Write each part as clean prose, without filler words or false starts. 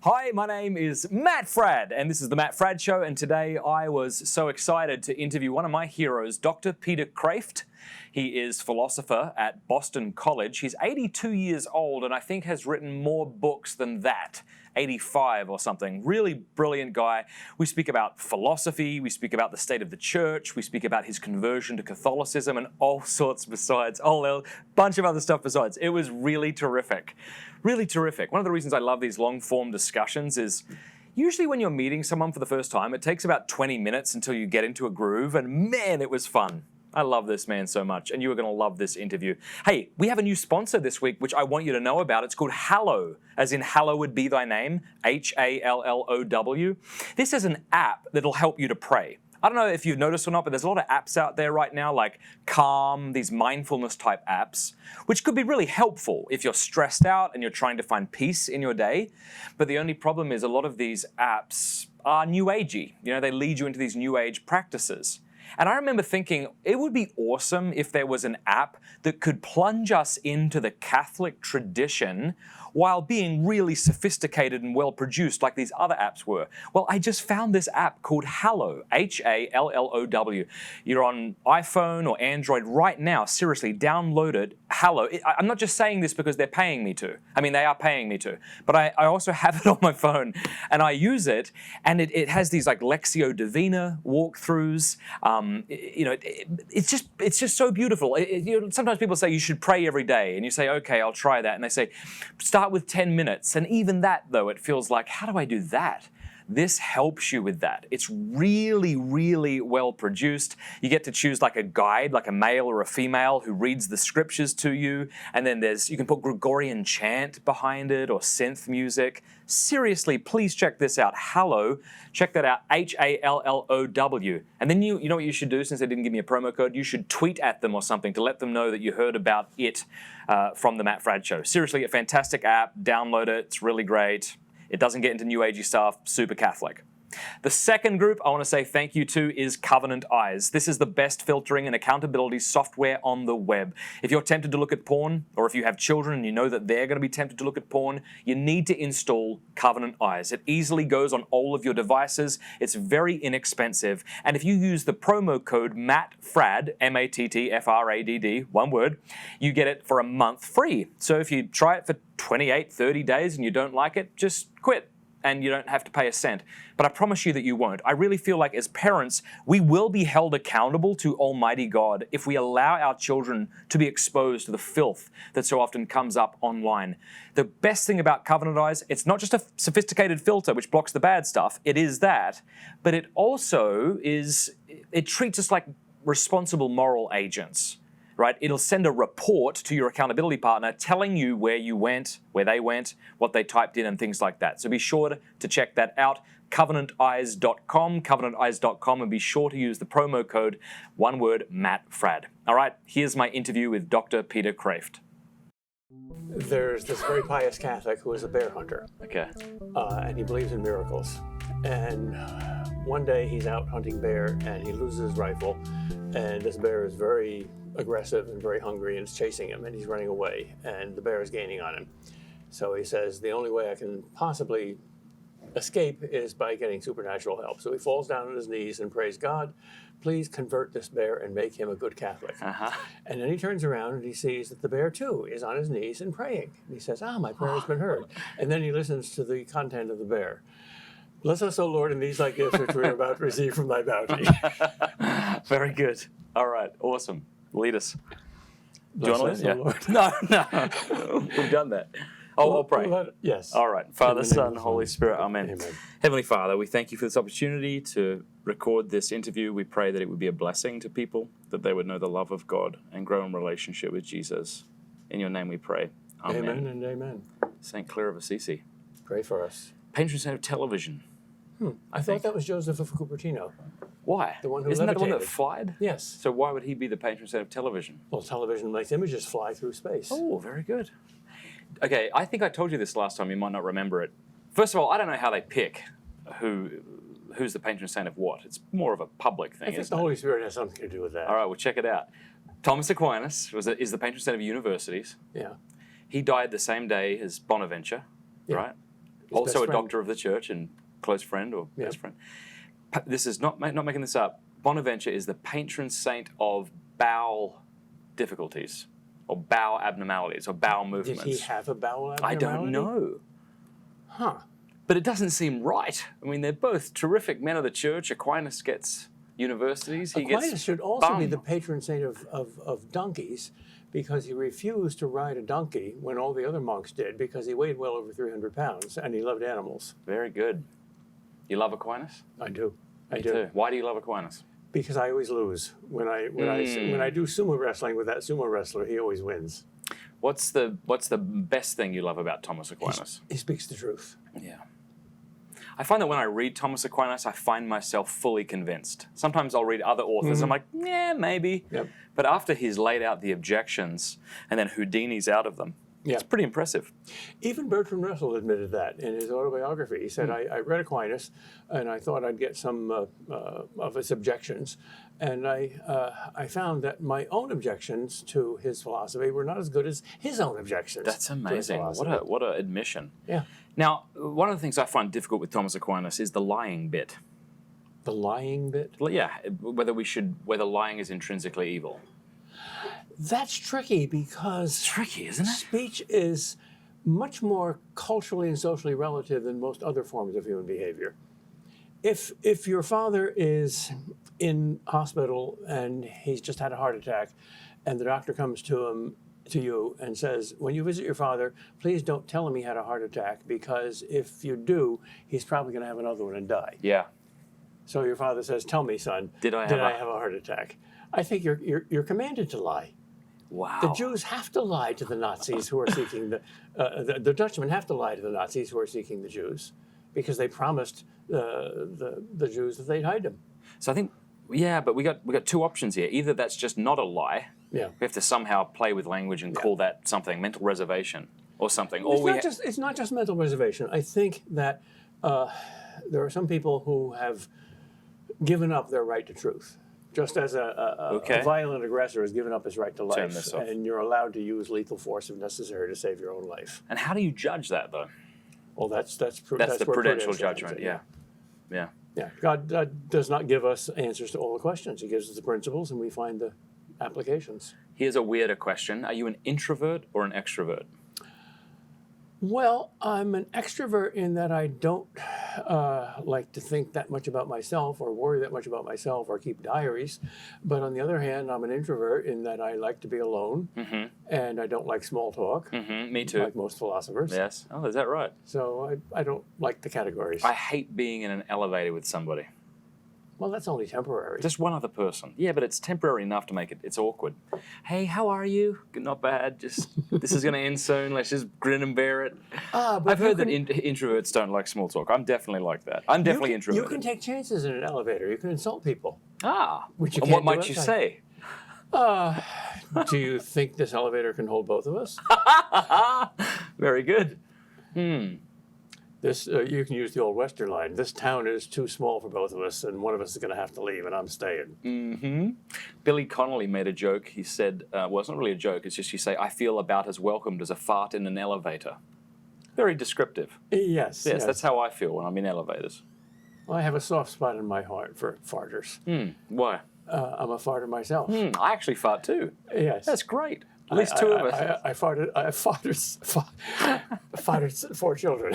Hi, my name is Matt Fradd, and this is the Matt Fradd Show, and today I was so excited to interview one of my heroes, Dr. Peter Kreeft. He is philosopher at Boston College. He's 82 years old and I think has written more books than that, 85 or something. Really brilliant guy. We speak about philosophy, we speak about the state of the church, we speak about his conversion to Catholicism and all sorts besides, a bunch of other stuff besides. It was really terrific. Really terrific. One of the reasons I love these long-form discussions is usually when you're meeting someone for the first time, it takes about 20 minutes until you get into a groove, and man, it was fun. I love this man so much, and you are going to love this interview. Hey, we have a new sponsor this week, which I want you to know about. It's called Hallow, as in hallowed be thy name, Hallow. This is an app that'll help you to pray. I don't know if you've noticed or not, but there's a lot of apps out there right now, like Calm, these mindfulness type apps, which could be really helpful if you're stressed out and you're trying to find peace in your day. But the only problem is a lot of these apps are new agey. You know, they lead you into these new age practices. And I remember thinking it would be awesome if there was an app that could plunge us into the Catholic tradition while being really sophisticated and well-produced like these other apps were. Well, I just found this app called Hallow, Hallow. You're on iPhone or Android right now. Seriously, download it, Hallow. I'm not just saying this because they're paying me to. I mean, they are paying me to. But I also have it on my phone, and I use it, and it has these like Lectio Divina walkthroughs. It's just so beautiful. Sometimes people say you should pray every day, and you say, okay, I'll try that. And they say, start with 10 minutes. And even that, though, it feels like, how do I do that? This helps you with that. It's really, really well produced. You get to choose like a guide, like a male or a female who reads the scriptures to you. And then you can put Gregorian chant behind it or synth music. Seriously, please check this out. Hallow. Check that out. Hallow. And then you know what you should do, since they didn't give me a promo code? You should tweet at them or something to let them know that you heard about it from the Matt Fradd Show. Seriously, a fantastic app. Download it. It's really great. It doesn't get into new agey stuff, super Catholic. The second group I want to say thank you to is Covenant Eyes. This is the best filtering and accountability software on the web. If you're tempted to look at porn, or if you have children and you know that they're going to be tempted to look at porn, you need to install Covenant Eyes. It easily goes on all of your devices. It's very inexpensive. And if you use the promo code MATTFRAD, MATTFRADD, one word, you get it for a month free. So if you try it for 28, 30 days and you don't like it, just quit. And you don't have to pay a cent. But I promise you that you won't. I really feel like as parents, we will be held accountable to Almighty God if we allow our children to be exposed to the filth that so often comes up online. The best thing about Covenant Eyes, it's not just a sophisticated filter which blocks the bad stuff. It is that. But it also it treats us like responsible moral agents. Right? It'll send a report to your accountability partner telling you where you went, where they went, what they typed in, and things like that. So be sure to check that out. CovenantEyes.com, and be sure to use the promo code, one word, Matt Fradd. All right, here's my interview with Dr. Peter Kreeft. There's this very pious Catholic who is a bear hunter. Okay. And he believes in miracles. And one day he's out hunting bear and he loses his rifle, and this bear is very aggressive and very hungry and is chasing him, and he's running away, and the bear is gaining on him. So he says, the only way I can possibly escape is by getting supernatural help. So he falls down on his knees and prays, God, please convert this bear and make him a good Catholic. And then he turns around and he sees that the bear too is on his knees and praying. And he says, my prayer has been heard. And then he listens to the content of the bear. Bless us, O Lord, in these thy gifts which we are about to receive from thy bounty. Very good. All right, awesome. Lead us. Do you want to lead? Lord. No. We've done that. I'll pray. Yes. All right. Father, Son, Holy Spirit. Amen. Amen. Heavenly Father, we thank you for this opportunity to record this interview. We pray that it would be a blessing to people, that they would know the love of God and grow in relationship with Jesus. In your name we pray. Amen. Amen and amen. St. Clare of Assisi. Pray for us. Patron saint of television. I thought that was Joseph of Cupertino. Why? The one who Isn't that the one that levitated. flied? Yes. So why would he be the patron saint of television? Well, television makes images fly through space. Oh, very good. Okay, I think I told you this last time. You might not remember it. First of all, I don't know how they pick who's the patron saint of what. It's more of a public thing, I think isn't the it? Holy Spirit has something to do with that. All right, well, check it out. Thomas Aquinas is the patron saint of universities. Yeah. He died the same day as Bonaventure, Yeah. right? Also a friend. doctor of the church and close friend or Yeah. best friend. This is not making this up. Bonaventure is the patron saint of bowel difficulties or bowel abnormalities or bowel Did movements. he have a bowel I abnormality? don't know. Huh. But it doesn't seem right. I mean, they're both terrific men of the church. Aquinas gets universities. He Aquinas gets should also be bum. the patron saint of donkeys, because he refused to ride a donkey when all the other monks did, because he weighed well over 300 pounds and he loved animals. Very good. You love Aquinas? I do. Me too. Why do you love Aquinas? Because I always lose. When I do sumo wrestling with that sumo wrestler, he always wins. What's the best thing you love about Thomas Aquinas? He speaks the truth. Yeah. I find that when I read Thomas Aquinas, I find myself fully convinced. Sometimes I'll read other authors, I'm like, yeah, maybe. Yep. But after he's laid out the objections and then Houdini's out of them, it's pretty impressive. Even Bertrand Russell admitted that in his autobiography. He said, I read Aquinas, and I thought I'd get some of his objections. And I found that my own objections to his philosophy were not as good as his own objections. That's amazing. What a admission. Yeah. Now, one of the things I find difficult with Thomas Aquinas is the lying bit. The lying bit? Yeah, whether lying is intrinsically evil. That's tricky, because Tricky, isn't it? speech is much more culturally and socially relative than most other forms of human behavior. If your father is in hospital and he's just had a heart attack, and the doctor comes to you and says, when you visit your father, please don't tell him he had a heart attack, because if you do, he's probably going to have another one and die. Yeah. So your father says, tell me, son, did I have a heart attack? I think you're commanded to lie. Wow. The Jews have to lie to the Nazis who are seeking the Dutchmen have to lie to the Nazis who are seeking the Jews, because they promised the Jews that they'd hide them. So I think, but we got two options here. Either that's just not a lie. Yeah. We have to somehow play with language and call that something, mental reservation or something. It's not just mental reservation. I think that there are some people who have given up their right to truth. Just as a violent aggressor has given up his right to life, and you're allowed to use lethal force if necessary to save your own life. And how do you judge that, though? Well, that's the prudential judgment. Yeah. God does not give us answers to all the questions. He gives us the principles, and we find the applications. Here's a weirder question: are you an introvert or an extrovert? Well, I'm an extrovert in that I don't like to think that much about myself or worry that much about myself or keep diaries. But on the other hand, I'm an introvert in that I like to be alone, and I don't like small talk. Me too. Like most philosophers. Yes. Oh, is that right? So I don't like the categories. I hate being in an elevator with somebody. Well, that's only temporary. Just one other person. Yeah, but it's temporary enough to make it's awkward. Hey, how are you? Not bad. Just this is going to end soon. Let's just grin and bear it. I've heard that introverts don't like small talk. I'm definitely like that. I'm definitely introverted. You can take chances in an elevator. You can insult people. Which you and what might you say? Do you think this elevator can hold both of us? Very good. This you can use the old Western line. This town is too small for both of us, and one of us is going to have to leave, and I'm staying. Billy Connolly made a joke. He said, well, it's not really a joke. It's just you say, I feel about as welcomed as a fart in an elevator. Very descriptive. Yes, that's how I feel when I'm in elevators. Well, I have a soft spot in my heart for farters. Why? I'm a farter myself. I actually fart too. Yes. That's great. At least two of us. I farted 4 children.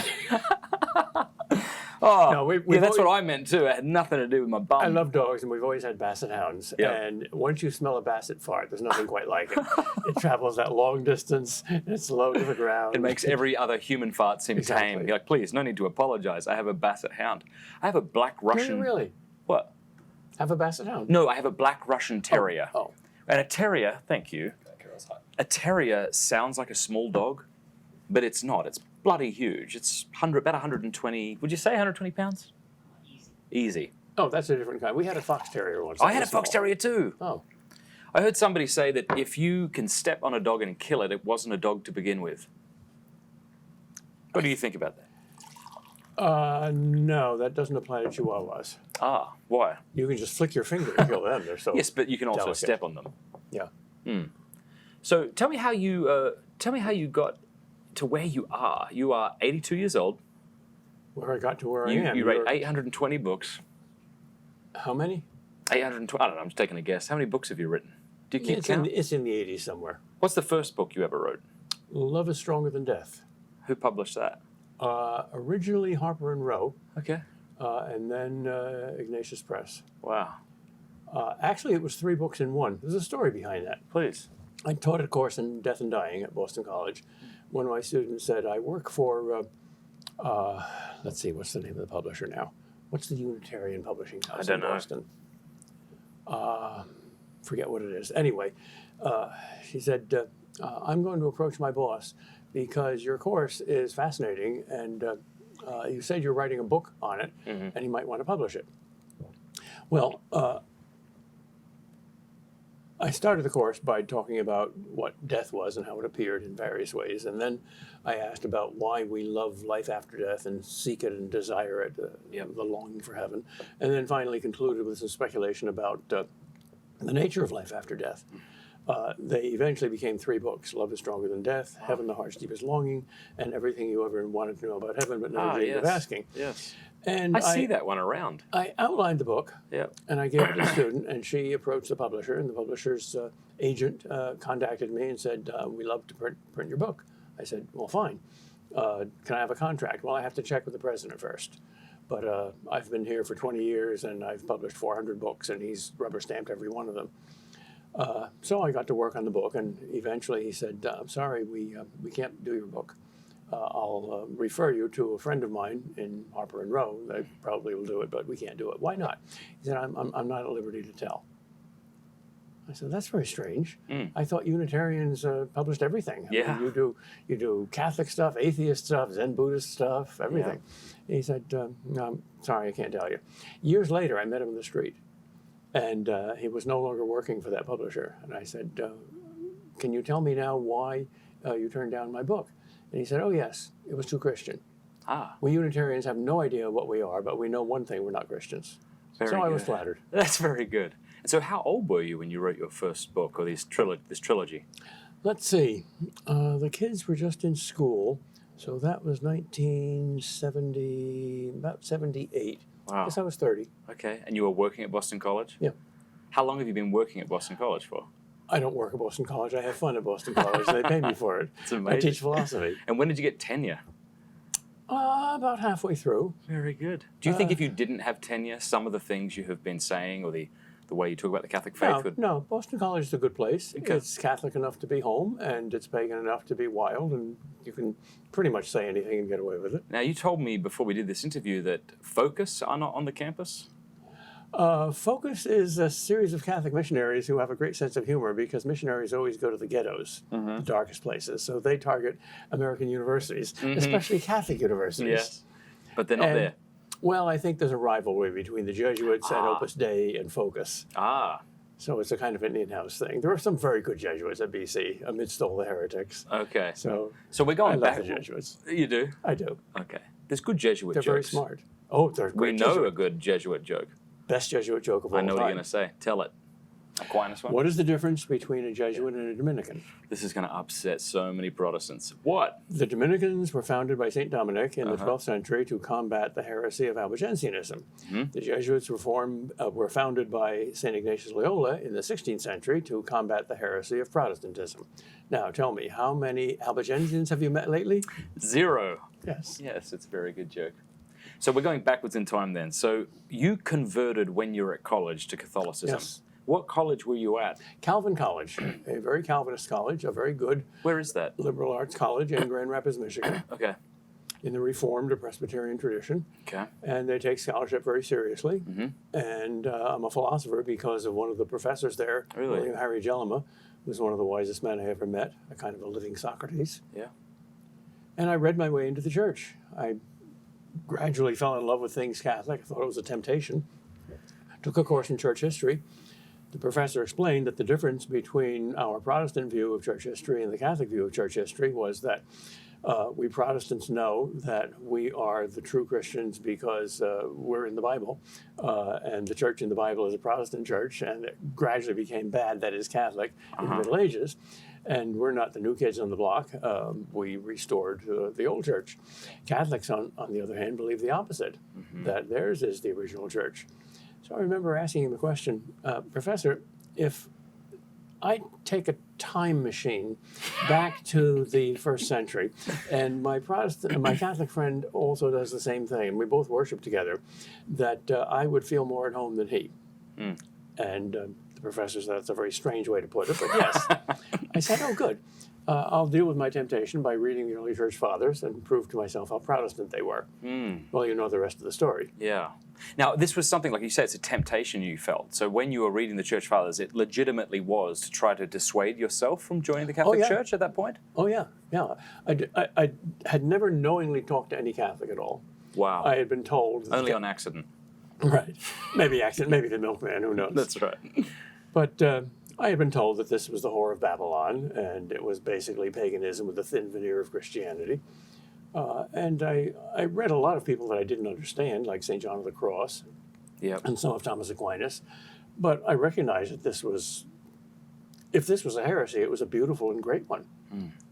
That's what I meant too. It had nothing to do with my bum. I love dogs, and we've always had basset hounds. Yep. And once you smell a basset fart, there's nothing quite like it. It travels that long distance. It's low to the ground. It makes every other human fart seem tame. You're like, please, no need to apologize. I have a basset hound. I have a black Russian. Do you really? What? Have a basset hound? No, I have a black Russian terrier. Oh. And a terrier, thank you. A terrier sounds like a small dog, but it's not. It's bloody huge. It's about 120, would you say 120 pounds? Easy. Oh, that's a different kind. We had a fox terrier once. I had a fox terrier too. Oh. I heard somebody say that if you can step on a dog and kill it, it wasn't a dog to begin with. What do you think about that? No, that doesn't apply to chihuahuas. Why? You can just flick your finger and kill them. They're so yes, but you can also delicate. step on them. Yeah. So tell me how you got to where you are. You are 82 years old. where I got to where I am. You wrote 820 books. How many? 820. I don't know. I'm just taking a guess. How many books have you written? Do you keep count? It's in the 80s somewhere. What's the first book you ever wrote? Love is Stronger Than Death. Who published that? Originally Harper and Row. Okay. And then Ignatius Press. Wow. Actually, it was 3 books in one. There's a story behind that. Please. I taught a course in Death and Dying at Boston College. One of my students said, I work for, let's see, what's the name of the publisher now? What's the Unitarian publishing house in Boston? Forget what it is. Anyway, she said, I'm going to approach my boss because your course is fascinating and you said you're writing a book on it and you might want to publish it. Well, I started the course by talking about what death was and how it appeared in various ways. And then I asked about why we love life after death and seek it and desire it, the longing for heaven. And then finally concluded with some speculation about the nature of life after death. They eventually became 3 books: Love is Stronger Than Death, Heaven, the Heart's Deepest Longing, and Everything You Ever Wanted to Know About Heaven But Never Dreamed of Asking. Yes. And I see that one around. I outlined the book, and I gave it to the student, and she approached the publisher, and the publisher's agent contacted me and said, we'd love to print your book. I said, well, fine. Can I have a contract? Well, I have to check with the president first. But I've been here for 20 years, and I've published 400 books, and he's rubber-stamped every one of them. So I got to work on the book, and eventually he said, I'm sorry, we can't do your book. I'll refer you to a friend of mine in Harper and Row. They probably will do it, but we can't do it. Why not? He said, I'm not at liberty to tell. I said, that's very strange. I thought Unitarians published everything. I mean, you do Catholic stuff, atheist stuff, Zen Buddhist stuff, everything. He said, no, I'm sorry, I can't tell you. Years later, I met him in the street, and he was no longer working for that publisher. And I said, can you tell me now why you turned down my book? And he said, oh, yes, it was too Christian. We Unitarians have no idea what we are, but we know one thing, we're not Christians. So I was flattered. That's very good. And so how old were you when you wrote your first book, or this trilogy? Let's see. The kids were just in school, so that was 1970, about 78. Wow. I guess I was 30. Okay, and you were working at Boston College? Yeah. How long have you been working at Boston College for? I don't work at Boston College. I have fun at Boston College. They pay me for it. It's amazing. I teach philosophy. And when did you get tenure? About halfway through. Very good. Do you think if you didn't have tenure, some of the things you have been saying, or the way you talk about the Catholic faith would... No, Boston College is a good place. Okay. It's Catholic enough to be home, and it's pagan enough to be wild, and you can pretty much say anything and get away with it. Now, you told me before we did this interview that Focus are not on the campus? Focus is a series of Catholic missionaries who have a great sense of humor, because missionaries always go to the ghettos, the darkest places. So they target American universities, especially Catholic universities. Yes, but they're not there. Well, I think there's a rivalry between the Jesuits and Opus Dei and Focus. So it's a kind of an in-house thing. There are some very good Jesuits at BC amidst all the heretics. Okay. So we're going back. I love the Jesuits. You do? I do. Okay. There's good Jesuit jokes. They're very smart. Oh, they're great. We know a good Jesuit joke. Best Jesuit joke of all time. I know what you're going to say. Tell it. Aquinas one. What is the difference between a Jesuit and a Dominican? This is going to upset so many Protestants. What? The Dominicans were founded by St. Dominic in the 12th century to combat the heresy of Albigensianism. The Jesuits were founded by St. Ignatius Loyola in the 16th century to combat the heresy of Protestantism. Now, tell me, how many Albigensians have you met lately? 0. Yes. Yes, it's a very good joke. So we're going backwards in time then. So you converted when you were at college to Catholicism. Yes. What college were you at? Calvin College, a very Calvinist college, a very good Where is that? liberal arts college in Grand Rapids, Michigan, Okay. in the Reformed or Presbyterian tradition. Okay. And they take scholarship very seriously. And I'm a philosopher because of one of the professors there, Really? William Harry Jellema, who's one of the wisest men I ever met, a kind of a living Socrates. Yeah. And I read my way into the church. I gradually fell in love with things Catholic. I thought it was a temptation. Took a course in church history. The professor explained that the difference between our Protestant view of church history and the Catholic view of church history was that we Protestants know that we are the true Christians because we're in the Bible, and the church in the Bible is a Protestant church, and it gradually became bad, that is Catholic, in the Middle Ages. And we're not the new kids on the block. We restored the old church. Catholics, on the other hand, believe the opposite, that theirs is the original church. So I remember asking him the question, Professor, if I take a time machine back to the first century, and my Catholic friend also does the same thing, and we both worship together, that I would feel more at home than he. And the professor said that's a very strange way to put it, but yes. I said, oh, good. I'll deal with my temptation by reading the early church fathers and prove to myself how Protestant they were. Well, you know the rest of the story. Yeah. Now, this was something, like you said, it's a temptation you felt. So when you were reading the church fathers, it legitimately was to try to dissuade yourself from joining the Catholic Church at that point? Oh, yeah, yeah. I had never knowingly talked to any Catholic at all. Wow. I had been told. Only on accident. Right. Maybe accident, maybe the milkman, who knows? That's right. But I had been told that this was the whore of Babylon, and it was basically paganism with a thin veneer of Christianity. And I read a lot of people that I didn't understand, like St. John of the Cross and some of Thomas Aquinas. But I recognized that if this was a heresy, it was a beautiful and great one.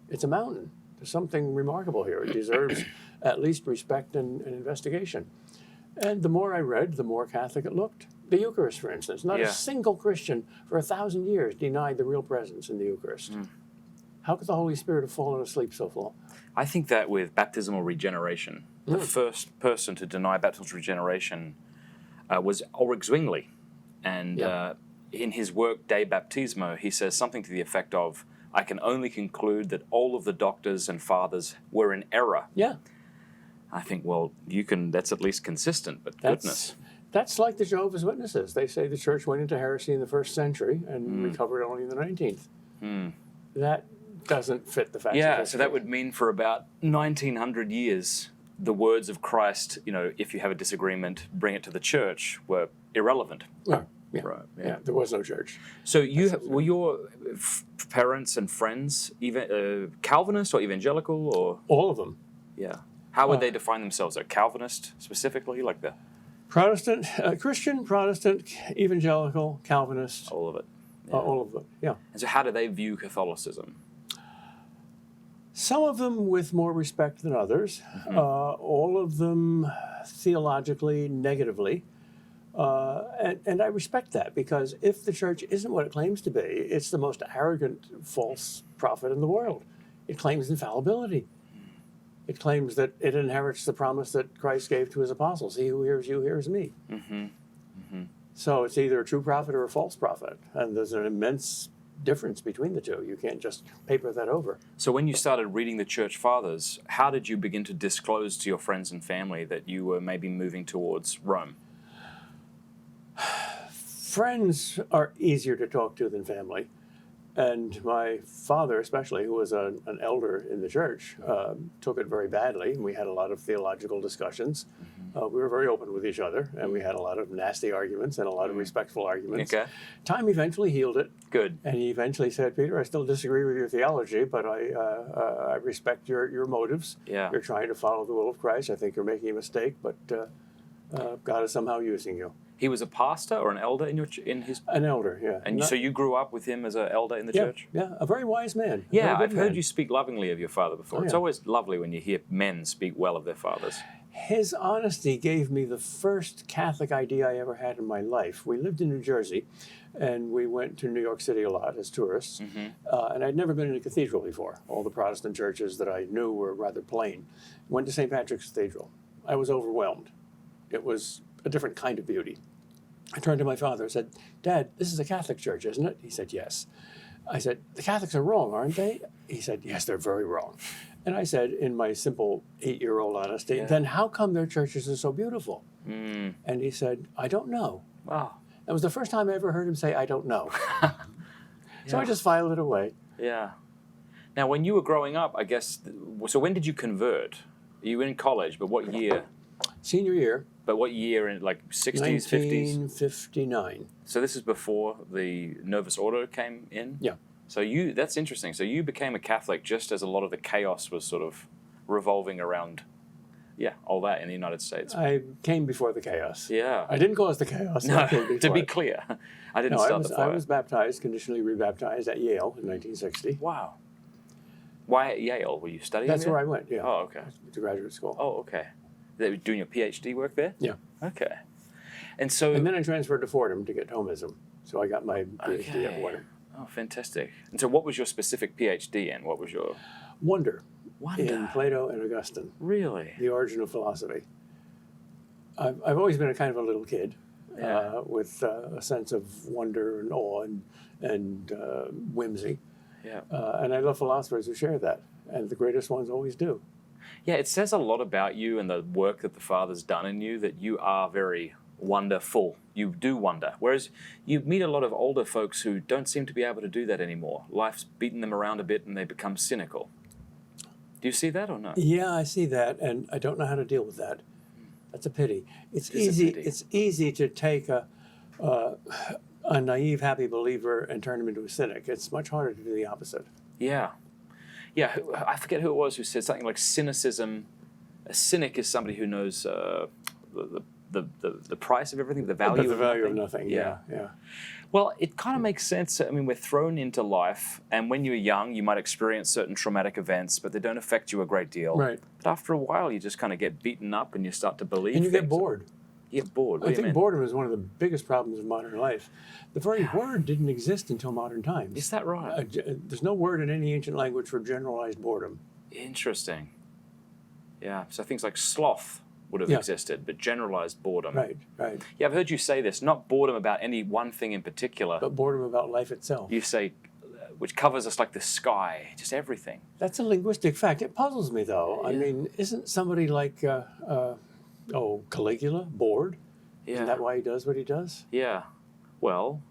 It's a mountain. There's something remarkable here. It deserves at least respect and investigation. And the more I read, the more Catholic it looked. The Eucharist, for instance. Not a single Christian for 1,000 years denied the real presence in the Eucharist. How could the Holy Spirit have fallen asleep so full? I think that with baptismal regeneration, the first person to deny baptismal regeneration was Ulrich Zwingli. And in his work, De Baptismo, he says something to the effect of, I can only conclude that all of the doctors and fathers were in error. Yeah. I think, well, that's at least consistent, but goodness. That's like the Jehovah's Witnesses. They say the church went into heresy in the first century and recovered only in the 19th. That doesn't fit the facts. Yeah, so that would mean for about 1900 years, the words of Christ, if you have a disagreement, bring it to the church, were irrelevant. Yeah. Right. Yeah, there was no church. So were your parents and friends Calvinist or evangelical, or all of them? Yeah. How would they define themselves? A Calvinist specifically, like the Protestant, Christian, Protestant, evangelical, Calvinist. All of it. Yeah. All of them. Yeah. And so, how do they view Catholicism? Some of them with more respect than others. All of them theologically negatively. And I respect that, because if the church isn't what it claims to be, it's the most arrogant false prophet in the world. It claims infallibility. It claims that it inherits the promise that Christ gave to his apostles. He who hears you hears me. So it's either a true prophet or a false prophet. And there's an immense difference between the two. You can't just paper that over. So when you started reading the Church Fathers, how did you begin to disclose to your friends and family that you were maybe moving towards Rome? Friends are easier to talk to than family. And my father, especially, who was an elder in the church, took it very badly. And we had a lot of theological discussions. We were very open with each other, and we had a lot of nasty arguments and a lot of respectful arguments. Okay. Time eventually healed it. Good. And he eventually said, Peter, I still disagree with your theology, but I respect your motives. Yeah. You're trying to follow the will of Christ. I think you're making a mistake, but God is somehow using you. He was a pastor or an elder in his... An elder, yeah. And so you grew up with him as an elder in the church? Yeah, a very wise man. Yeah, I've heard you speak lovingly of your father before. Oh, It's yeah. always lovely when you hear men speak well of their fathers. His honesty gave me the first Catholic idea I ever had in my life. We lived in New Jersey, and we went to New York City a lot as tourists. And I'd never been in a cathedral before. All the Protestant churches that I knew were rather plain. Went to St. Patrick's Cathedral. I was overwhelmed. It was a different kind of beauty. I turned to my father and said, Dad, this is a Catholic church, isn't it? He said, yes. I said, the Catholics are wrong, aren't they? He said, yes, they're very wrong. And I said, in my simple 8-year-old honesty, then how come their churches are so beautiful? And he said, I don't know. Wow. That was the first time I ever heard him say, I don't know. So I just filed it away. Yeah. Now, when you were growing up, I guess, so when did you convert? You were in college, but what year? Senior year. But what year, in like 60s, 50s? 1959. So this is before the Novus Ordo came in? Yeah. So that's interesting. So you became a Catholic just as a lot of the chaos was sort of revolving around Yeah, all that in the United States. I came before the chaos. Yeah. I didn't cause the chaos. No, I came before to be it. clear, I didn't No, start the fire. I was baptized, conditionally rebaptized at Yale in 1960. Wow. Why at Yale? Were you studying That's there? where I went, yeah. Oh, okay. To graduate school. Oh, okay. They were doing your PhD work there? Yeah. Okay. And so... And then I transferred to Fordham to get Thomism. So I got my PhD at Okay. Fordham. Oh, fantastic. And so what was your specific PhD in? What was your... Wonder Wonder. in Plato and Augustine, Really? the origin of philosophy. I've always been a kind of a little kid with a sense of wonder and awe and whimsy. Yeah. And I love philosophers who share that. And the greatest ones always do. Yeah, it says a lot about you and the work that the Father's done in you, that you are very wonderful. You do wonder. Whereas you meet a lot of older folks who don't seem to be able to do that anymore. Life's beaten them around a bit and they become cynical. Do you see that or no? Yeah, I see that, and I don't know how to deal with that. That's a pity. It's It is a easy. pity. It's easy to take a naive, happy believer and turn him into a cynic. It's much harder to do the opposite. Yeah. Yeah, I forget who it was who said something like cynicism. A cynic is somebody who knows the price of everything, the value, But the value of nothing. nothing. Yeah, yeah. Well, it kind of makes sense. I mean, we're thrown into life, and when you're young, you might experience certain traumatic events, but they don't affect you a great deal. Right. But after a while, you just kind of get beaten up, and you start to believe. And you get things. bored. You get bored. What I do you think mean? boredom is one of the biggest problems of modern life. The very word didn't exist until modern times. Is that right? There's no word in any ancient language for generalized boredom. Interesting. Yeah. So things like sloth would have Yeah. existed, but generalized boredom. Right, right. Yeah, I've heard you say this. Not boredom about any one thing in particular. But boredom about life itself. You say, which covers us like the sky, just everything. That's a linguistic fact. It puzzles me, though. I Yeah. mean, isn't somebody like, Caligula bored? Yeah. Isn't that why he does what he does? Yeah. Well,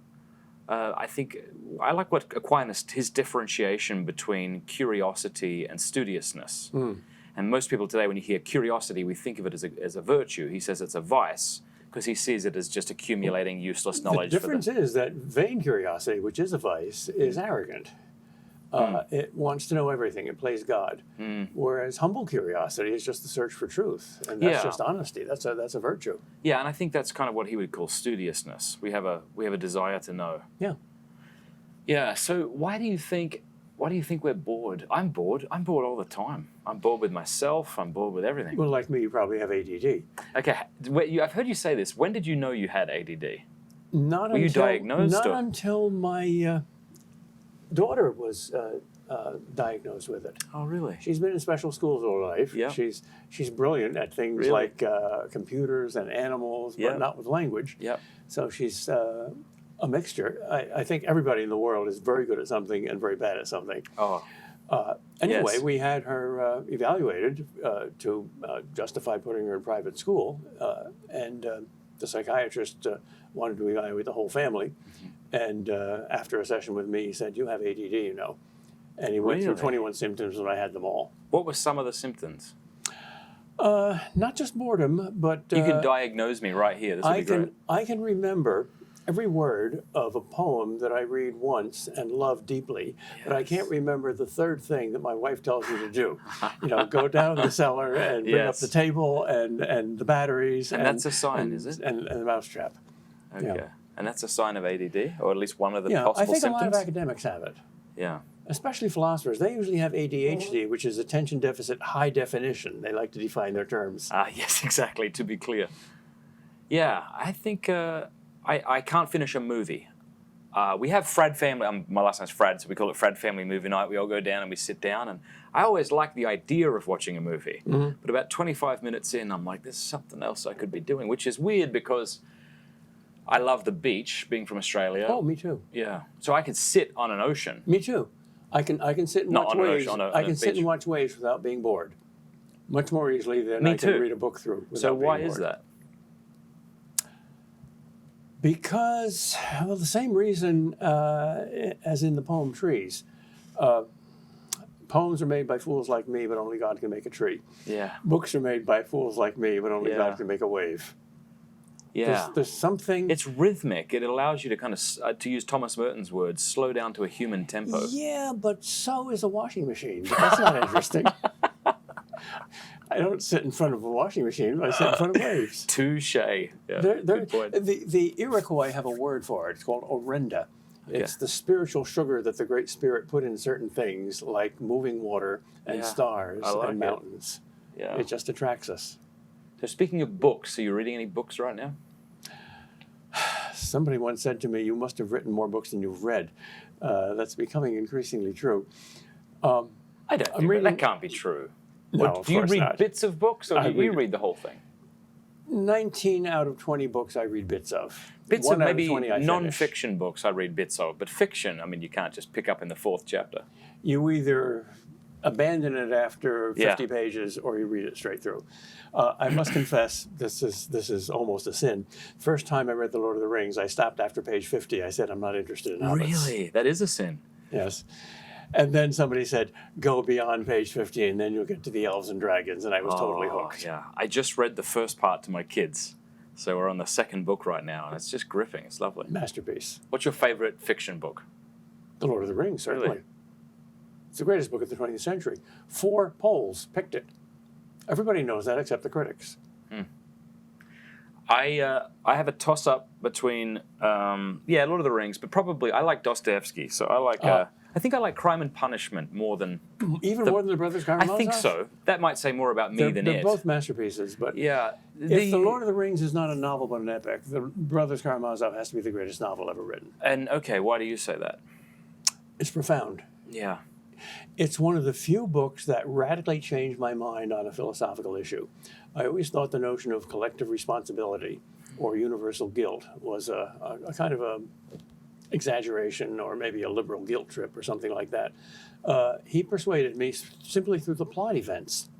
I think I like what Aquinas, his differentiation between curiosity and studiousness. And most people today, when you hear curiosity, we think of it as a virtue. He says it's a vice because he sees it as just accumulating useless knowledge. The difference is that vain curiosity, which is a vice, is arrogant. It wants to know everything. It plays God. Whereas humble curiosity is just the search for truth, and that's Yeah. just honesty. That's a virtue. Yeah, and I think that's kind of what he would call studiousness. We have a desire to know. Yeah. Yeah. So why do you think we're bored? I'm bored. I'm bored all the time. I'm bored with myself. I'm bored with everything. Well, like me, you probably have ADD. Okay. I've heard you say this. When did you know you had ADD? Not Were you diagnosed, Not or- until my daughter was diagnosed with it. Oh, really? She's been in special schools all her life. Yeah. She's brilliant at things Really? like computers and animals, Yeah. but not with language. Yep. So she's a mixture. I think everybody in the world is very good at something and very bad at something. Oh. Anyway, Yes. we had her evaluated to justify putting her in private school, and the psychiatrist wanted to evaluate the whole family. And after a session with me, he said, "You have ADD, you know." And he went through Really? 21 symptoms, and I had them all. What were some of the symptoms? Not just boredom, but You can diagnose me right here. This would be great. I can remember every word of a poem that I read once and love deeply, but I can't remember the third thing that my wife tells me to do. Go down to the cellar and bring up Yes. the table and the batteries. And that's a sign, is it? And the mousetrap. Okay. Yeah. And that's a sign of ADD, or at least one of the Yeah, I possible think symptoms? a lot of academics have it, Yeah. especially philosophers. They usually have ADHD, which is attention deficit high definition. They like to define their terms. Yes, exactly, to be clear. Yeah, I think I can't finish a movie. We have Fradd family, my last name's Fradd, so we call it Fradd family movie night. We all go down and we sit down, and I always like the idea of watching a movie. But about 25 minutes in, I'm like, there's something else I could be doing, which is weird because I love the beach, being from Australia. Oh, me too. Yeah. So I could sit on an ocean. Me too. I can sit and Not watch on an waves. ocean, on I a can sit beach. and watch waves without being bored. Much more easily than Me I can too. read a book through. So without being why is bored. that? Because, well, the same reason as in the poem Trees. Poems are made by fools like me, but only God can make a tree. Yeah. Books are made by fools like me, but only Yeah. God can make a wave. Yeah. There's something. It's rhythmic. It allows you to kind of, to use Thomas Merton's words, slow down to a human tempo. Yeah, but so is a washing machine. But that's not interesting. I don't sit in front of a washing machine. I sit in front of waves. Touche. Yeah, good point. The Iroquois have a word for it. It's called orenda. It's the spiritual sugar that the Great Spirit put in certain things, like moving water and stars and mountains. Yeah. It just attracts us. So speaking of books, are you reading any books right now? Somebody once said to me, "You must have written more books than you've read." That's becoming increasingly true. I don't think that can't be true. No, do you read not. bits of books, or do you read the whole thing? 19 out of 20 books I read bits of. Bits One of out maybe 20 I finish. non-fiction books I read bits of, but fiction, I mean, you can't just pick up in the 4th chapter. You either abandon it after 50 pages or you read it straight through. I must confess, this is almost a sin. First time I read The Lord of the Rings, I stopped after page 50. I said, I'm not interested in hobbits. Really? That is a sin. Yes. And then somebody said, go beyond page 50 and then you'll get to the elves and dragons, and I was totally hooked. Yeah, I just read the first part to my kids. So we're on the 2nd book right now, and it's just gripping. It's lovely. Masterpiece. What's your favorite fiction book? The Lord of the Rings, certainly. Really? It's the greatest book of the 20th century. 4 polls picked it. Everybody knows that except the critics. I have a toss-up between, Lord of the Rings, but probably I like Dostoevsky. So I like, I think I like Crime and Punishment more than... More than the Brothers Karamazov? I think so. That might say more about me than they're it. Both masterpieces, but yeah, if The Lord of the Rings is not a novel but an epic, The Brothers Karamazov has to be the greatest novel ever written. And okay, why do you say that? It's profound. Yeah. It's one of the few books that radically changed my mind on a philosophical issue. I always thought the notion of collective responsibility or universal guilt was a kind of a exaggeration, or maybe a liberal guilt trip or something like that. He persuaded me simply through the plot events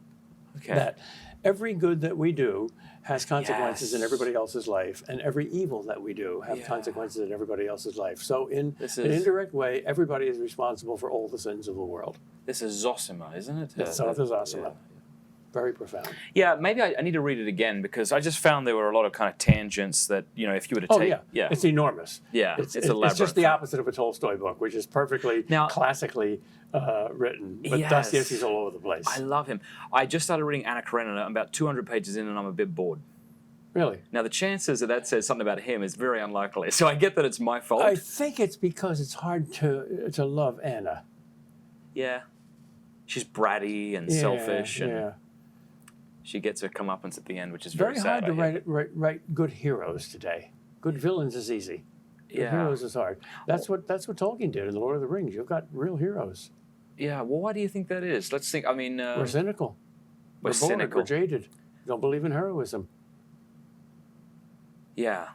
that every good that we do has consequences in everybody else's life, and every evil that we do have consequences in everybody else's life. So in an indirect way, everybody is responsible for all the sins of the world. This is Zosima, isn't it? It's Zosima. Yeah. Very profound. Yeah, maybe I need to read it again, because I just found there were a lot of kind of tangents that, if you were to take... It's enormous. Yeah, it's elaborate. It's just the opposite of a Tolstoy book, which is perfectly classically written. But Dostoevsky's all over the place. I love him. I just started reading Anna Karenina. I'm about 200 pages in, and I'm a bit bored. Really? Now, the chances that says something about him is very unlikely. So I get that it's my fault. I think it's because it's hard to love Anna. Yeah. She's bratty and selfish. And she gets her comeuppance at the end, which is very sad. Hard to write good heroes today. Good villains is easy. Good heroes is hard. That's what Tolkien did in The Lord of the Rings. You've got real heroes. Yeah, well, why do you think that is? Let's think. I mean... we're cynical. We're cynical. We're jaded. Don't believe in heroism. Yeah.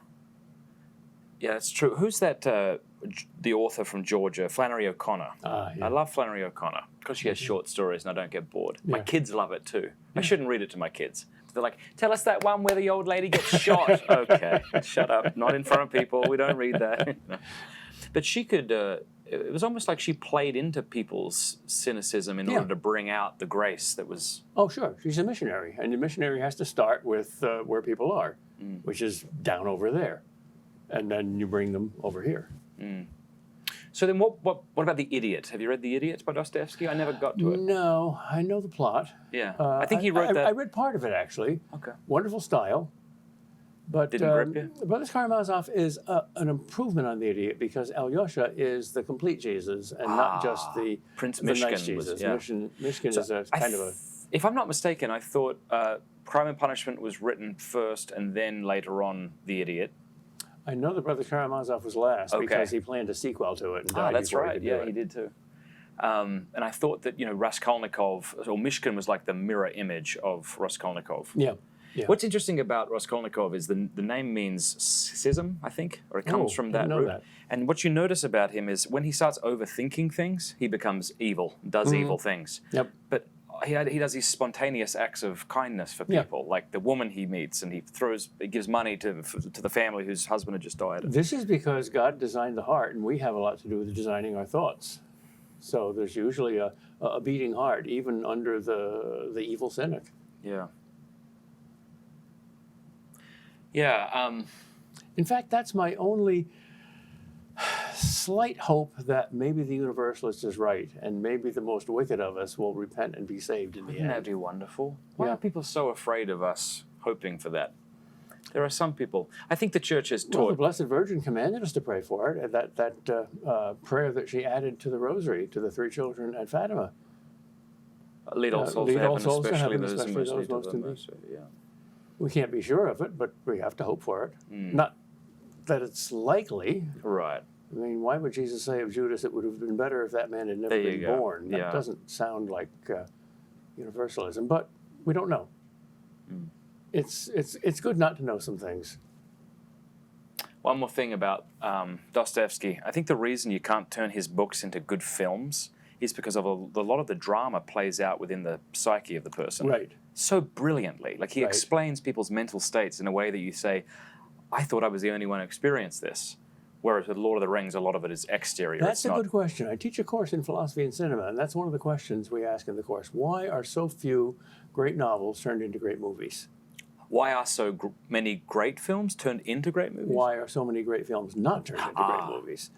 Yeah, that's true. Who's that, the author from Georgia, Flannery O'Connor? I love Flannery O'Connor because she has short stories and I don't get bored. My kids love it too. I shouldn't read it to my kids. They're like, tell us that one where the old lady gets shot. Okay, shut up. Not in front of people. We don't read that. But she could... it was almost like she played into people's cynicism in order to bring out the grace that was... Oh, sure. She's a missionary. And the missionary has to start with where people are, which is down over there. And then you bring them over here. So then what about The Idiot? Have you read The Idiot by Dostoevsky? I never got to it. No, I know the plot. Yeah. I think he wrote that. I read part of it, actually. Okay. Wonderful style. But Didn't grip you? Brothers Karamazov is an improvement on The Idiot because Alyosha is the complete Jesus and not just the Prince the Mishkin nice Jesus. Mishkin So is a kind of a... If I'm not mistaken, I thought Crime and Punishment was written first and then later on The Idiot. I know the Brothers Karamazov was last because he planned a sequel to it and died that's before right. he could do it. He did too. And I thought that, Raskolnikov, or Mishkin was like the mirror image of Raskolnikov. Yeah. What's interesting about Raskolnikov is the name means schism, I think, or it comes from that root. And what you notice about him is when he starts overthinking things, he becomes evil, does evil things. Yep. But he does these spontaneous acts of kindness for people, like the woman he meets, and he gives money to the family whose husband had just died. This is because God designed the heart, and we have a lot to do with designing our thoughts. So there's usually a beating heart, even under the evil cynic. Yeah. Yeah. In fact, that's my only slight hope that maybe the universalist is right, and maybe the most wicked of us will repent and be saved in the Wouldn't that end. be wonderful? Why Yeah. are people so afraid of us hoping for that? There are some people. I think the church has Well, the taught. Blessed Virgin commanded us to pray for it. And that prayer that she added to the Rosary to the 3 children at Fatima. Lead all souls lead to all heaven, souls to especially heaven, those who especially most those need most the in need. mercy. Yeah. We can't be sure of it, but we have to hope for it. Not that it's likely. Right. I mean, why would Jesus say of Judas, it would have been better if that man had never There you been go. born? That Yeah. doesn't sound like universalism, but we don't know. It's good not to know some things. One more thing about Dostoevsky. I think the reason you can't turn his books into good films is because of a lot of the drama plays out within the psyche of the person. Right. So brilliantly. Like he Right. explains people's mental states in a way that you say, I thought I was the only one who experienced this. Whereas with Lord of the Rings, a lot of it is exterior. That's it's a not. good question. I teach a course in philosophy and cinema, and that's one of the questions we ask in the course. Why are so few great novels turned into great movies? Why are so many great films turned into great movies? Why are so many great films not turned into great movies?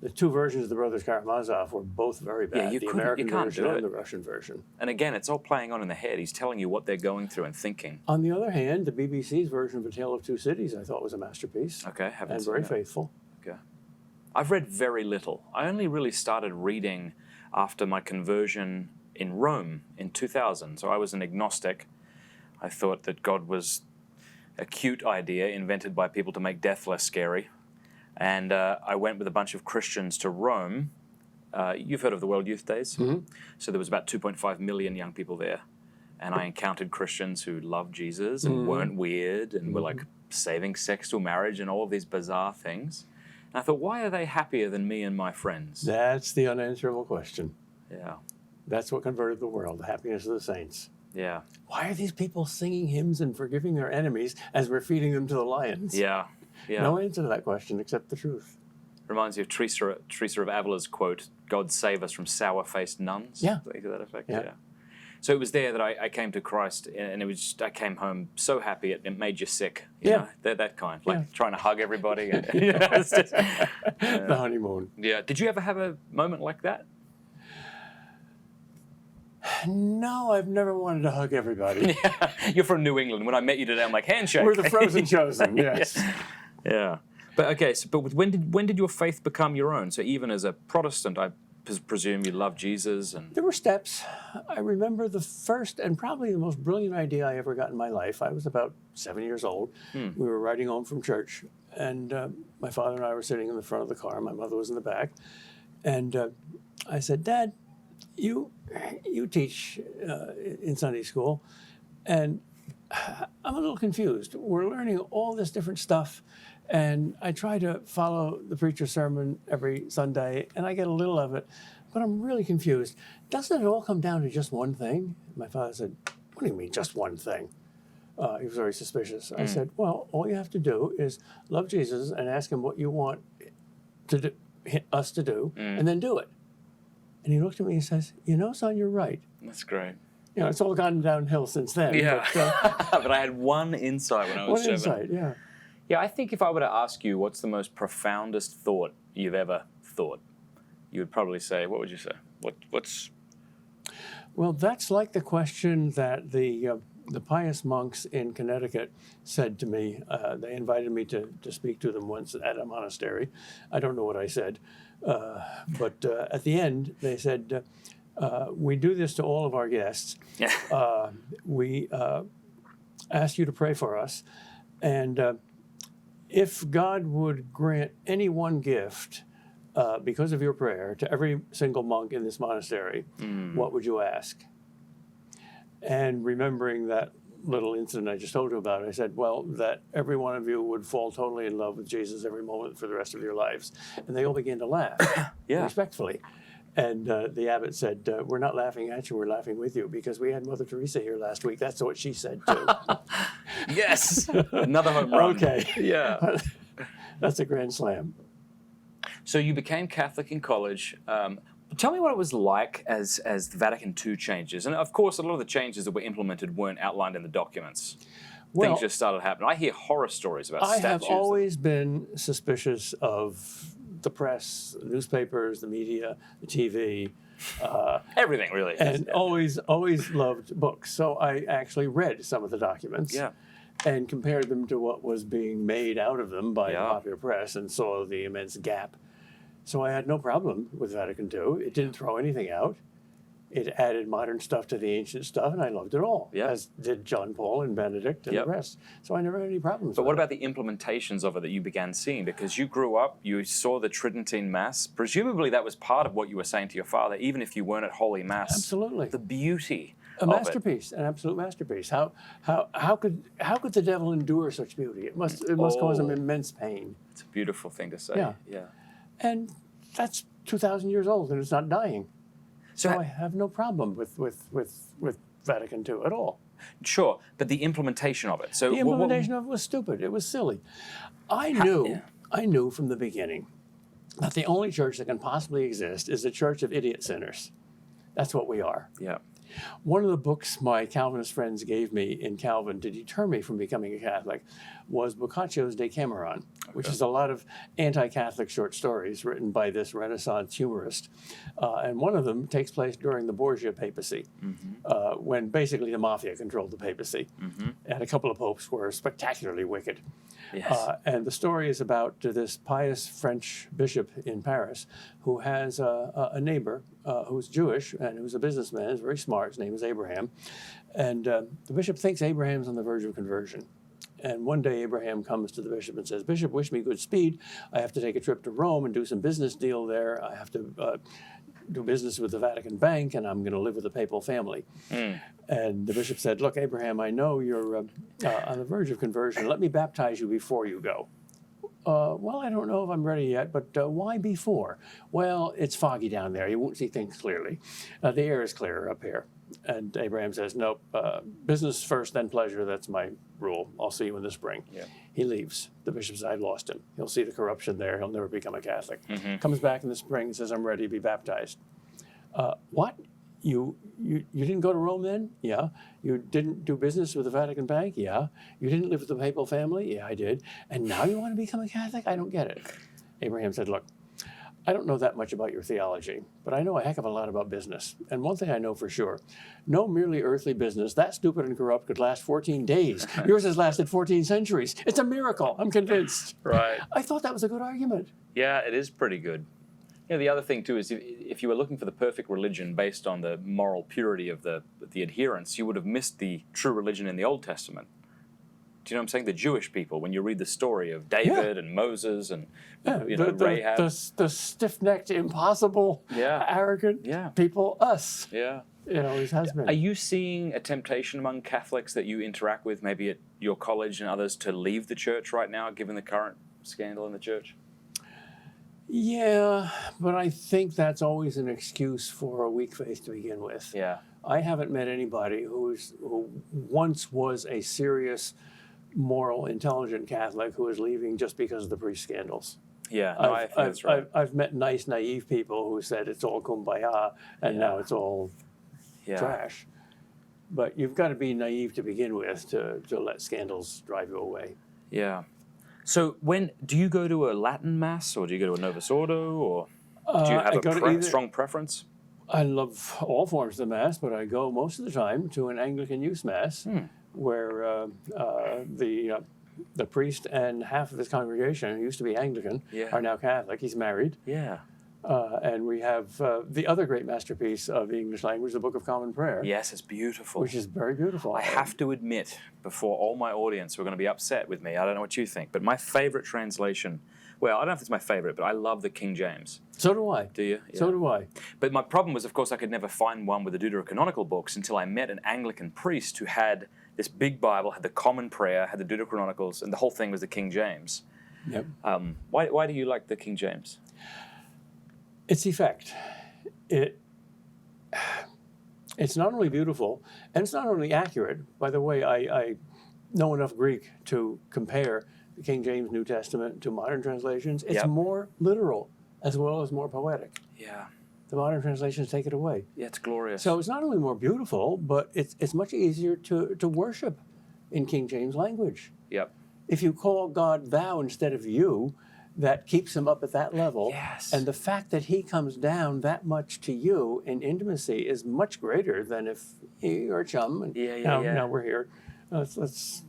The 2 versions of the Brothers Karamazov were both very bad. you the couldn't- American you can't version do and it. the Russian version. And again, it's all playing on in the head. He's telling you what they're going through and thinking. On the other hand, the BBC's version of A Tale of Two Cities I thought was a masterpiece. Okay, haven't And seen very that. faithful. Okay. I've read very little. I only really started reading after my conversion in Rome in 2000. So I was an agnostic. I thought that God was a cute idea invented by people to make death less scary. And I went with a bunch of Christians to Rome. You've heard of the World Youth Days? Mm-hmm. So there was about 2.5 million young people there. And I encountered Christians who loved Jesus and weren't weird and were like saving sex till marriage and all of these bizarre things. And I thought, why are they happier than me and my friends? That's the unanswerable question. Yeah, That's what converted the world, the happiness of the saints. yeah, Why are these people singing hymns and forgiving their enemies as we're feeding them to the lions? yeah, yeah. No answer to that question except the truth. Reminds you of Teresa of Avila's quote, God save us from sour-faced nuns. Yeah. Something to that effect. Yeah. So it was there that I came to Christ, and it was just, I came home so happy it made you sick. You Yeah. know? They're that kind, like Yeah. trying to hug everybody. And, you know, it's just- The honeymoon. yeah. Did you ever have a moment like that? No, I've never wanted to hug everybody. You're from New England. When I met you today, I'm like, handshake. We're the frozen chosen, yes. Yeah. But okay, so but when did your faith become your own? So even as a Protestant, I presume you love Jesus and There were steps. I remember the first and probably the most brilliant idea I ever got in my life. I was about 7 years old. We were riding home from church, and my father and I were sitting in the front of the car. My mother was in the back. And I said, Dad, you teach in Sunday school, and I'm a little confused. We're learning all this different stuff, and I try to follow the preacher's sermon every Sunday, and I get a little of it, but I'm really confused. Doesn't it all come down to just one thing? My father said, what do you mean, just one thing? He was very suspicious. I said, well, all you have to do is love Jesus and ask him what you want us to do, and then do it. And he looked at me and says, you know, son, you're right. that's great. You know, it's all gone downhill since then. Yeah. But, But I had one insight when I was one 7. insight, yeah. Yeah, I think if I were to ask you what's the most profoundest thought you've ever thought, you would probably say, what would you say? What's Well, that's like the question that the pious monks in Connecticut said to me. They invited me to speak to them once at a monastery. I don't know what I said. But at the end, they said, we do this to all of our guests. We ask you to pray for us. And if God would grant any one gift because of your prayer to every single monk in this monastery, what would you ask? And remembering that little incident I just told you about, I said, well, that every one of you would fall totally in love with Jesus every moment for the rest of your lives. And they all began to laugh, respectfully. And the abbot said, we're not laughing at you, we're laughing with you, because we had Mother Teresa here last week. That's what she said, too. yes, another home run. Okay. Yeah. That's a grand slam. So you became Catholic in college. Tell me what it was like as the Vatican II changes. And of course, a lot of the changes that were implemented weren't outlined in the documents. Well, Things just started happening. I hear horror stories about I statues. have always been suspicious of the press, the newspapers, the media, the TV. Everything, really. And always loved books. So I actually read some of the documents and compared them to what was being made out of them by the popular press and saw the immense gap. So I had no problem with Vatican II. It didn't throw anything out. It added modern stuff to the ancient stuff, and I loved it all, as did John Paul and Benedict and the rest. So I never had any problems But with what it. about the implementations of it that you began seeing? Because you grew up, you saw the Tridentine Mass. Presumably that was part of what you were saying to your father, even if you weren't at Holy Mass. Absolutely. The beauty A masterpiece, an absolute masterpiece. How could the devil endure such beauty? It must cause him immense pain. It's a beautiful thing to say. Yeah. And that's 2,000 years old, and it's not dying. So I have no problem with Vatican II at all. Sure, but the implementation of it. So the implementation of it was stupid. It was silly. I knew from the beginning that the only church that can possibly exist is the church of idiot sinners. That's what we are. Yeah. One of the books my Calvinist friends gave me in Calvin to deter me from becoming a Catholic was Boccaccio's Decameron, which is a lot of anti-Catholic short stories written by this Renaissance humorist. And one of them takes place during the Borgia papacy, when basically the mafia controlled the papacy. And a couple of popes were spectacularly wicked. Yes. And the story is about this pious French bishop in Paris who has a neighbor who's Jewish and who's a businessman, is very smart. His name is Abraham. And the bishop thinks Abraham's on the verge of conversion. And one day Abraham comes to the bishop and says, "Bishop, wish me good speed. I have to take a trip to Rome and do some business deal there. I have to do business with the Vatican Bank, and I'm going to live with the papal family." And the bishop said, "Look, Abraham, I know you're on the verge of conversion. Let me baptize you before you go." "Well, I don't know if I'm ready yet, but why before?" "Well, it's foggy down there. You won't see things clearly. The air is clearer up here." And Abraham says, "Nope, business first, then pleasure. That's my rule. I'll see you in the spring." He leaves. The bishop says, "I've lost him. He'll see the corruption there. He'll never become a Catholic." Comes back in the spring and says, "I'm ready to be baptized." "What? You didn't go to Rome then?" "Yeah." "You didn't do business with the Vatican Bank?" "Yeah." "You didn't live with the papal family?" "Yeah, I did." "And now you want to become a Catholic? I don't get it." Abraham said, "Look, I don't know that much about your theology, but I know a heck of a lot about business. And one thing I know for sure, no merely earthly business that stupid and corrupt could last 14 days. Yours has lasted 14 centuries. It's a miracle. I'm convinced." Right. I thought that was a good argument. Yeah, it is pretty good. You know, the other thing too is if you were looking for the perfect religion based on the moral purity of the adherents, you would have missed the true religion in the Old Testament. Do you know what I'm saying? The Jewish people, when you read the story of David and Moses and Rahab. The stiff-necked, impossible, arrogant people, us. Yeah. It always has been. Are you seeing a temptation among Catholics that you interact with, maybe at your college and others, to leave the church right now, given the current scandal in the church? Yeah, but I think that's always an excuse for a weak faith to begin with. Yeah. I haven't met anybody who once was a serious, moral, intelligent Catholic who is leaving just because of the priest scandals. Yeah, no, I think that's right. I've met nice, naive people who said it's all kumbaya and now it's all trash. But you've got to be naive to begin with to let scandals drive you away. Yeah. So do you go to a Latin Mass or do you go to a Novus Ordo or do you have a strong preference? I love all forms of the Mass, but I go most of the time to an Anglican youth Mass where the priest and half of his congregation, who used to be Anglican, are now Catholic. He's married. Yeah. And we have the other great masterpiece of the English language, the Book of Common Prayer. Yes, it's beautiful. Which is very beautiful. I have to admit, before all my audience who are going to be upset with me, I don't know what you think, but my favorite translation, well, I don't know if it's my favorite, but I love the King James. So do I. Do you? Yeah. So do I. But my problem was, of course, I could never find one with the Deuterocanonical books until I met an Anglican priest who had this big Bible, had the Common Prayer, had the Deuterocanonicals, and the whole thing was the King James. Yep. Why do you like the King James? Its effect. It's not only beautiful, and it's not only accurate. By the way, I know enough Greek to compare the King James New Testament to modern translations. It's more literal as well as more poetic. Yeah. The modern translations take it away. Yeah, it's glorious. So it's not only more beautiful, but it's much easier to worship in King James language. Yep. If you call God thou instead of you, that keeps him up at that level. Yes. And the fact that he comes down that much to you in intimacy is much greater than if you're a chum and now we're here. Let's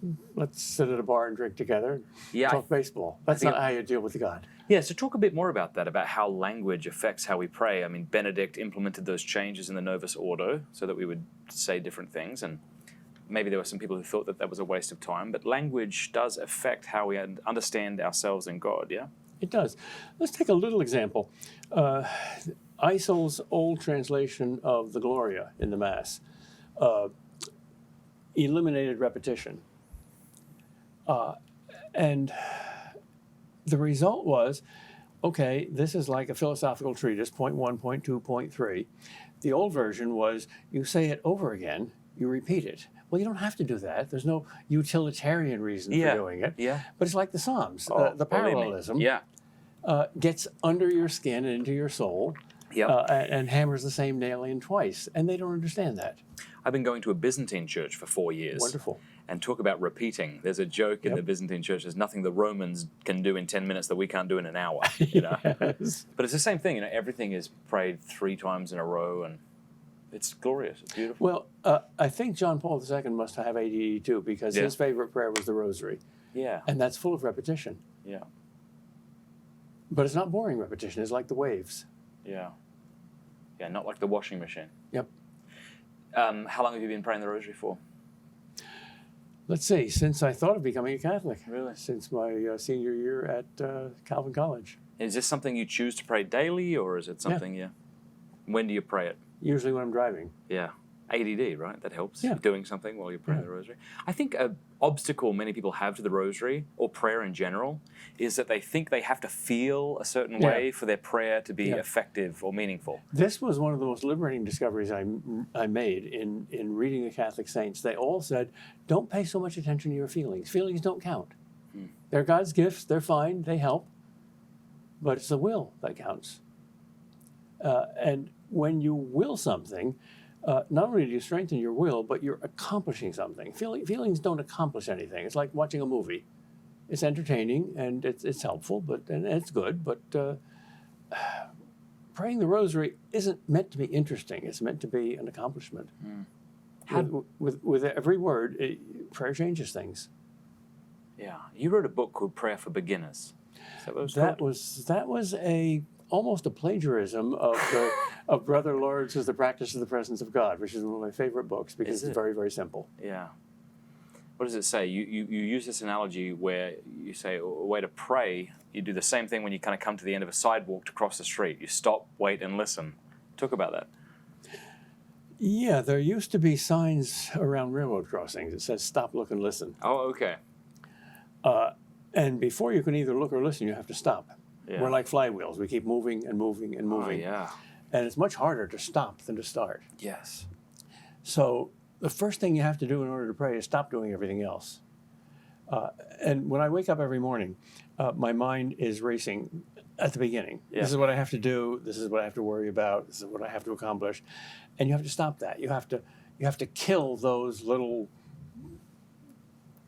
sit at a bar and drink together and talk baseball. That's not how you deal with God. Yeah, so talk a bit more about that, about how language affects how we pray. I mean, Benedict implemented those changes in the Novus Ordo so that we would say different things, and maybe there were some people who thought that that was a waste of time, but language does affect how we understand ourselves and God, yeah? It does. Let's take a little example. Eisel's old translation of the Gloria in the Mass eliminated repetition. And the result was, okay, this is like a philosophical treatise, point 1, point 2, point 3. The old version was, you say it over again, you repeat it. Well, you don't have to do that. There's no utilitarian reason for doing it. Yeah. But it's like the Psalms. The parallelism gets under your skin and into your soul and hammers the same nail in twice. And they don't understand that. I've been going to a Byzantine church for 4 years. Wonderful. And talk about repeating. There's a joke in the Byzantine church. There's nothing the Romans can do in 10 minutes that we can't do in an hour. You know? Yes. But it's the same thing. You know, everything is prayed 3 times in a row, and it's glorious. It's beautiful. Well, I think John Paul II must have ADD too, because his favorite prayer was the Rosary. Yeah. And that's full of repetition. Yeah. But it's not boring repetition. It's like the waves. Yeah. Yeah, not like the washing machine. Yep. How long have you been praying the Rosary for? Let's see, since I thought of becoming a Catholic. Really? Since my senior year at Calvin College. Is this something you choose to pray daily, or is it something, When do you pray it? Usually when I'm driving. Yeah. ADD, right? That helps. Yeah. Doing something while you're praying the Rosary. I think an obstacle many people have to the Rosary, or prayer in general, is that they think they have to feel a certain way for their prayer to be effective or meaningful. This was one of the most liberating discoveries I made in reading the Catholic saints. They all said, don't pay so much attention to your feelings. Feelings don't count. They're God's gifts. They're fine. They help. But it's the will that counts. And when you will something, not only do you strengthen your will, but you're accomplishing something. Feelings don't accomplish anything. It's like watching a movie. It's entertaining and it's helpful, and it's good. But praying the Rosary isn't meant to be interesting. It's meant to be an accomplishment. With every word, prayer changes things. Yeah, you wrote a book called Prayer for Beginners. Is that what it was called? That was almost a plagiarism of Brother Lawrence's The Practice of the Presence of God, which is one of my favorite books because it's very, very simple. Yeah. What does it say? You use this analogy where you say a way to pray, you do the same thing when you kind of come to the end of a sidewalk to cross the street. You stop, wait, and listen. Talk about that. Yeah, there used to be signs around railroad crossings that says stop, look, and listen. Oh, okay. And before you can either look or listen, you have to stop. Yeah. We're like flywheels. We keep moving and moving and moving. Oh, yeah. And it's much harder to stop than to start. Yes. So the first thing you have to do in order to pray is stop doing everything else. And when I wake up every morning, my mind is racing at the beginning. Yeah. This is what I have to do. This is what I have to worry about. This is what I have to accomplish. And you have to stop that. You have to kill those little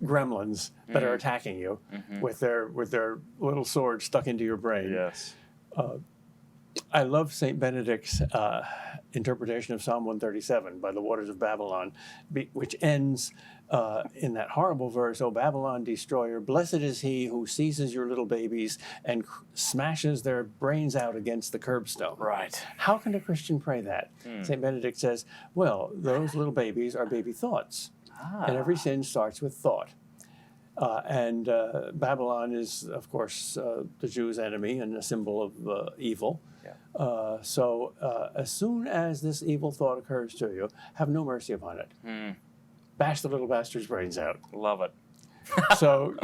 gremlins that are attacking you with their little swords stuck into your brain. Yes. I love St. Benedict's interpretation of Psalm 137 by the waters of Babylon, which ends in that horrible verse, "O Babylon destroyer, blessed is he who seizes your little babies and smashes their brains out against the curbstone." Right. How can a Christian pray that? St. Benedict says, well, those little babies are baby thoughts. And every sin starts with thought. And Babylon is, of course, the Jews' enemy and a symbol of evil. Yeah. So as soon as this evil thought occurs to you, have no mercy upon it. Bash the little bastard's brains out. Love it. So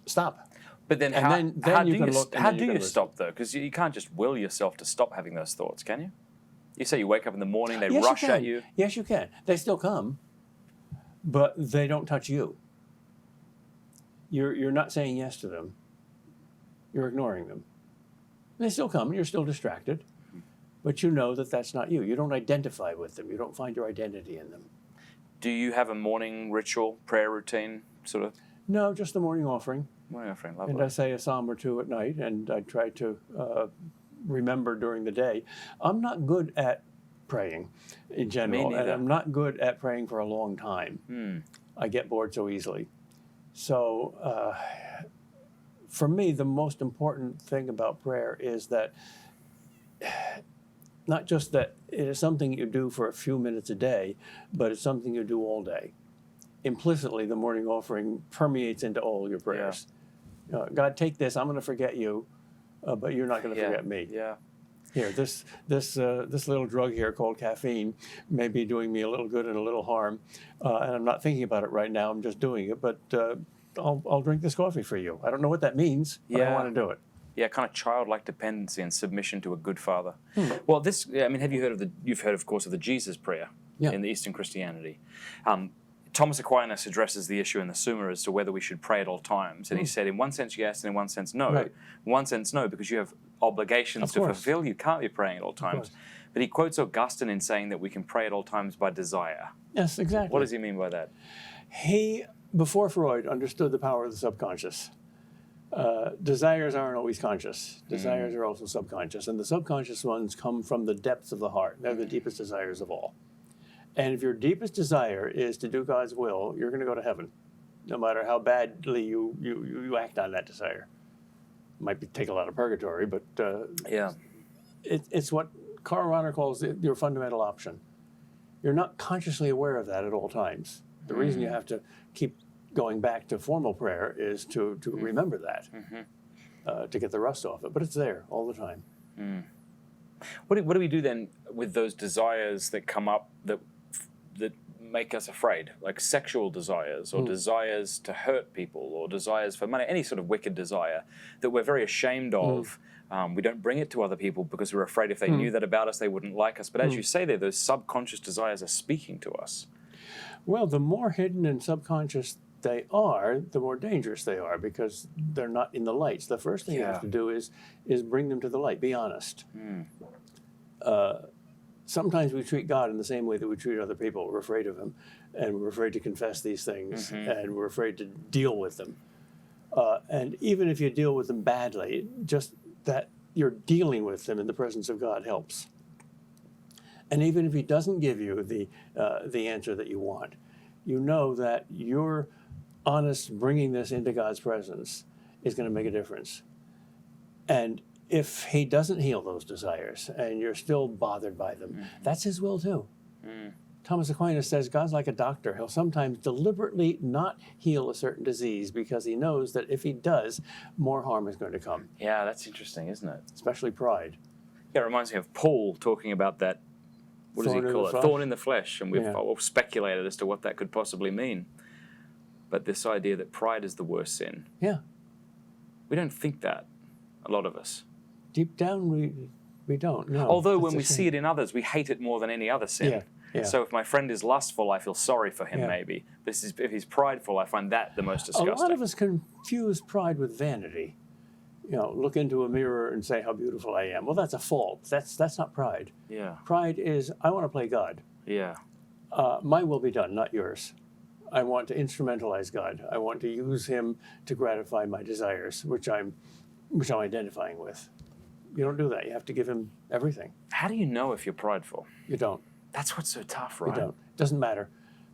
stop. But then and then you can look. How do you stop, though? Because you can't just will yourself to stop having those thoughts, can you? You say you wake up in the morning, they rush at you. Yes, you can. They still come. But they don't touch you. You're not saying yes to them. You're ignoring them. They still come, and you're still distracted. But you know that that's not you. You don't identify with them. You don't find your identity in them. Do you have a morning ritual, prayer routine, sort of? No, just the morning offering. Morning offering, lovely. And I say a psalm or two at night, and I try to remember during the day. I'm not good at praying in general, Me and neither. I'm not good at praying for a long time. I get bored so easily. So for me, the most important thing about prayer is that not just that it is something you do for a few minutes a day, but it's something you do all day. Implicitly, the morning offering permeates into all your prayers. God, take this. I'm going to forget you, but you're not going to forget me. Yeah. Here, this little drug here called caffeine may be doing me a little good and a little harm, and I'm not thinking about it right now. I'm just doing it, but I'll drink this coffee for you. I don't know what that means, but I want to do it. Yeah, kind of childlike dependency and submission to a good father. Well, this, I mean, have you heard of you've heard, of course, of the Jesus prayer in the Eastern Christianity. Thomas Aquinas addresses the issue in the Summa as to whether we should pray at all times. And he said, in one sense, yes, and in one sense, no. Right. In one sense, no, because you have obligations to fulfill. You can't be praying at all times. But he quotes Augustine in saying that we can pray at all times by desire. Yes, exactly. What does he mean by that? He, before Freud, understood the power of the subconscious. Desires aren't always conscious. Desires are also subconscious. And the subconscious ones come from the depths of the heart. They're the deepest desires of all. And if your deepest desire is to do God's will, you're going to go to heaven, no matter how badly you act on that desire. Might take a lot of purgatory, but it's what Karl Rahner calls your fundamental option. You're not consciously aware of that at all times. The reason you have to keep going back to formal prayer is to remember that, to get the rust off it. But it's there all the time. What do we do then with those desires that come up that make us afraid, like sexual desires or desires to hurt people or desires for money, any sort of wicked desire that we're very ashamed of? We don't bring it to other people because we're afraid if they knew that about us, they wouldn't like us. But as you say there, those subconscious desires are speaking to us. Well, the more hidden and subconscious they are, the more dangerous they are because they're not in the lights. The first thing you have to do is bring them to the light. Be honest. Sometimes we treat God in the same way that we treat other people. We're afraid of him, and we're afraid to confess these things, and we're afraid to deal with them. And even if you deal with them badly, just that you're dealing with them in the presence of God helps. And even if he doesn't give you the answer that you want, you know that your honest bringing this into God's presence is going to make a difference. And if he doesn't heal those desires and you're still bothered by them, that's his will too. Thomas Aquinas says God's like a doctor. He'll sometimes deliberately not heal a certain disease because he knows that if he does, more harm is going to come. Yeah, that's interesting, isn't it? Especially pride. Yeah, it reminds me of Paul talking about that, what does he call it? Thorn in the flesh. And we've all speculated as to what that could possibly mean. But this idea that pride is the worst sin. Yeah. We don't think that, a lot of us. Deep down, we don't, no. Although when we see it in others, we hate it more than any other sin. Yeah. So if my friend is lustful, I feel sorry for him maybe. If he's prideful, I find that the most disgusting. A lot of us confuse pride with vanity. You know, look into a mirror and say how beautiful I am. Well, that's a fault. That's not pride. Yeah. Pride is, I want to play God. Yeah. My will be done, not yours. I want to instrumentalize God. I want to use him to gratify my desires, which I'm identifying with. You don't do that. You have to give him everything. How do you know if you're prideful? You don't. That's what's so tough, right? You don't. Doesn't matter.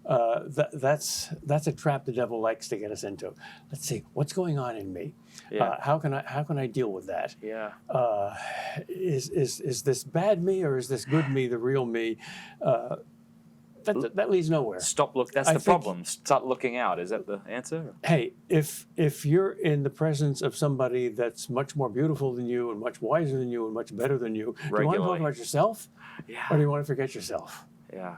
That's a trap the devil likes to get us into. Let's see, what's going on in me? Yeah. How can I deal with that? Yeah. Is this bad me or is this good me, the real me? That leads nowhere. Stop look. That's the problem. Start looking out. Is that the answer? Hey, if you're in the presence of somebody that's much more beautiful than you and much wiser than you and much better than you, do you want to talk about yourself? Yeah. Or do you want to forget yourself? Yeah.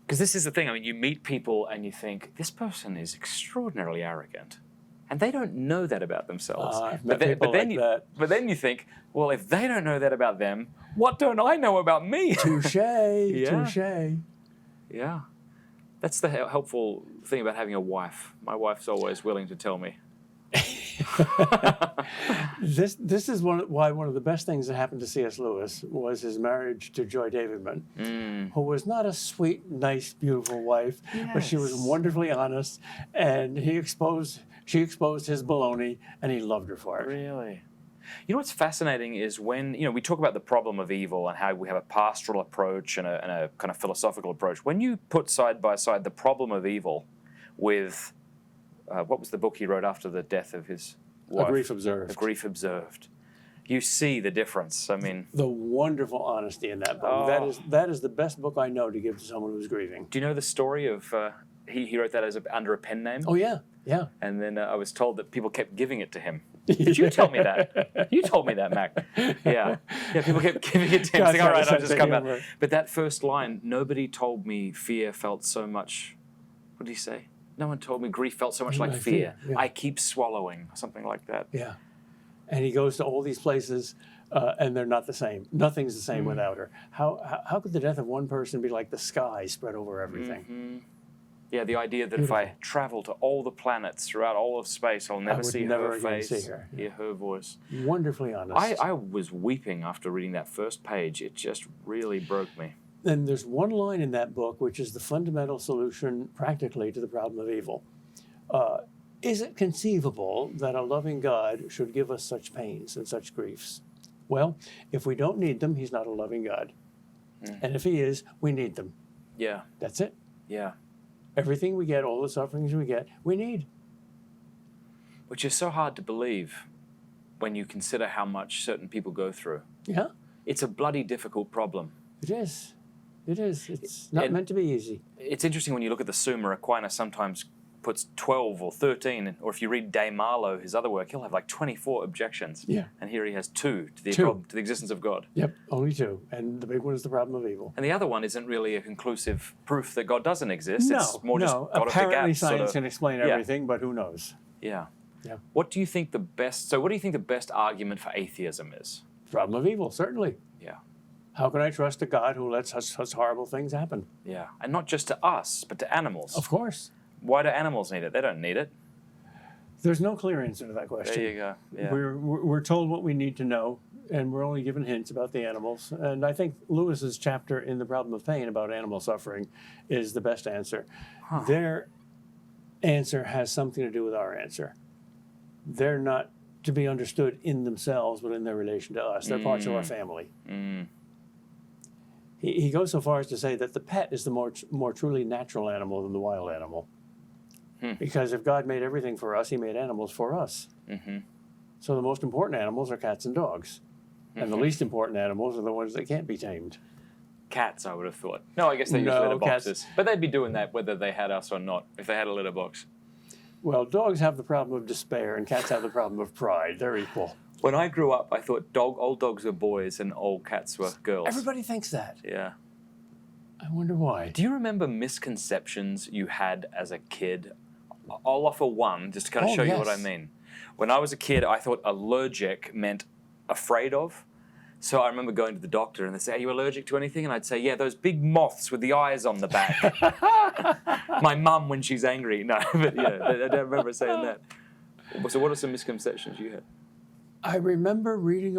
Because this is the thing. I mean, you meet people and you think, this person is extraordinarily arrogant. And they don't know that about themselves. But then you think, well, if they don't know that about them, what don't I know about me? Touche, touche. Yeah. That's the helpful thing about having a wife. My wife's always willing to tell me. This is why one of the best things that happened to C.S. Lewis was his marriage to Joy Davidman, who was not a sweet, nice, beautiful wife, but she was wonderfully honest, and she exposed his baloney, and he loved her for it. Really? You know what's fascinating is when, we talk about the problem of evil and how we have a pastoral approach and a kind of philosophical approach. When you put side by side the problem of evil with, what was the book he wrote after the death of his wife? A Grief Observed. A Grief Observed. You see the difference. I mean, the wonderful honesty in that book. Oh. That is the best book I know to give to someone who's grieving. Do you know the story of, he wrote that under a pen name? Oh, yeah. Yeah. And then I was told that people kept giving it to him. Did you tell me that? You told me that, Mac. Yeah. Yeah, people kept giving it to him. Like, all right, I'll just come out. But that first line, nobody told me fear felt so much, what did he say? No one told me grief felt so much like fear. Yeah. I keep swallowing, something like that. Yeah. And he goes to all these places, and they're not the same. Nothing's the same without her. How could the death of one person be like the sky spread over everything? Yeah, the idea that if I travel to all the planets throughout all of space, I'll never see her face, hear her voice. Wonderfully honest. I was weeping after reading that first page. It just really broke me. And there's one line in that book which is the fundamental solution practically to the problem of evil. Is it conceivable that a loving God should give us such pains and such griefs? Well, if we don't need them, he's not a loving God. And if he is, we need them. Yeah. That's it. Yeah. Everything we get, all the sufferings we get, we need. Which is so hard to believe when you consider how much certain people go through. Yeah. It's a bloody difficult problem. It is. It is. It's not meant to be easy. It's interesting when you look at the Summa. Aquinas sometimes puts 12 or 13, or if you read De Marlo, his other work, he'll have like 24 objections. Yeah. And here he has 2 to the problem, to the existence of God. Yep, only 2. And the big one is the problem of evil. And the other one isn't really a conclusive proof that God doesn't exist. It's more just God apparently of the gaps. Science can explain everything, but who knows? Yeah. Yeah. What do you think the best argument for atheism is? Problem of evil, certainly. Yeah. How can I trust a God who lets such horrible things happen? Yeah. And not just to us, but to animals. Of course. Why do animals need it? They don't need it. There's no clear answer to that question. There you go. Yeah. We're told what we need to know, and we're only given hints about the animals. And I think Lewis's chapter in The Problem of Pain about animal suffering is the best answer. Huh. Their answer has something to do with our answer. They're not to be understood in themselves, but in their relation to us. They're parts of our family. He goes so far as to say that the pet is the more truly natural animal than the wild animal. Because if God made everything for us, he made animals for us. So the most important animals are cats and dogs. And the least important animals are the ones that can't be tamed. Cats, I would have thought. No, I guess they use litter boxes. But they'd be doing that whether they had us or not, if they had a litter box. Well, dogs have the problem of despair, and cats have the problem of pride. They're equal. When I grew up, I thought old dogs were boys and old cats were girls. Everybody thinks that. Yeah. I wonder why. Do you remember misconceptions you had as a kid? I'll offer one just to kind of show you what I mean. When I was a kid, I thought allergic meant afraid of. So I remember going to the doctor and they say, "Are you allergic to anything?" And I'd say, "Yeah, those big moths with the eyes on the back." My mum when she's angry. No, but yeah, I don't remember saying that. So what are some misconceptions you had? I remember reading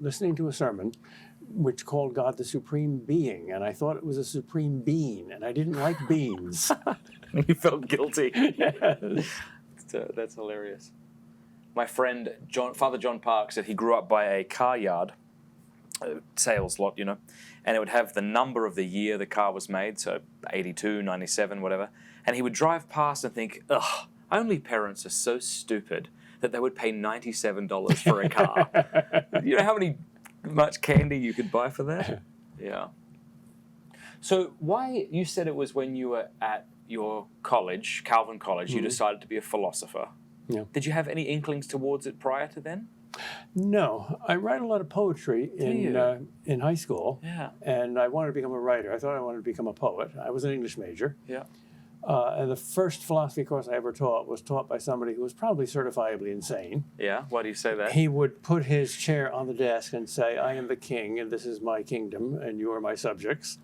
listening to a sermon which called God the Supreme Being, and I thought it was a supreme bean, and I didn't like beans. You felt guilty. Yes. That's hilarious. My friend, Father John Park, said he grew up by a car yard, sales lot, and it would have the number of the year the car was made, so 82, 97, whatever, and he would drive past and think, ugh, only parents are so stupid that they would pay $97 for a car. You know how much candy you could buy for that? Yeah. So you said it was when you were at your college, Calvin College, you decided to be a philosopher. Yeah. Did you have any inklings towards it prior to then? No. I write a lot of poetry in high school. Yeah. And I wanted to become a writer. I thought I wanted to become a poet. I was an English major. Yeah. And the first philosophy course I ever taught was taught by somebody who was probably certifiably insane. Yeah, why do you say that? He would put his chair on the desk and say, "I am the king, and this is my kingdom, and you are my subjects."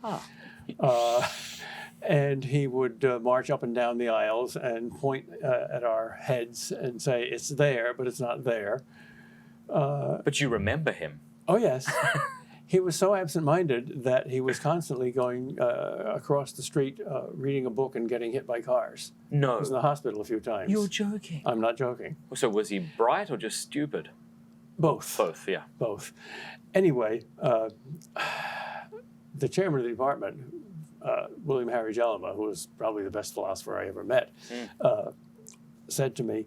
And he would march up and down the aisles and point at our heads and say, "It's there, but it's not there." But you remember him. Oh, yes. He was so absent-minded that he was constantly going across the street, reading a book and getting hit by cars. No. He was in the hospital a few times. You're joking. I'm not joking. So was he bright or just stupid? Both. Both, yeah. Both. Anyway, the chairman of the department, William Harry Jellema, who was probably the best philosopher I ever met, said to me,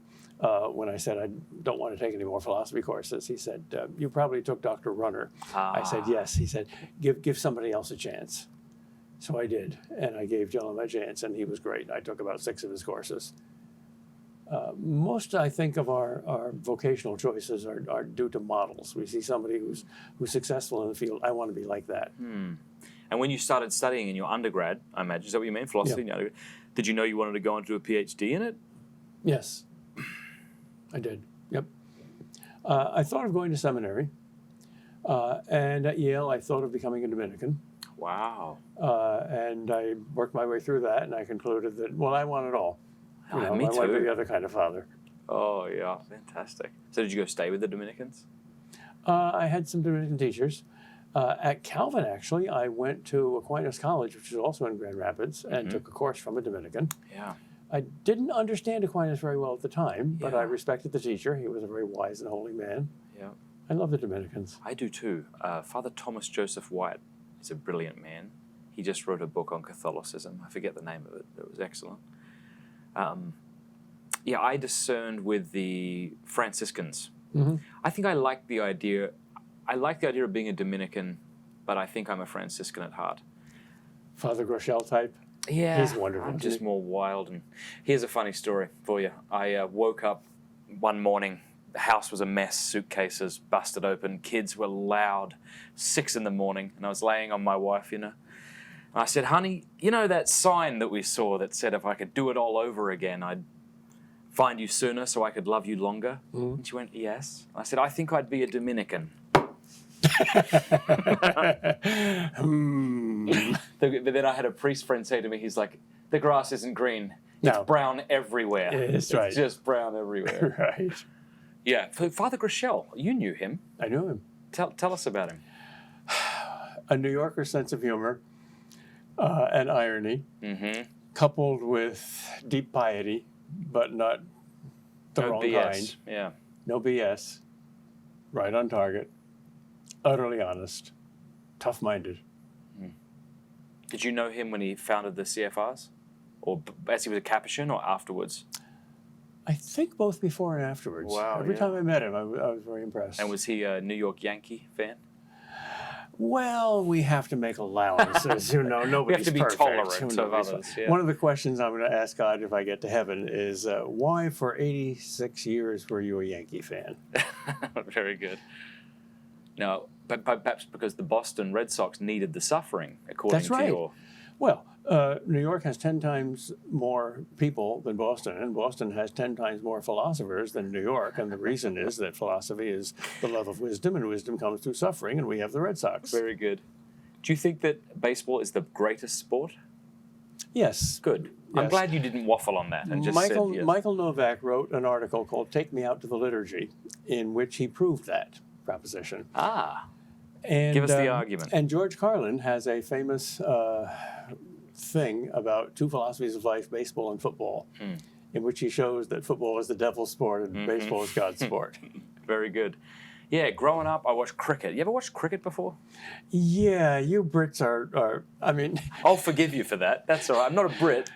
when I said I don't want to take any more philosophy courses, he said, "You probably took Dr. Runner." I said, "Yes." He said, give somebody else a chance." So I did, and I gave Jellema a chance, and he was great. I took about 6 of his courses. Most, I think, of our vocational choices are due to models. We see somebody who's successful in the field. I want to be like that. And when you started studying in your undergrad, I imagine, is that what you mean, philosophy? Yeah. In your undergrad, did you know you wanted to go on to do a PhD in it? Yes, I did. Yep. I thought of going to seminary, and at Yale, I thought of becoming a Dominican. Wow. And I worked my way through that, and I concluded that, well, I want it all. Me I want to too. be the other kind of father. Oh, yeah, fantastic. So did you go stay with the Dominicans? I had some Dominican teachers. At Calvin, actually, I went to Aquinas College, which is also in Grand Rapids, and took a course from a Dominican. Yeah. I didn't understand Aquinas very well at the time, but Yeah. I respected the teacher. He was a very wise and holy man. Yeah. I love the Dominicans. I do too. Father Thomas Joseph White is a brilliant man. He just wrote a book on Catholicism. I forget the name of it. It was excellent. Yeah, I discerned with the Franciscans. I think I like the idea. I like the idea of being a Dominican, but I think I'm a Franciscan at heart. Father Groeschel type. Yeah, He's wonderful. I'm just more wild. And here's a funny story for you. I woke up one morning. The house was a mess. Suitcases busted open. Kids were loud. 6 in the morning, and I was laying on my wife, And I said, "Honey, you know that sign that we saw that said if I could do it all over again, I'd find you sooner so I could love you longer?" And she went, "Yes." I said, "I think I'd be a Dominican." But then I had a priest friend say to me, he's like, "The grass isn't green. It's No. brown everywhere." It's right. It's just brown everywhere. Right. Yeah. Father Groeschel, you knew him. I knew him. Tell us about him. A New Yorker sense of humor and irony, coupled with deep piety, but not the No wrong BS. kind. Yeah. No BS. Right on target. Utterly honest. Tough-minded. Did you know him when he founded the CFRs? Or as he was a Capuchin or afterwards? I think both before and afterwards. Wow, Every yeah. time I met him, I was very impressed. And was he a New York Yankee fan? Well, we have to make allowances. Nobody's to be perfect. tolerant of others, yeah. One of the questions I'm going to ask God if I get to heaven is, why for 86 years were you a Yankee fan? Very good. No, but perhaps because the Boston Red Sox needed the suffering, according That's to right. your... Well, New York has 10 times more people than Boston, and Boston has 10 times more philosophers than New York. And the reason is that philosophy is the love of wisdom, and wisdom comes through suffering, and we have the Red Sox. Very good. Do you think that baseball is the greatest sport? Yes. Good. I'm Yes. glad you didn't waffle on that and just Michael, said yes. Michael Novak wrote an article called Take Me Out to the Liturgy, in which he proved that proposition. And, Give us the argument. And George Carlin has a famous thing about two philosophies of life, baseball and football, in which he shows that football is the devil's sport and baseball is God's sport. Very good. Yeah, growing up, I watched cricket. You ever watched cricket before? Yeah, you Brits are I mean... I'll forgive you for that. That's all right. I'm not a Brit.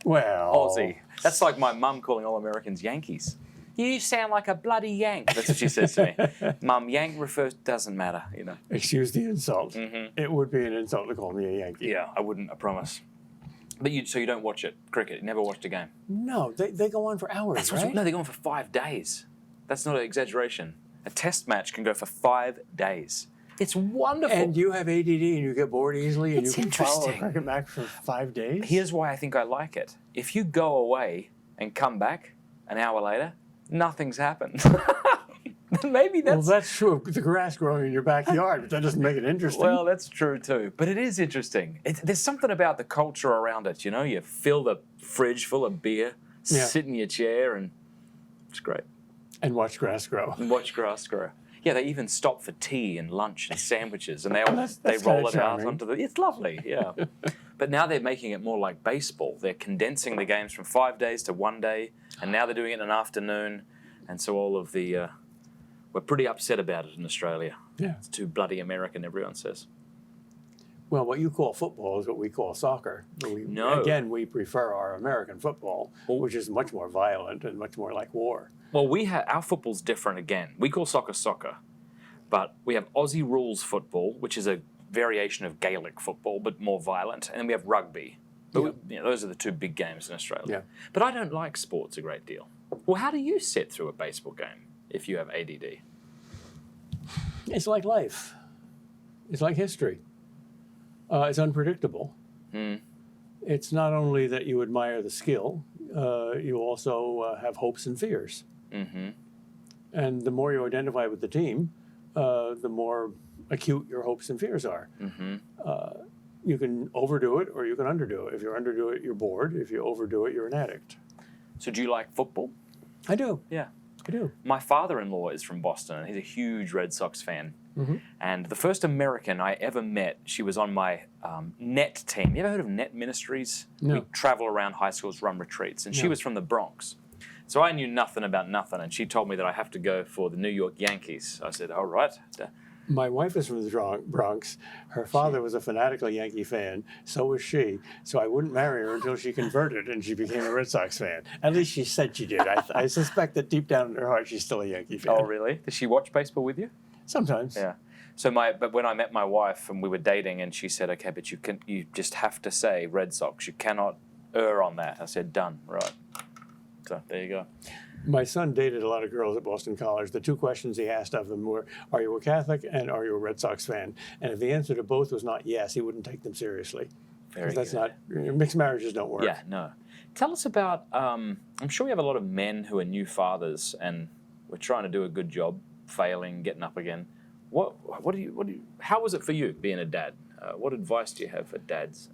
Well... Aussie. That's like my mum calling all Americans Yankees. You sound like a bloody Yank. That's what she says to me. Mum, Yank doesn't matter, Excuse the insult. It would be an insult to call me a Yankee. Yeah, I wouldn't, I promise. But so you don't watch it, cricket? You never watched a game? No, they go on for hours, right? No, they go on for 5 days. That's not an exaggeration. A test match can go for 5 days. It's wonderful. And you have ADD and you get bored easily and It's you can follow a interesting. cricket match for 5 days? Here's why I think I like it. If you go away and come back an hour later, nothing's happened. Maybe Well, that's... that's true of the grass growing in your backyard, but that doesn't make it interesting. Well, that's true too. But it is interesting. There's something about the culture around it, you know? You fill the fridge full of beer, sit in your chair, and it's great. And watch grass grow. And watch grass grow. Yeah, they even stop for tea and lunch and sandwiches, and they that's roll it charming. out onto the... It's lovely, yeah. But now they're making it more like baseball. They're condensing the games from 5 days to 1 day, and now they're doing it in an afternoon. And so all of the... we're pretty upset about it in Australia. Yeah. It's too bloody American, everyone says. Well, what you call football is what we call soccer. No. Again, we prefer our American football, which is much more violent and much more like war. Well, our football's different again. We call soccer, but we have Aussie rules football, which is a variation of Gaelic football, but more violent. And then we have rugby. But those are the two big games in Australia. Yeah. But I don't like sports a great deal. Well, how do you sit through a baseball game if you have ADD? It's like life. It's like history. It's unpredictable. It's not only that you admire the skill, you also have hopes and fears. And the more you identify with the team, the more acute your hopes and fears are. You can overdo it or you can underdo it. If you underdo it, you're bored. If you overdo it, you're an addict. So do you like football? I do. Yeah. I do. My father-in-law is from Boston, and he's a huge Red Sox fan. And the first American I ever met, she was on my NET team. You ever heard of NET Ministries? No. We travel around high schools, run retreats, and she was from the Bronx. So I knew nothing about nothing, and she told me that I have to go for the New York Yankees. I said, all right. My wife is from the Bronx. Her father was a fanatical Yankee fan. So was she. So I wouldn't marry her until she converted and she became a Red Sox fan. At least she said she did. I suspect that deep down in her heart, she's still a Yankee fan. Oh, really? Does she watch baseball with you? Sometimes. Yeah. So but when I met my wife and we were dating, and she said, okay, but you just have to say Red Sox. You cannot err on that. I said, done. Right. So there you go. My son dated a lot of girls at Boston College. The two questions he asked of them were, are you a Catholic and are you a Red Sox fan? And if the answer to both was not yes, he wouldn't take them seriously. Very that's good. not, mixed marriages don't work. Yeah, no. Tell us about, I'm sure we have a lot of men who are new fathers, and we're trying to do a good job, failing, getting up again. How was it for you being a dad? What advice do you have for dads?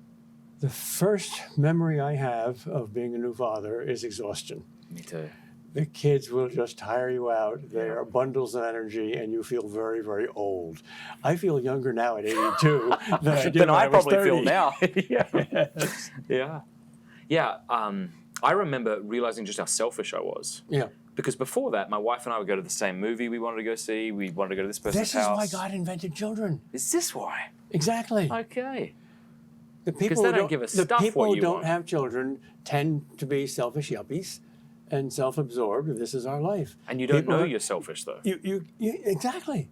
The first memory I have of being a new father is exhaustion. Me too. The kids will just tire you out. They are bundles of energy, and you feel very, very old. I feel younger now at 82 than I did when I was 30. Probably feel now. Yeah. I remember realizing just how selfish I was. Yeah. Because before that, my wife and I would go to the same movie we wanted to go see. We wanted to go to this person's house. This is why God invented children. Is this why? Exactly. Okay. The people they don't give a stuff who don't want. have children tend to be selfish yuppies and self-absorbed. This is our life. And you don't know you're selfish, though. You exactly.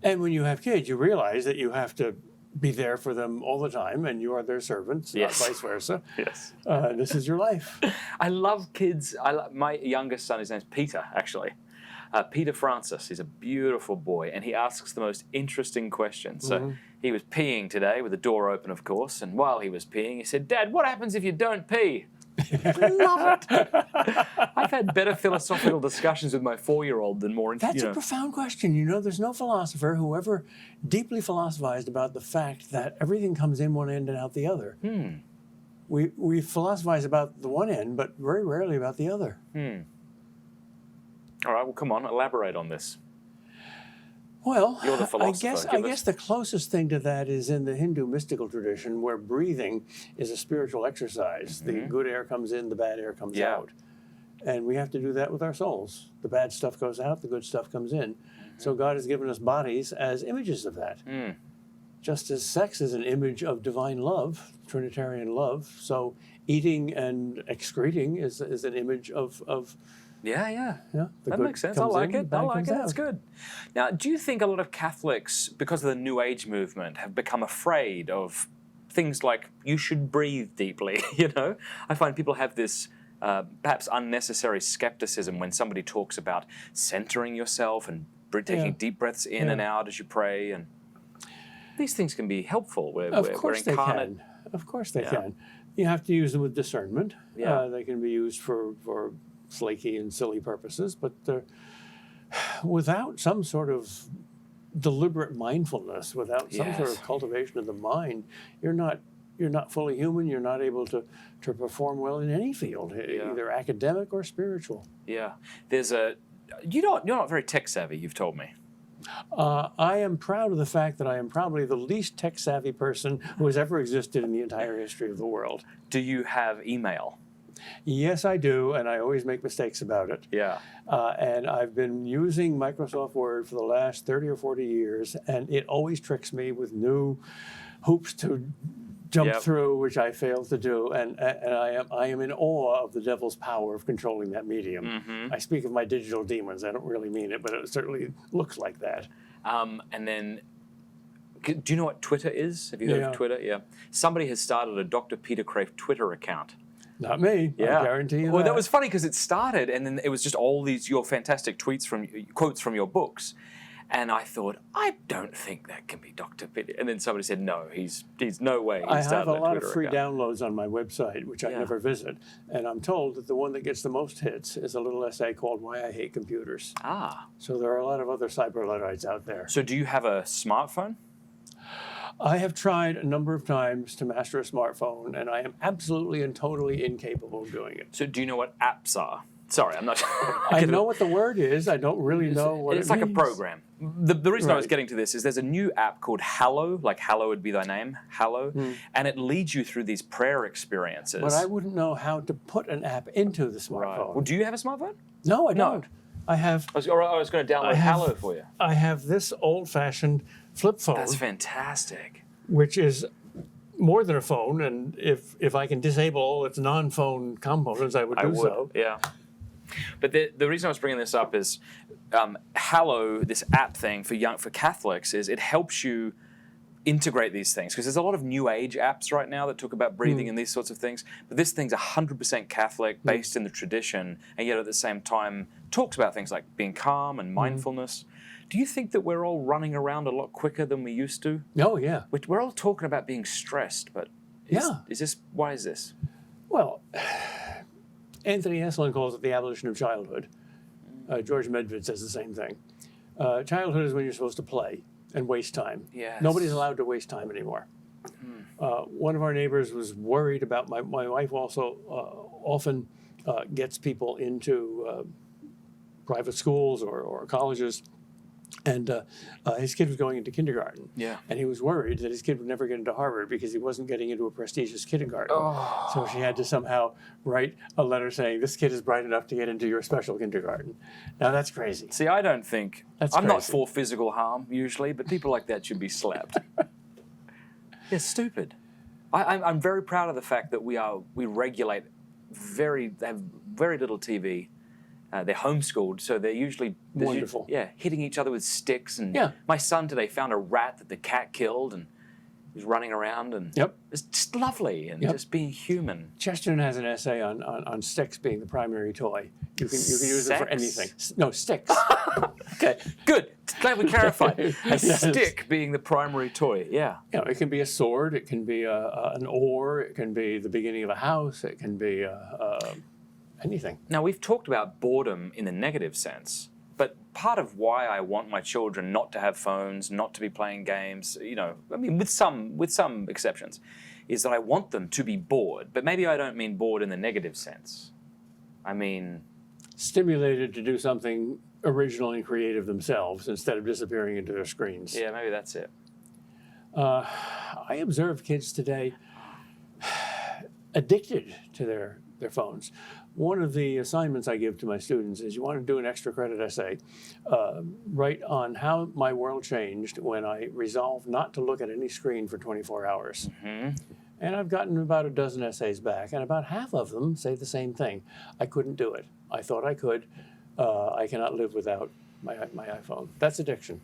And when you have kids, you realize that you have to be there for them all the time, and you are their servants, not vice versa. Yes. This is your life. I love kids. My youngest son, his name's Peter, actually. Peter Francis. He's a beautiful boy, and he asks the most interesting questions. So he was peeing today with the door open, of course, and while he was peeing, he said, Dad, what happens if you don't pee? Love it. I've had better philosophical discussions with my 4-year-old than more. That's a profound question. You know, there's no philosopher who ever deeply philosophized about the fact that everything comes in one end and out the other. We philosophize about the one end, but very rarely about the other. All right, well, come on, elaborate on this. Well, You're the philosopher. I guess the closest thing to that is in the Hindu mystical tradition, where breathing is a spiritual exercise. The good air comes in, the bad air comes out. And we have to do that with our souls. The bad stuff goes out, the good stuff comes in. So God has given us bodies as images of that. Just as sex is an image of divine love, Trinitarian love, so eating and excreting is an image of that makes sense. I like it. That's good. Now, do you think a lot of Catholics, because of the New Age movement, have become afraid of things like you should breathe deeply? You know, I find people have this perhaps unnecessary skepticism when somebody talks about centering yourself and taking deep breaths in and out as you pray, and these things can be helpful. Of course they can. Of course they can. You have to use them with discernment. They can be used for flaky and silly purposes, but without some sort of deliberate mindfulness, without some sort of cultivation of the mind, you're not fully human. You're not able to perform well in any field, either academic or spiritual. Yeah. You're not very tech savvy, you've told me. I am proud of the fact that I am probably the least tech savvy person who has ever existed in the entire history of the world. Do you have email? Yes, I do, and I always make mistakes about it. Yeah. And I've been using Microsoft Word for the last 30 or 40 years, and it always tricks me with new hoops to jump through, which I fail to do. And I am in awe of the devil's power of controlling that medium. Mm-hmm. I speak of my digital demons. I don't really mean it, but it certainly looks like that. And then, do you know what Twitter is? Have you heard of Twitter? Yeah. Somebody has started a Dr. Peter Kreeft Twitter account. Not me. I guarantee you. Well, that was funny because it started, and then it was just all your fantastic quotes from your books, and I thought, I don't think that can be Dr. Peter. And then somebody said, no, he's no way. I have a lot of free downloads on my website, which I never visit, and I'm told that the one that gets the most hits is a little essay called "Why I Hate Computers." Ah. So there are a lot of other cyber Luddites out there. So do you have a smartphone? I have tried a number of times to master a smartphone, and I am absolutely and totally incapable of doing it. So do you know what apps are? Sorry, I'm not sure. I know what the word is. I don't really know what it means. It's like a program. The reason I was getting to this is there's a new app called Hallow, like hallowed be thy name, Hallow, and it leads you through these prayer experiences. But I wouldn't know how to put an app into the smartphone. Right. Well, do you have a smartphone? No, I don't. I was going to download Hallow for you. I have this old-fashioned flip phone. That's fantastic. Which is more than a phone, and if I can disable all its non-phone components, I would do so. Yeah. But the reason I was bringing this up is Hallow, this app thing for Catholics, is it helps you integrate these things, because there's a lot of new age apps right now that talk about breathing and these sorts of things, but this thing's 100% Catholic, based in the tradition, and yet at the same time talks about things like being calm and mindfulness. Do you think that we're all running around a lot quicker than we used to? Oh, yeah. We're all talking about being stressed, but why is this? Well, Anthony Esolen calls it the abolition of childhood. George Medved says the same thing. Childhood is when you're supposed to play and waste time. Yes. Nobody's allowed to waste time anymore. One of our neighbors was worried about, my wife also often gets people into private schools or colleges, and his kid was going into kindergarten. Yeah. And he was worried that his kid would never get into Harvard because he wasn't getting into a prestigious kindergarten. Oh. So she had to somehow write a letter saying, this kid is bright enough to get into your special kindergarten. Now that's crazy. See, I don't think, I'm not for physical harm usually, but people like that should be slapped. It's stupid. I'm very proud of the fact that we regulate they have very little TV. They're homeschooled, so they're usually wonderful. Hitting each other with sticks. And my son today found a rat that the cat killed, and he's running around, and it's just lovely and just being human. Chesterton has an essay on sticks being the primary toy. You can use them for anything. No, sticks. Okay, good. Glad we clarified. A stick being the primary toy. Yeah. You know, it can be a sword. It can be an oar. It can be the beginning of a house. It can be anything. Now, we've talked about boredom in the negative sense, but part of why I want my children not to have phones, not to be playing games, with some exceptions, is that I want them to be bored. But maybe I don't mean bored in the negative sense. I mean stimulated to do something original and creative themselves instead of disappearing into their screens. Yeah, maybe that's it. I observe kids today addicted to their phones. One of the assignments I give to my students is, you want to do an extra credit essay, write on how my world changed when I resolved not to look at any screen for 24 hours. Mm-hmm. And I've gotten about a dozen essays back, and about half of them say the same thing. I couldn't do it. I thought I could. I cannot live without my iPhone. That's addiction.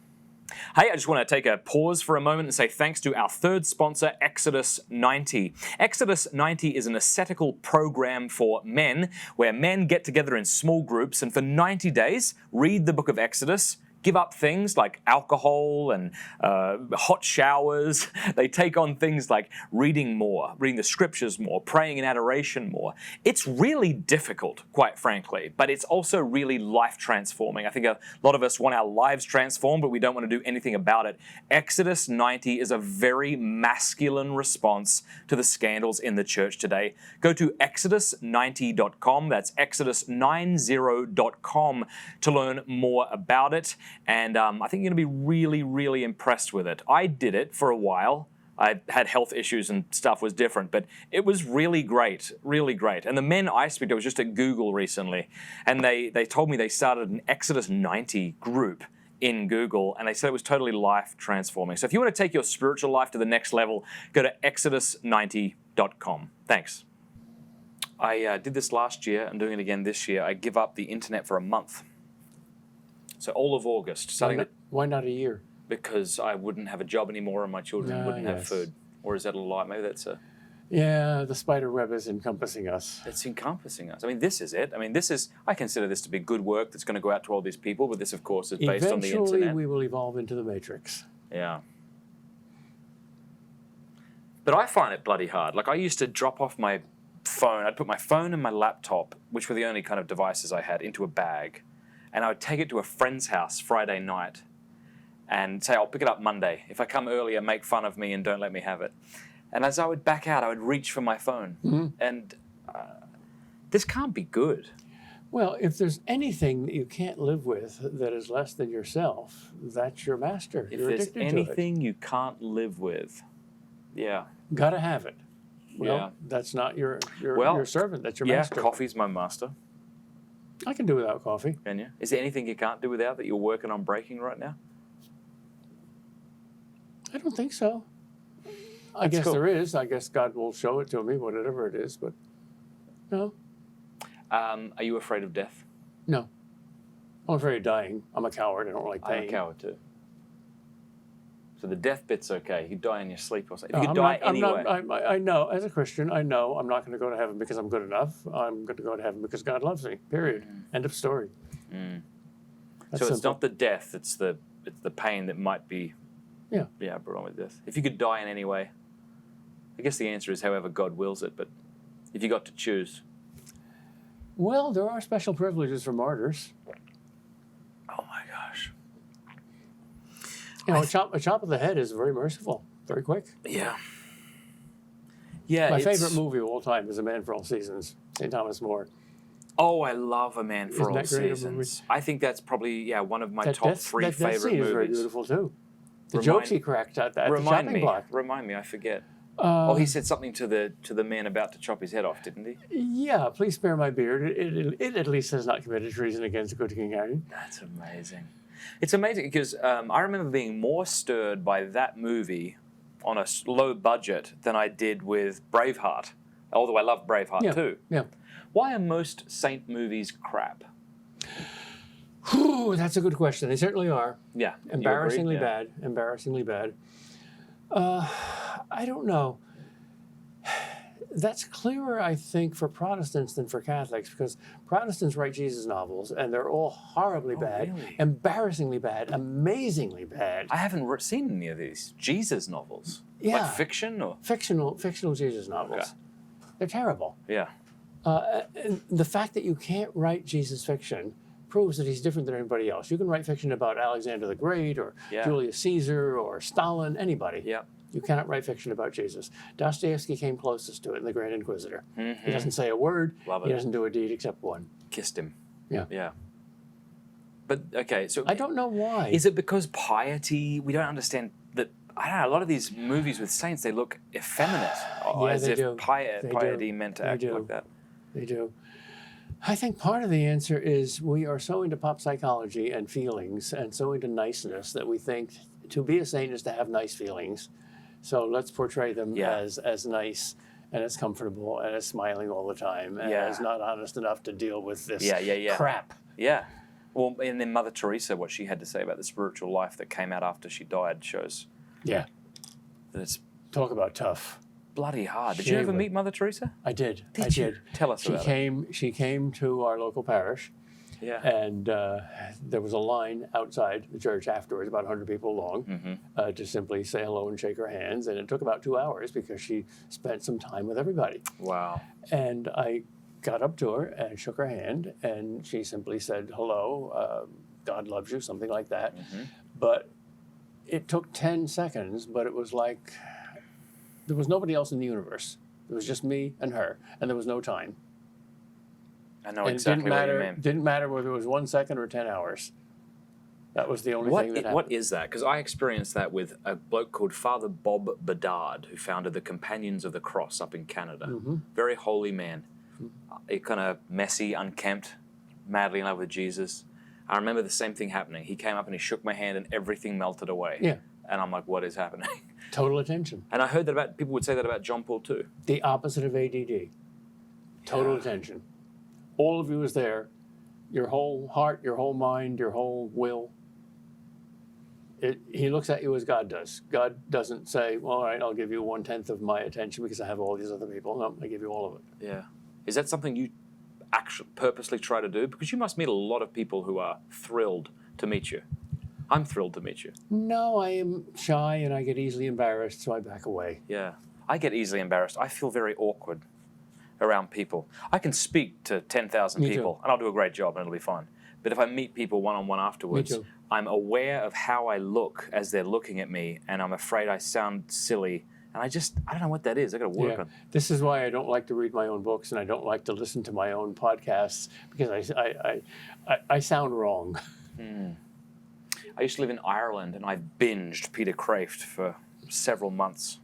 Hey, I just want to take a pause for a moment and say thanks to our third sponsor, Exodus 90. Exodus 90 is an ascetical program for men, where men get together in small groups and for 90 days read the book of Exodus, give up things like alcohol and hot showers. They take on things like reading more, reading the scriptures more, praying in adoration more. It's really difficult, quite frankly, but it's also really life transforming. I think a lot of us want our lives transformed, but we don't want to do anything about it. Exodus 90 is a very masculine response to the scandals in the church today. Go to exodus90.com. That's exodus90.com to learn more about it. And I think you're going to be really, really impressed with it. I did it for a while. I had health issues and stuff was different, but it was really great, really great. And the men I speak to, I was just at Google recently, and they told me they started an Exodus 90 group in Google, and they said it was totally life transforming. So if you want to take your spiritual life to the next level, go to exodus90.com. Thanks. I did this last year. I'm doing it again this year. I give up the internet for a month. So all of August. Why not a year? Because I wouldn't have a job anymore and my children wouldn't have food. Or is that a lie? Maybe that's a... Yeah, the spider web is encompassing us. It's encompassing us. I mean, this is it. I mean, I consider this to be good work that's going to go out to all these people, but this, of course, is based on the internet. Eventually, we will evolve into the Matrix. Yeah. But I find it bloody hard. Like, I used to drop off my phone. I'd put my phone and my laptop, which were the only kind of devices I had, into a bag. And I would take it to a friend's house Friday night and say, I'll pick it up Monday. If I come earlier, make fun of me and don't let me have it. And as I would back out, I would reach for my phone. Mm-hmm. And this can't be good. Well, if there's anything that you can't live with that is less than yourself, that's your master. If there's anything you can't live with, yeah. Gotta have it. Well, that's not your servant, that's your master. Yeah, coffee's my master. I can do without coffee. Can you? Is there anything you can't do without that you're working on breaking right now? I don't think so. I guess there is. I guess God will show it to me, whatever it is, but no. Are you afraid of death? No. I'm afraid of dying. I'm a coward. I don't like pain. I'm a coward too. So the death bit's okay. You die in your sleep or something. If you could die anyway. I know, as a Christian, I know I'm not going to go to heaven because I'm good enough. I'm going to go to heaven because God loves me, period. End of story. So simple. It's not the death, it's the pain that might be brought on with death. If you could die in any way, I guess the answer is however God wills it, but if you got to choose. Well, there are special privileges for martyrs. Oh my gosh. You know, a chop of the head is very merciful, very quick. Yeah. Yeah. My favorite movie of all time is A Man for All Seasons, St. Thomas More. Oh, I love A Man for All Seasons. I think that's probably one of my top three favorite movies. That scene is very beautiful too. The jokes he cracked at the chopping block. Remind me, I forget. He said something to the man about to chop his head off, didn't he? Yeah, please spare my beard. It at least has not committed treason against good King Harry. That's amazing. It's amazing because I remember being more stirred by that movie on a low budget than I did with Braveheart, although I love Braveheart too. Yeah. Why are most saint movies crap? Whew, that's a good question. They certainly are. Yeah. Embarrassingly bad. Embarrassingly bad. I don't know. That's clearer, I think, for Protestants than for Catholics, because Protestants write Jesus novels, and they're all horribly bad, really? Embarrassingly bad, amazingly bad. I haven't seen any of these Jesus novels. Yeah. Like fiction or? Fictional Jesus novels. Okay. They're terrible. Yeah. And the fact that you can't write Jesus fiction proves that he's different than everybody else. You can write fiction about Alexander the Great or Julius Caesar or Stalin, anybody. Yeah. You cannot write fiction about Jesus. Dostoevsky came closest to it in The Grand Inquisitor. Mm-hmm. He doesn't say a word. Love it. He doesn't do a deed except one. Kissed him. Yeah. Yeah. But, okay, so... I don't know why. Is it because piety, we don't understand that, I don't know, a lot of these movies with saints, they look effeminate. As if piety meant to act like that. They do. I think part of the answer is we are so into pop psychology and feelings and so into niceness that we think to be a saint is to have nice feelings. So let's portray them as nice and as comfortable and as smiling all the time and as not honest enough to deal with this crap. Yeah. Well, and then Mother Teresa, what she had to say about the spiritual life that came out after she died shows. Yeah. That it's... Talk about tough. Bloody hard. Did you ever meet Mother Teresa? I did. Did you? Tell us about it. She came to our local parish Yeah. And there was a line outside the church afterwards, about 100 people long, to simply say hello and shake her hands. And it took about 2 hours because she spent some time with everybody. Wow. And I got up to her and shook her hand, and she simply said, hello, God loves you, something like that. But it took 10 seconds, but it was like there was nobody else in the universe. It was just me and her, and there was no time. I know And exactly what you mean. It didn't matter whether it was 1 second or 10 hours. That was the only thing that happened. What is that? Because I experienced that with a bloke called Father Bob Bedard, who founded the Companions of the Cross up in Canada. Very holy man. Kind of messy, unkempt, madly in love with Jesus. I remember the same thing happening. He came up and he shook my hand and everything melted away. Yeah. And I'm like, what is happening? Total attention. And I heard that about, people would say that about John Paul too. The opposite of ADD. Total attention. All of you is there. Your whole heart, your whole mind, your whole will. He looks at you as God does. God doesn't say, well, all right, I'll give you 1/10 of my attention because I have all these other people. No, I give you all of it. Yeah. Is that something you actually purposely try to do? Because you must meet a lot of people who are thrilled to meet you. I'm thrilled to meet you. No, I am shy and I get easily embarrassed, so I back away. Yeah. I get easily embarrassed. I feel very awkward around people. I can speak to 10,000 people and I'll do a great job and it'll be fine. But if I meet people one-on-one afterwards, I'm aware of how I look as they're looking at me, and I'm afraid I sound silly. And I don't know what that is. I got to work on. This is why I don't like to read my own books and I don't like to listen to my own podcasts, because I sound wrong. I used to live in Ireland and I binged Peter Kreeft for several months.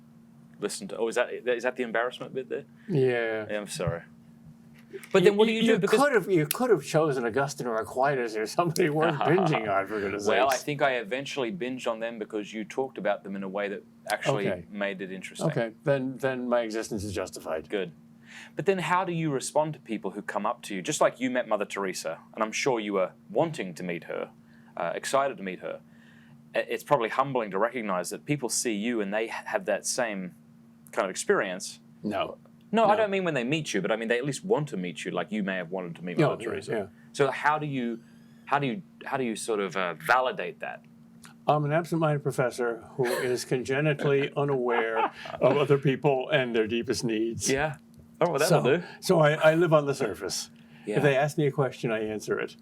Listen to. Oh, is that the embarrassment bit there? Yeah. I'm sorry. But then what do you do? Because you could have chosen Augustine or Aquinas or somebody worth binging on, for goodness sakes. Well, I think I eventually binged on them because you talked about them in a way that actually made it interesting. Okay, then my existence is justified. Good. But then how do you respond to people who come up to you, just like you met Mother Teresa, and I'm sure you were wanting to meet her, excited to meet her. It's probably humbling to recognize that people see you and they have that same kind of experience. No, I don't mean when they meet you, but I mean they at least want to meet you, like you may have wanted to meet Mother Teresa. Yeah. So how do you sort of validate that? I'm an absent-minded professor who is congenitally unaware of other people and their deepest needs. Yeah. Oh, well, that'll do. So I live on the surface. Yeah. If they ask me a question, I answer it.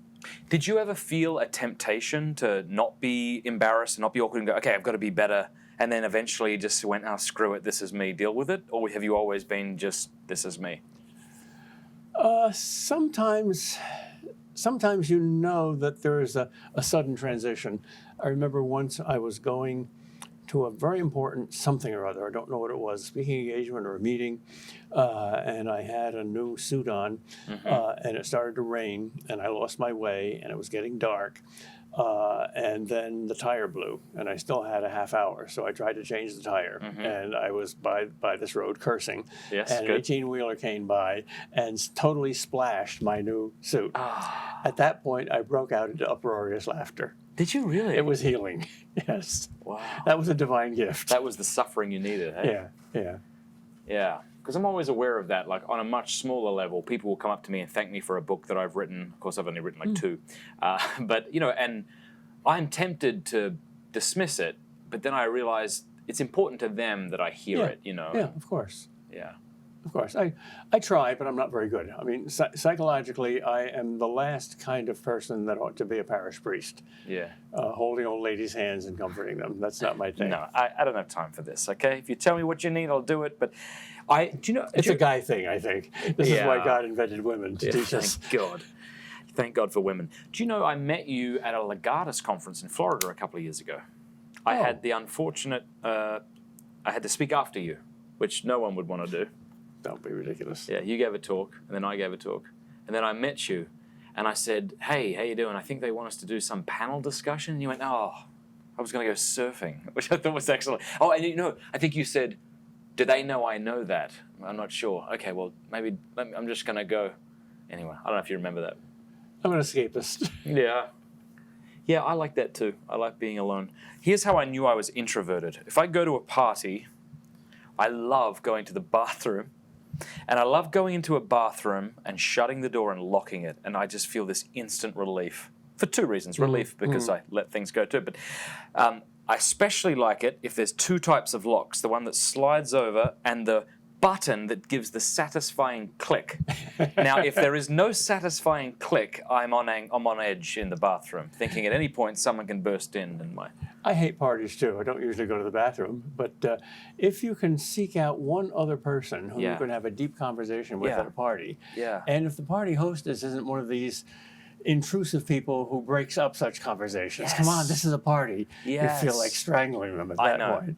Did you ever feel a temptation to not be embarrassed and not be awkward and go, okay, I've got to be better, and then eventually just went, oh, screw it, this is me, deal with it? Or have you always been just, this is me? Sometimes you know that there is a sudden transition. I remember once I was going to a very important something or other, I don't know what it was, speaking engagement or a meeting, and I had a new suit on, and it started to rain, and I lost my way, and it was getting dark, and then the tire blew, and I still had a half hour, so I tried to change the tire, and I was by this road cursing, and an 18-wheeler came by and totally splashed my new suit. At that point, I broke out into uproarious laughter. Did you really? It was healing, yes. Wow. That was a divine gift. That was the suffering you needed, eh? Yeah. Because I'm always aware of that. Like on a much smaller level, people will come up to me and thank me for a book that I've written. Of course, I've only written like 2. But, and I'm tempted to dismiss it, but then I realize it's important to them that I hear it, Yeah, of course. Yeah. Of course. I try, but I'm not very good. I mean, psychologically, I am the last kind of person that ought to be a parish priest. Yeah. Holding old ladies' hands and comforting them. That's not my thing. No, I don't have time for this, okay? If you tell me what you need, I'll do it. But it's a guy thing, I think. This is why God invented women, to teach us. Thank God. Thank God for women. Do you know I met you at a Legatus conference in Florida a couple of years ago? I had the unfortunate, I had to speak after you, which no one would want to do. Don't be ridiculous. Yeah, you gave a talk, and then I gave a talk. And then I met you, and I said, hey, how you doing? I think they want us to do some panel discussion. And you went, oh, I was going to go surfing, which I thought was excellent. Oh, and I think you said, do they know I know that? I'm not sure. Okay, well, maybe I'm just going to go. Anyway, I don't know if you remember that. I'm an escapist. Yeah. Yeah, I like that too. I like being alone. Here's how I knew I was introverted. If I go to a party, I love going to the bathroom And I love going into a bathroom and shutting the door and locking it, and I just feel this instant relief. For two reasons. Relief because I let things go too, but I especially like it if there's two types of locks, the one that slides over and the button that gives the satisfying click. Now, if there is no satisfying click, I'm on edge in the bathroom, thinking at any point someone can burst in and I hate parties too. I don't usually go to the bathroom, but if you can seek out one other person who you can have a deep conversation with at a party, and if the party hostess isn't one of these intrusive people who breaks up such conversations, come on, this is a party. You feel like strangling them at that point.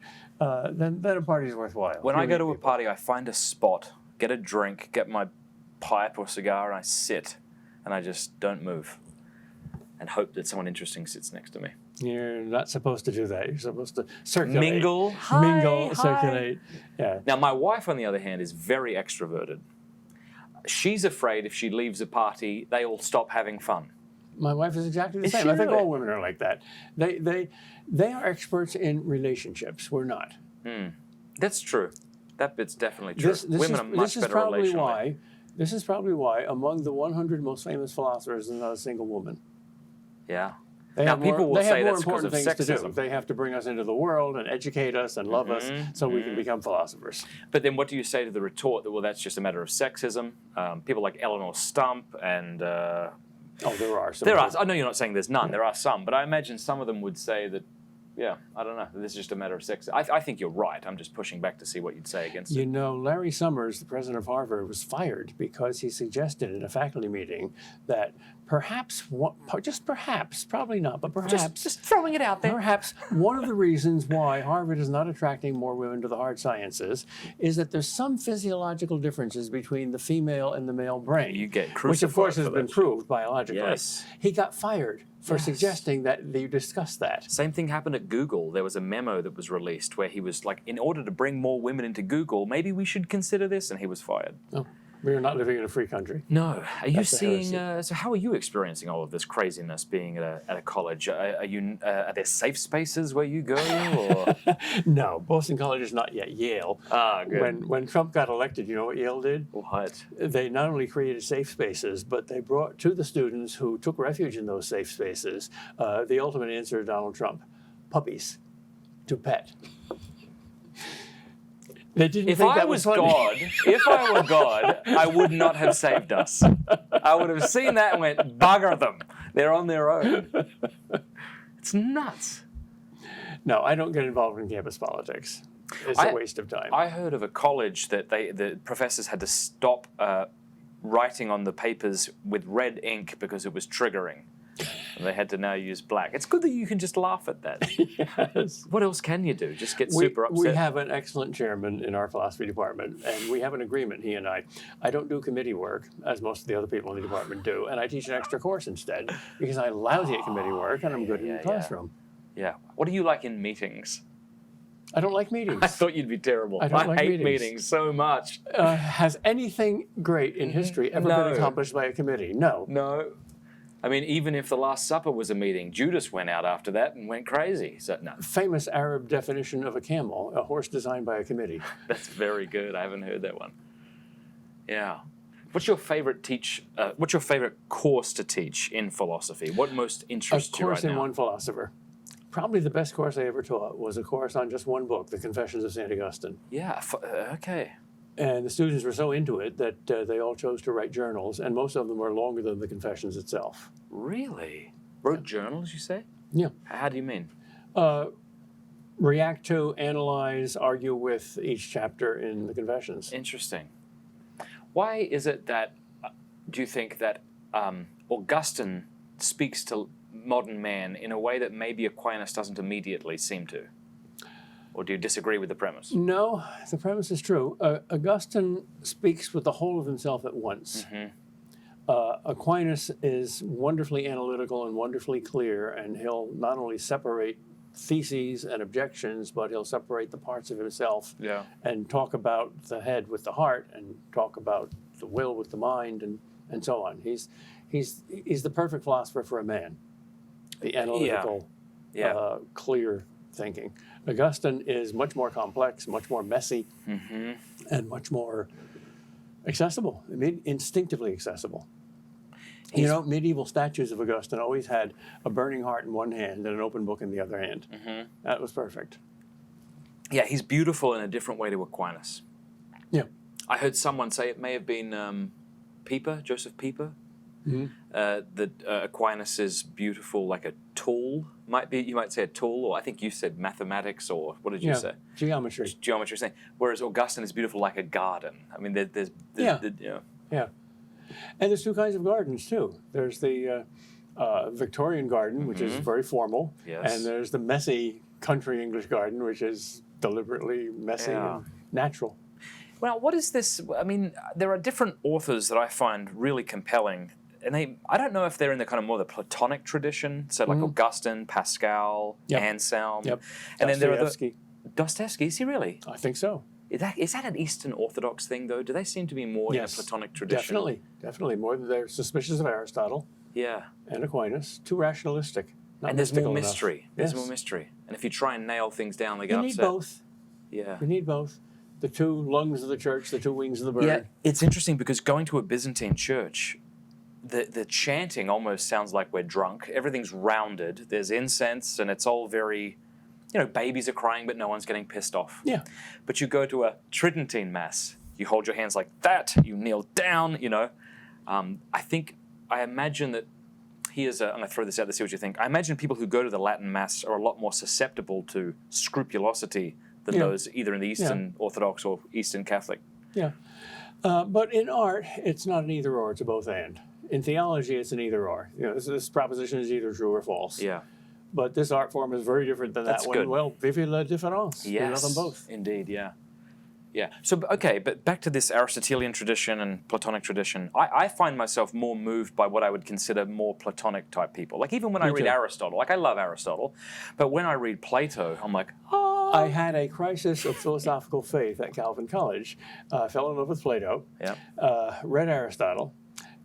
Then a party is worthwhile. When I go to a party, I find a spot, get a drink, get my pipe or cigar, and I sit, and I just don't move, and hope that someone interesting sits next to me. You're not supposed to do that. You're supposed to circulate. Mingle. Circulate. Yeah. Now, my wife, on the other hand, is very extroverted. She's afraid if she leaves a party, they all stop having fun. My wife is exactly the same. I think all women are like that. They are experts in relationships. We're not. That's true. That bit's definitely true. Women are much better relationally. This is probably why among the 100 most famous philosophers, there's not a single woman. Yeah. Now, people will say that's because of sexism. They have to bring us into the world and educate us and love us so we can become philosophers. But then what do you say to the retort that, well, that's just a matter of sexism? People like Eleanor Stump and... there are some. I know you're not saying there's none. There are some. But I imagine some of them would say that, I don't know. This is just a matter of sex. I think you're right. I'm just pushing back to see what you'd say against it. You know, Larry Summers, the president of Harvard, was fired because he suggested in a faculty meeting that perhaps, just perhaps, probably not, but perhaps. Just throwing it out there. Perhaps one of the reasons why Harvard is not attracting more women to the hard sciences is that there's some physiological differences between the female and the male brain. You get crucified, which, of course, has been proved biologically. Yes. He got fired for suggesting that you discuss that. Same thing happened at Google. There was a memo that was released where he was like, in order to bring more women into Google, maybe we should consider this, and he was fired. Oh, we are not living in a free country. No. Are you seeing, so how are you experiencing all of this craziness being at a college? Are there safe spaces where you go? Or? No, Boston College is not yet Yale. Ah, good. When Trump got elected, you know what Yale did? What? They not only created safe spaces, but they brought to the students who took refuge in those safe spaces the ultimate answer to Donald Trump: puppies to pet. They didn't if think I that was funny. God, if I were God, I would not have saved us. I would have seen that and went, bugger them. They're on their own. It's nuts. No, I don't get involved in campus politics. It's a waste of time. I heard of a college that the professors had to stop writing on the papers with red ink because it was triggering. And they had to now use black. It's good that you can just laugh at that. Yes. What else can you do? Just get super upset? We have an excellent chairman in our philosophy department, and we have an agreement, he and I. I don't do committee work, as most of the other people in the department do, and I teach an extra course instead, because I'm lousy at committee work, and I'm good in the classroom. Yeah. What do you like in meetings? I don't like meetings. I thought you'd be terrible. I hate meetings so much. Has anything great in history ever been accomplished by a committee? No. No. I mean, even if the Last Supper was a meeting, Judas went out after that and went crazy. So no. Famous Arab definition of a camel, a horse designed by a committee. That's very good. I haven't heard that one. Yeah. What's your favorite course to teach in philosophy? What most interests you right now? A course in one philosopher. Probably the best course I ever taught was a course on just one book, The Confessions of St. Augustine. Yeah. Okay. And the students were so into it that they all chose to write journals, and most of them were longer than the Confessions itself. Really? Wrote journals, you say? Yeah. How do you mean? React to, analyze, argue with each chapter in the Confessions. Interesting. Why is it that, do you think that Augustine speaks to modern man in a way that maybe Aquinas doesn't immediately seem to? Or do you disagree with the premise? No, the premise is true. Augustine speaks with the whole of himself at once. Aquinas is wonderfully analytical and wonderfully clear, and he'll not only separate theses and objections, but he'll separate the parts of himself and talk about the head with the heart, and talk about the will with the mind, and so on. He's the perfect philosopher for a man. The analytical, clear thinking. Augustine is much more complex, much more messy, and much more accessible, instinctively accessible. You know, medieval statues of Augustine always had a burning heart in one hand and an open book in the other hand. That was perfect. Yeah, he's beautiful in a different way to Aquinas. Yeah. I heard someone say, it may have been Pieper, Joseph Pieper, that Aquinas is beautiful like a tool. You might say a tool, or I think you said mathematics, or what did you say? Geometry. Geometry, saying. Whereas Augustine is beautiful like a garden. I mean, there's Yeah. And there's two kinds of gardens, too. There's the Victorian garden, which is very formal. Yes. And there's the messy country English garden, which is deliberately messy and natural. Well, what is this? I mean, there are different authors that I find really compelling. And I don't know if they're in the kind of more the Platonic tradition. So like Augustine, Pascal, Anselm. And then there are Dostoevsky, is he really? I think so. Is that an Eastern Orthodox thing, though? Do they seem to be more in the Platonic tradition? Definitely. More than they're suspicious of Aristotle. Yeah. And Aquinas. Too rationalistic. And there's more mystery. There's more mystery. And if you try and nail things down, they get upset. You need both. Yeah. You need both. The two lungs of the church, the two wings of the bird. Yeah, it's interesting because going to a Byzantine church, the chanting almost sounds like we're drunk. Everything's rounded. There's incense, and it's all very, babies are crying, but no one's getting pissed off. Yeah. But you go to a Tridentine Mass, you hold your hands like that, you kneel down, I imagine that I'm going to throw this out to see what you think. I imagine people who go to the Latin Mass are a lot more susceptible to scrupulosity than those either in the Eastern Orthodox or Eastern Catholic. Yeah. But in art, it's not an either or, it's a both and. In theology, it's an either or. This proposition is either true or false. Yeah. But this art form is very different than that one. Good. Well, vive la différence. Yes. We love them both. Indeed, yeah. Yeah. So, okay, but back to this Aristotelian tradition and Platonic tradition, I find myself more moved by what I would consider more Platonic type people. Like even when I read Aristotle, I love Aristotle, but when I read Plato, I'm like, oh. I had a crisis of philosophical faith at Calvin College. Fell in love with Plato, read Aristotle,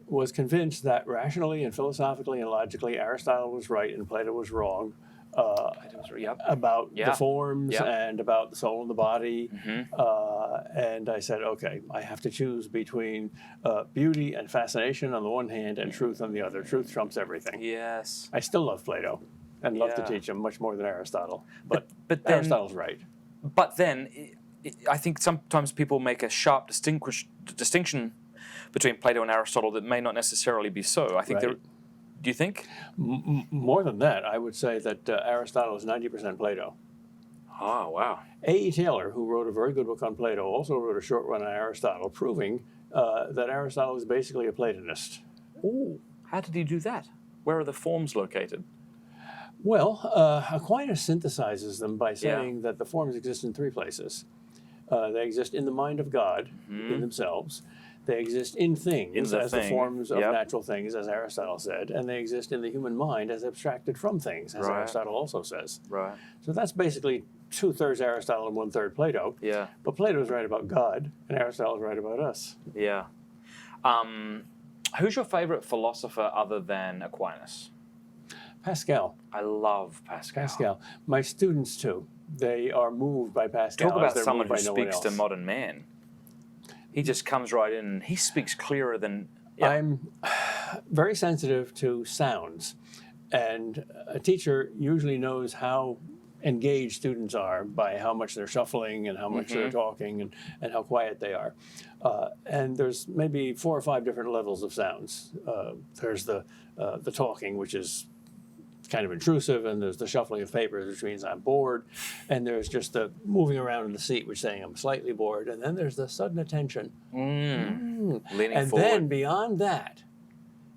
was convinced that rationally and philosophically and logically Aristotle was right and Plato was wrong. About the forms and about the soul and the body. And I said, okay, I have to choose between beauty and fascination on the one hand and truth on the other. Truth trumps everything. Yes. I still love Plato and love to teach him much more than Aristotle. But then, Aristotle's right. But then I think sometimes people make a sharp distinction between Plato and Aristotle that may not necessarily be so. I think do you think? More than that, I would say that Aristotle is 90% Plato. Oh, wow. A.E. Taylor, who wrote a very good book on Plato, also wrote a short one on Aristotle, proving that Aristotle is basically a Platonist. Ooh, how did he do that? Where are the forms located? Well, Aquinas synthesizes them by saying that the forms exist in three places. They exist in the mind of God, in themselves. They exist in things as the forms of natural things, as Aristotle said, and they exist in the human mind as abstracted from things, as Aristotle also says. Right. So that's basically 2/3 Aristotle and 1/3 Plato. Yeah. But Plato's right about God, and Aristotle's right about us. Yeah. Who's your favorite philosopher other than Aquinas? Pascal. I love Pascal. Pascal. My students, too. They are moved by Pascal. Talk about someone who speaks to modern man. He just comes right in and he speaks clearer than... Yeah. I'm very sensitive to sounds. And a teacher usually knows how engaged students are by how much they're shuffling and how much they're talking and how quiet they are. And there's maybe 4 or 5 different levels of sounds. There's the talking, which is kind of intrusive, and there's the shuffling of papers, which means I'm bored, and there's just the moving around in the seat, which is saying I'm slightly bored, and then there's the sudden attention. Leaning and forward. Then beyond that,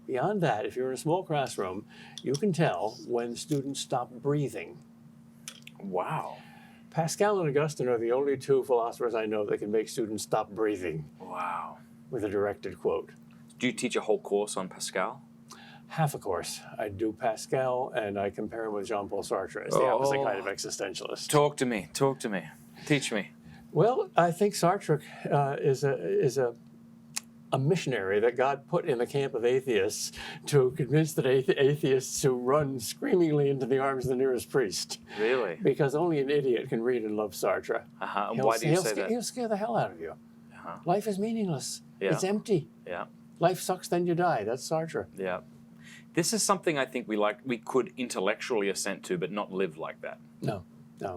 if you're in a small classroom, you can tell when students stop breathing. Wow. Pascal and Augustine are the only 2 philosophers I know that can make students stop breathing. Wow. With a directed quote. Do you teach a whole course on Pascal? Half a course. I do Pascal, and I compare him with Jean-Paul Sartre as the opposite kind of existentialist. Talk to me. Teach me. Well, I think Sartre is a missionary that God put in the camp of atheists to convince the atheists to run screamingly into the arms of the nearest priest. Really? Because only an idiot can read and love Sartre. And why do you say that? He'll scare the hell out of you. Life is meaningless. Yeah. It's empty. Yeah. Life sucks, then you die. That's Sartre. Yeah. This is something I think we could intellectually assent to, but not live like that. No.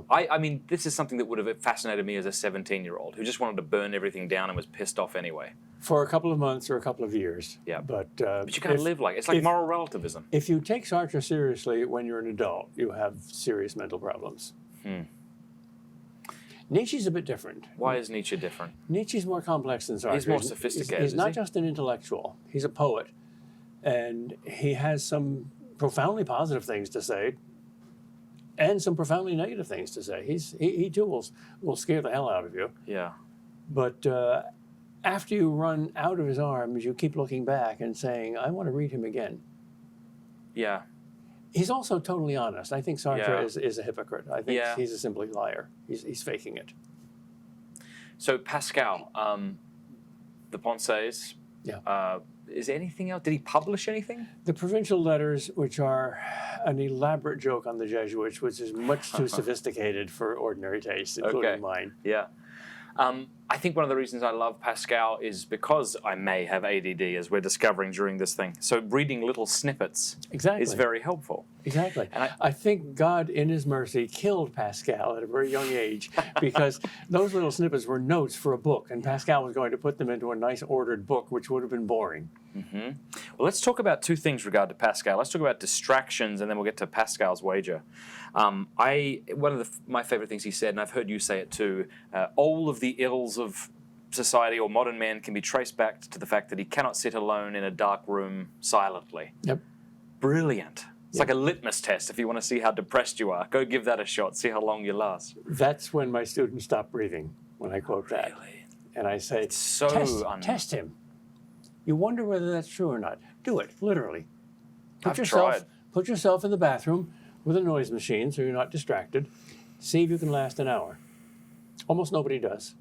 I mean, this is something that would have fascinated me as a 17-year-old who just wanted to burn everything down and was pissed off anyway. For a couple of months or a couple of years. Yeah. But you can't live like it. It's like moral relativism. If you take Sartre seriously when you're an adult, you have serious mental problems. Nietzsche's a bit different. Why is Nietzsche different? Nietzsche's more complex than Sartre. He's more sophisticated. He's not just an intellectual. He's a poet. And he has some profoundly positive things to say and some profoundly negative things to say. He too will scare the hell out of you. Yeah. But after you run out of his arms, you keep looking back and saying, I want to read him again. Yeah. He's also totally honest. I think Sartre is a hypocrite. I think he's a simply liar. He's faking it. So Pascal, the Pensées, is there anything else? Did he publish anything? The Provincial Letters, which are an elaborate joke on the Jesuits, which is much too sophisticated for ordinary taste, including mine. Yeah. I think one of the reasons I love Pascal is because I may have ADD, as we're discovering during this thing. So reading little snippets is very helpful. Exactly. And I think God, in his mercy, killed Pascal at a very young age because those little snippets were notes for a book, and Pascal was going to put them into a nice ordered book, which would have been boring. Well, let's talk about two things regard to Pascal. Let's talk about distractions, and then we'll get to Pascal's wager. One of my favorite things he said, and I've heard you say it too, all of the ills of society or modern man can be traced back to the fact that he cannot sit alone in a dark room silently. Yep. Brilliant. It's like a litmus test if you want to see how depressed you are. Go give that a shot, see how long you last. That's when my students stop breathing, when I quote that. Really? And I say, It's so test him. You wonder whether that's true or not. Do it, literally. Put yourself in the bathroom with a noise machine so you're not distracted. See if you can last an hour. Almost nobody does.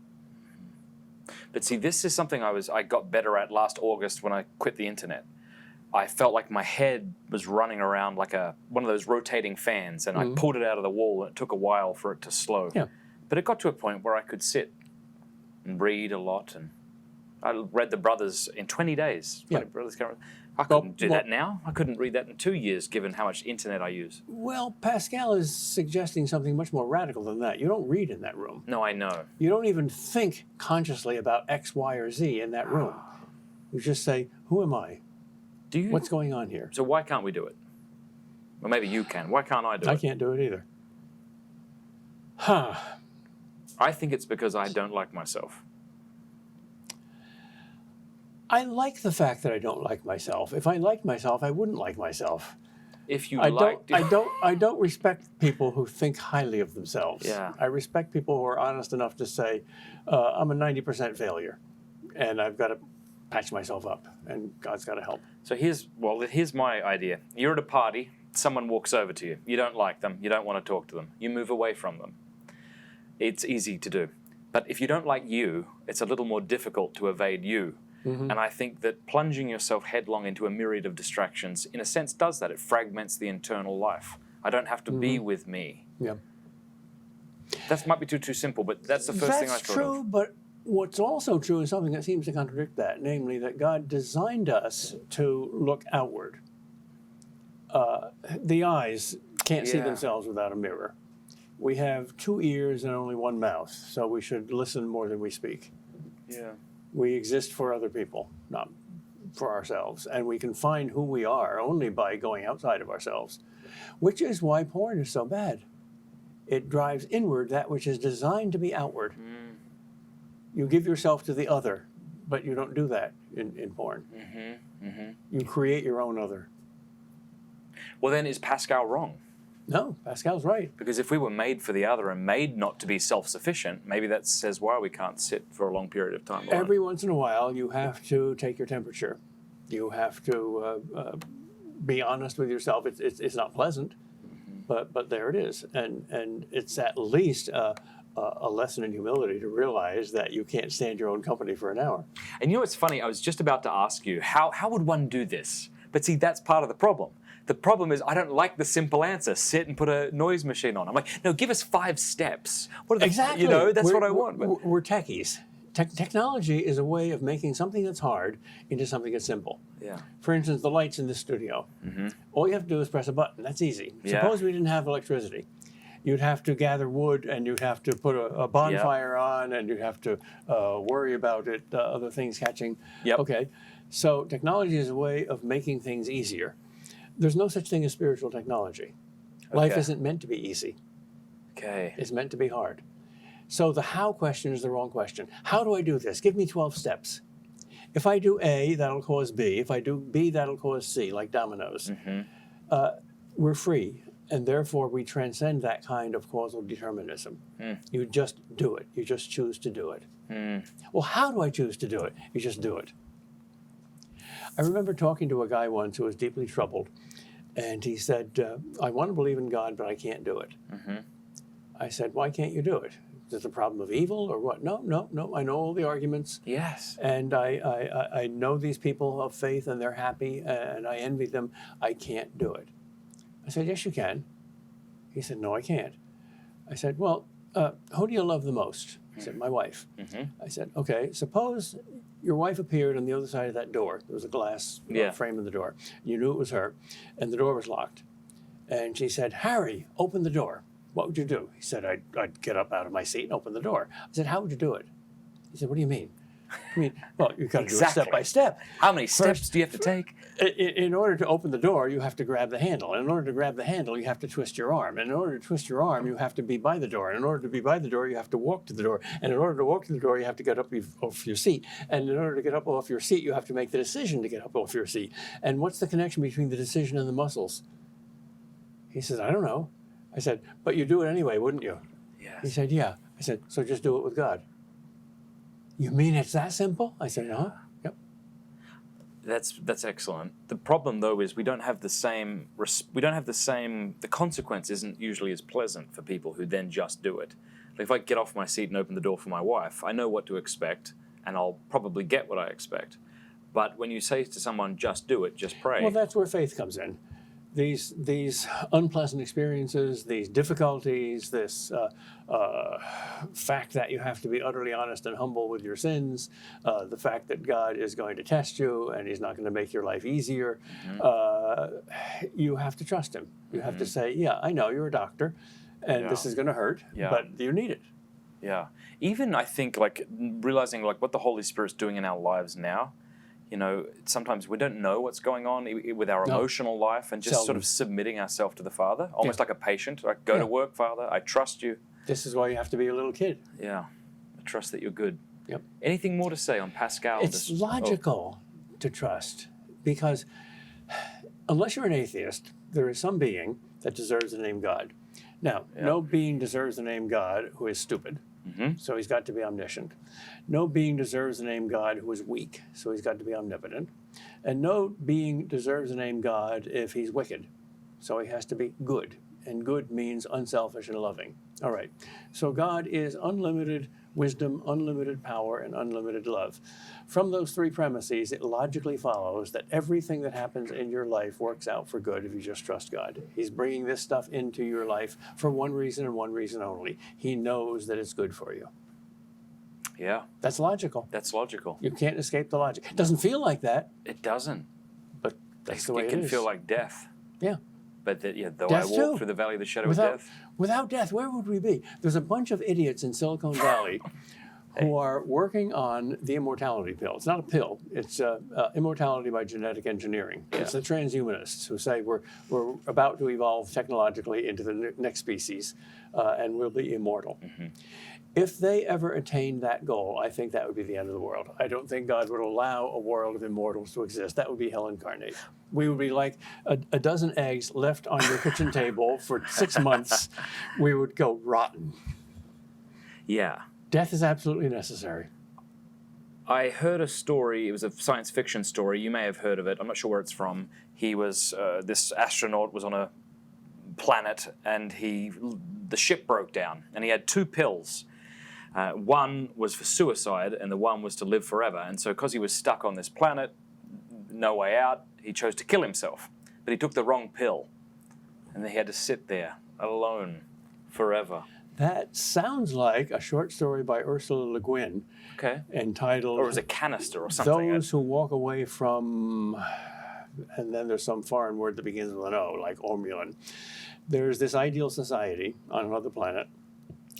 But see, this is something I got better at last August when I quit the internet. I felt like my head was running around like one of those rotating fans, and I pulled it out of the wall, and it took a while for it to slow. Yeah. But it got to a point where I could sit and read a lot, and I read the Brothers in 20 days. Yeah. I couldn't do that now. I couldn't read that in 2 years, given how much internet I use. Well, Pascal is suggesting something much more radical than that. You don't read in that room. No, I know. You don't even think consciously about X, Y, or Z in that room. You just say, who am I? What's going on here? So why can't we do it? Well, maybe you can. Why can't I do it? I can't do it either. I think it's because I don't like myself. I like the fact that I don't like myself. If I liked myself, I wouldn't like myself. If you I don't respect people who think highly of themselves. Yeah. I respect people who are honest enough to say, I'm a 90% failure, and I've got to patch myself up, and God's got to help. So here's my idea. You're at a party, someone walks over to you. You don't like them, you don't want to talk to them. You move away from them. It's easy to do. But if you don't like you, it's a little more difficult to evade you. And I think that plunging yourself headlong into a myriad of distractions, in a sense, does that. It fragments the internal life. I don't have to be with me. Yeah. That might be too simple, but that's the first thing I thought of. That's true, but what's also true is something that seems to contradict that, namely that God designed us to look outward. The eyes can't see themselves without a mirror. We have 2 ears and only 1 mouth, so we should listen more than we speak. Yeah. We exist for other people, not for ourselves. And we can find who we are only by going outside of ourselves, which is why porn is so bad. It drives inward that which is designed to be outward. You give yourself to the other, but you don't do that in porn. You create your own other. Well, then is Pascal wrong? No, Pascal's right. Because if we were made for the other and made not to be self-sufficient, maybe that says why we can't sit for a long period of time alone. Every once in a while, you have to take your temperature. You have to be honest with yourself. It's not pleasant, but there it is. And it's at least a lesson in humility to realize that you can't stand your own company for an hour. And you know what's funny? I was just about to ask you, how would one do this? But see, that's part of the problem. The problem is I don't like the simple answer, sit and put a noise machine on. I'm like, no, give us 5 steps. What are Exactly. That's what I want. We're techies. Technology is a way of making something that's hard into something that's simple. Yeah. For instance, the lights in this studio. All you have to do is press a button. That's easy. Yeah. Suppose we didn't have electricity. You'd have to gather wood, and you'd have to put a bonfire on, and you'd have to worry about it, other things catching. Yep. Okay, so technology is a way of making things easier. There's no such thing as spiritual technology. Life Okay. isn't meant to be easy. Okay. It's meant to be hard. So the how question is the wrong question. How do I do this? Give me 12 steps. If I do A, that'll cause B. If I do B, that'll cause C, like dominoes. We're free, and therefore we transcend that kind of causal determinism. You just do it. You just choose to do it. Well, how do I choose to do it? You just do it. I remember talking to a guy once who was deeply troubled, and he said, I want to believe in God, but I can't do it. I said, why can't you do it? Is it a problem of evil or what? No. I know all the arguments. Yes. And I know these people of faith, and they're happy, and I envy them. I can't do it. I said, yes, you can. He said, no, I can't. I said, well, who do you love the most? He said, my wife. I said, okay, suppose your wife appeared on the other side of that door. There was a glass frame in the door. You knew it was her, and the door was locked. And she said, Harry, open the door. What would you do? He said, I'd get up out of my seat and open the door. I said, how would you do it? He said, what do you mean? I mean, well, you've got to do it step by step. How many steps First, do you have to take? In order to open the door, you have to grab the handle. And in order to grab the handle, you have to twist your arm. And in order to twist your arm, you have to be by the door. And in order to be by the door, you have to walk to the door. And in order to walk to the door, you have to get up off your seat. And in order to get up off your seat, you have to make the decision to get up off your seat. And what's the connection between the decision and the muscles? He says, I don't know. I said, but you do it anyway, wouldn't you? Yes. He said, yeah. I said, so just do it with God. You mean it's that simple? I said, no. Yep. That's excellent. The problem though is we don't have the same. The consequence isn't usually as pleasant for people who then just do it. Like if I get off my seat and open the door for my wife, I know what to expect, and I'll probably get what I expect. But when you say to someone, just do it, just pray. Well, that's where faith comes in. These unpleasant experiences, these difficulties, this fact that you have to be utterly honest and humble with your sins, the fact that God is going to test you and He's not going to make your life easier, you have to trust Him. You have to say, yeah, I know you're a doctor, and this is going to hurt, but you need it. Yeah. Even I think like realizing like what the Holy Spirit's doing in our lives now. You know, sometimes we don't know what's going on with our emotional life, and just sort of submitting ourselves to the Father, almost like a patient. Like, go to work, Father. I trust you. This is why you have to be a little kid. Yeah. I trust that you're good. Yep. Anything more to say on Pascal? It's logical to trust, because unless you're an atheist, there is some being that deserves the name God. Now, no being deserves the name God who is stupid. So he's got to be omniscient. No being deserves the name God who is weak, so he's got to be omnipotent. And no being deserves the name God if he's wicked, so he has to be good. And good means unselfish and loving. All right, so God is unlimited wisdom, unlimited power, and unlimited love. From those three premises, it logically follows that everything that happens in your life works out for good if you just trust God. He's bringing this stuff into your life for one reason and one reason only. He knows that it's good for you. Yeah. That's logical. That's logical. You can't escape the logic. It doesn't feel like that. It doesn't. But that's the way it is. It can feel like death. Yeah. But though Death I walk too. through the valley of the shadow of death. Without death, where would we be? There's a bunch of idiots in Silicon Valley who are working on the immortality pill. It's not a pill. It's immortality by genetic engineering. Yeah. It's the transhumanists who say we're about to evolve technologically into the next species and we'll be immortal. If they ever attain that goal, I think that would be the end of the world. I don't think God would allow a world of immortals to exist. That would be hell incarnate. We would be like a dozen eggs left on your kitchen table for 6 months. We would go rotten. Yeah. Death is absolutely necessary. I heard a story. It was a science fiction story. You may have heard of it. I'm not sure where it's from. He was this astronaut was on a planet, and the ship broke down, and he had 2 pills. One was for suicide, and the one was to live forever. And so because he was stuck on this planet, no way out, he chose to kill himself. But he took the wrong pill, and then he had to sit there alone forever. That sounds like a short story by Ursula Le Guin Okay. entitled Or it was a canister or something. Those Who Walk Away From, and then there's some foreign word that begins with an O, like Ormulin. There's this ideal society on another planet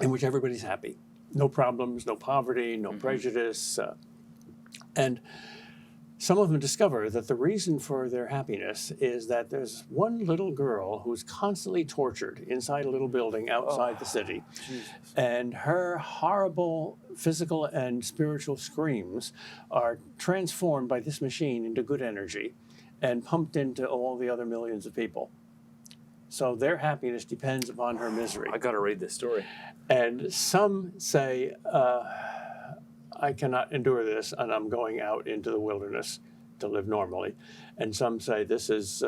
in which everybody's happy. No problems, no poverty, no prejudice. And some of them discover that the reason for their happiness is that there's one little girl who's constantly tortured inside a little building outside the city. Jesus. And her horrible physical and spiritual screams are transformed by this machine into good energy and pumped into all the other millions of people. So their happiness depends upon her misery. I got to read this story. And some say, I cannot endure this, and I'm going out into the wilderness to live normally. And some say this is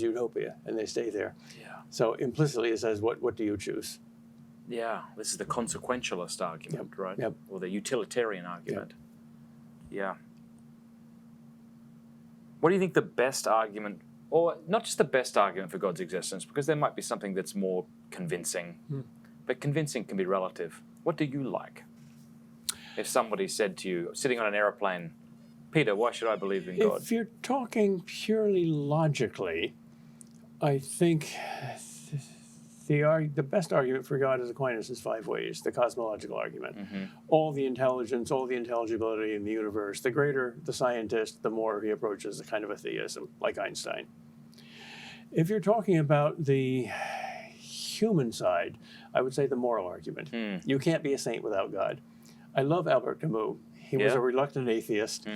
utopia, and they stay there. Yeah. So implicitly it says, what do you choose? Yeah. This is the consequentialist argument, right? Yep. Or the utilitarian argument. Yeah. What do you think the best argument, or not just the best argument for God's existence, because there might be something that's more convincing, but convincing can be relative. What do you like? If somebody said to you, sitting on an airplane, Peter, why should I believe in God? If you're talking purely logically, I think the best argument for God is Aquinas' 5 ways, the cosmological argument. All the intelligence, all the intelligibility in the universe, the greater the scientist, the more he approaches a kind of atheism, like Einstein. If you're talking about the human side, I would say the moral argument. You can't be a saint without God. I love Albert Camus. He was a reluctant atheist,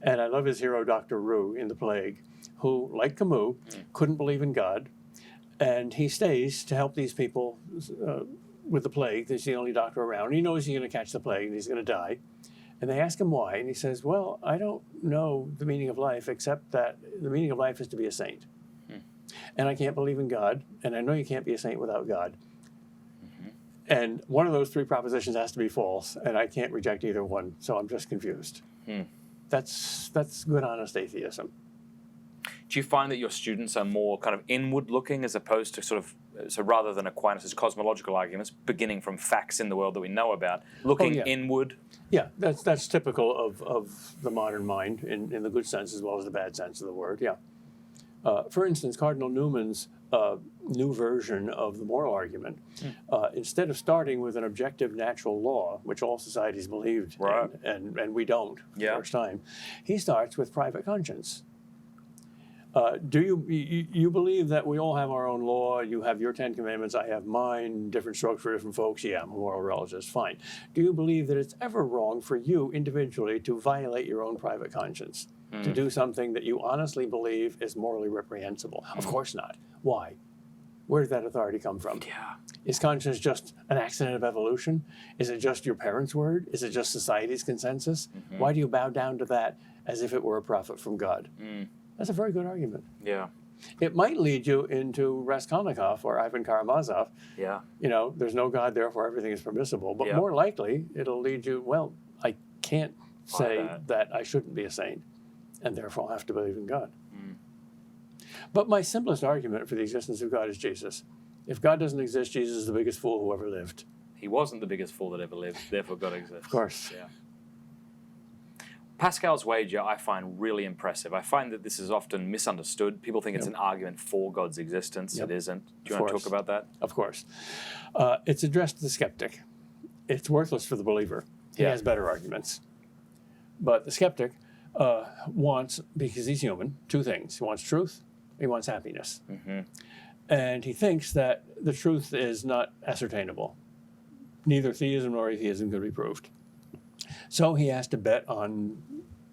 and I love his hero, Dr. Roux, in The Plague, who, like Camus, couldn't believe in God, and he stays to help these people with the plague. He's the only doctor around. He knows he's going to catch the plague and he's going to die. And they ask him why, and he says, well, I don't know the meaning of life except that the meaning of life is to be a saint. And I can't believe in God, and I know you can't be a saint without God. And one of those 3 propositions has to be false, and I can't reject either one, so I'm just confused. That's good, honest atheism. Do you find that your students are more kind of inward looking as opposed to sort of, so rather than Aquinas' cosmological arguments, beginning from facts in the world that we know about, looking inward? Yeah, that's typical of the modern mind in the good sense as well as the bad sense of the word, yeah. For instance, Cardinal Newman's new version of the moral argument, instead of starting with an objective natural law, which all societies believed in, and we don't for the first time, he starts with private conscience. Do you believe that we all have our own law? You have your 10 commandments, I have mine, different strokes for different folks. Yeah, I'm a moral relativist, fine. Do you believe that it's ever wrong for you individually to violate your own private conscience? To do something that you honestly believe is morally reprehensible? Of course not. Why? Where did that authority come from? Yeah. Is conscience just an accident of evolution? Is it just your parents' word? Is it just society's consensus? Why do you bow down to that as if it were a prophet from God? That's a very good argument. Yeah. It might lead you into Raskolnikov or Ivan Karamazov. Yeah. You know, there's no God, therefore everything is permissible. But more likely, it'll lead you, well, I can't say that I shouldn't be a saint, and therefore I'll have to believe in God. But my simplest argument for the existence of God is Jesus. If God doesn't exist, Jesus is the biggest fool who ever lived. He wasn't the biggest fool that ever lived, therefore God exists. Of course. Yeah. Pascal's wager I find really impressive. I find that this is often misunderstood. People think it's an argument for God's existence. It isn't. Do you want to talk about that? Of course. It's addressed to the skeptic. It's worthless for the believer. He has better arguments. But the skeptic wants, because he's human, 2 things. He wants truth, he wants happiness. And he thinks that the truth is not ascertainable. Neither theism nor atheism can be proved. So he has to bet on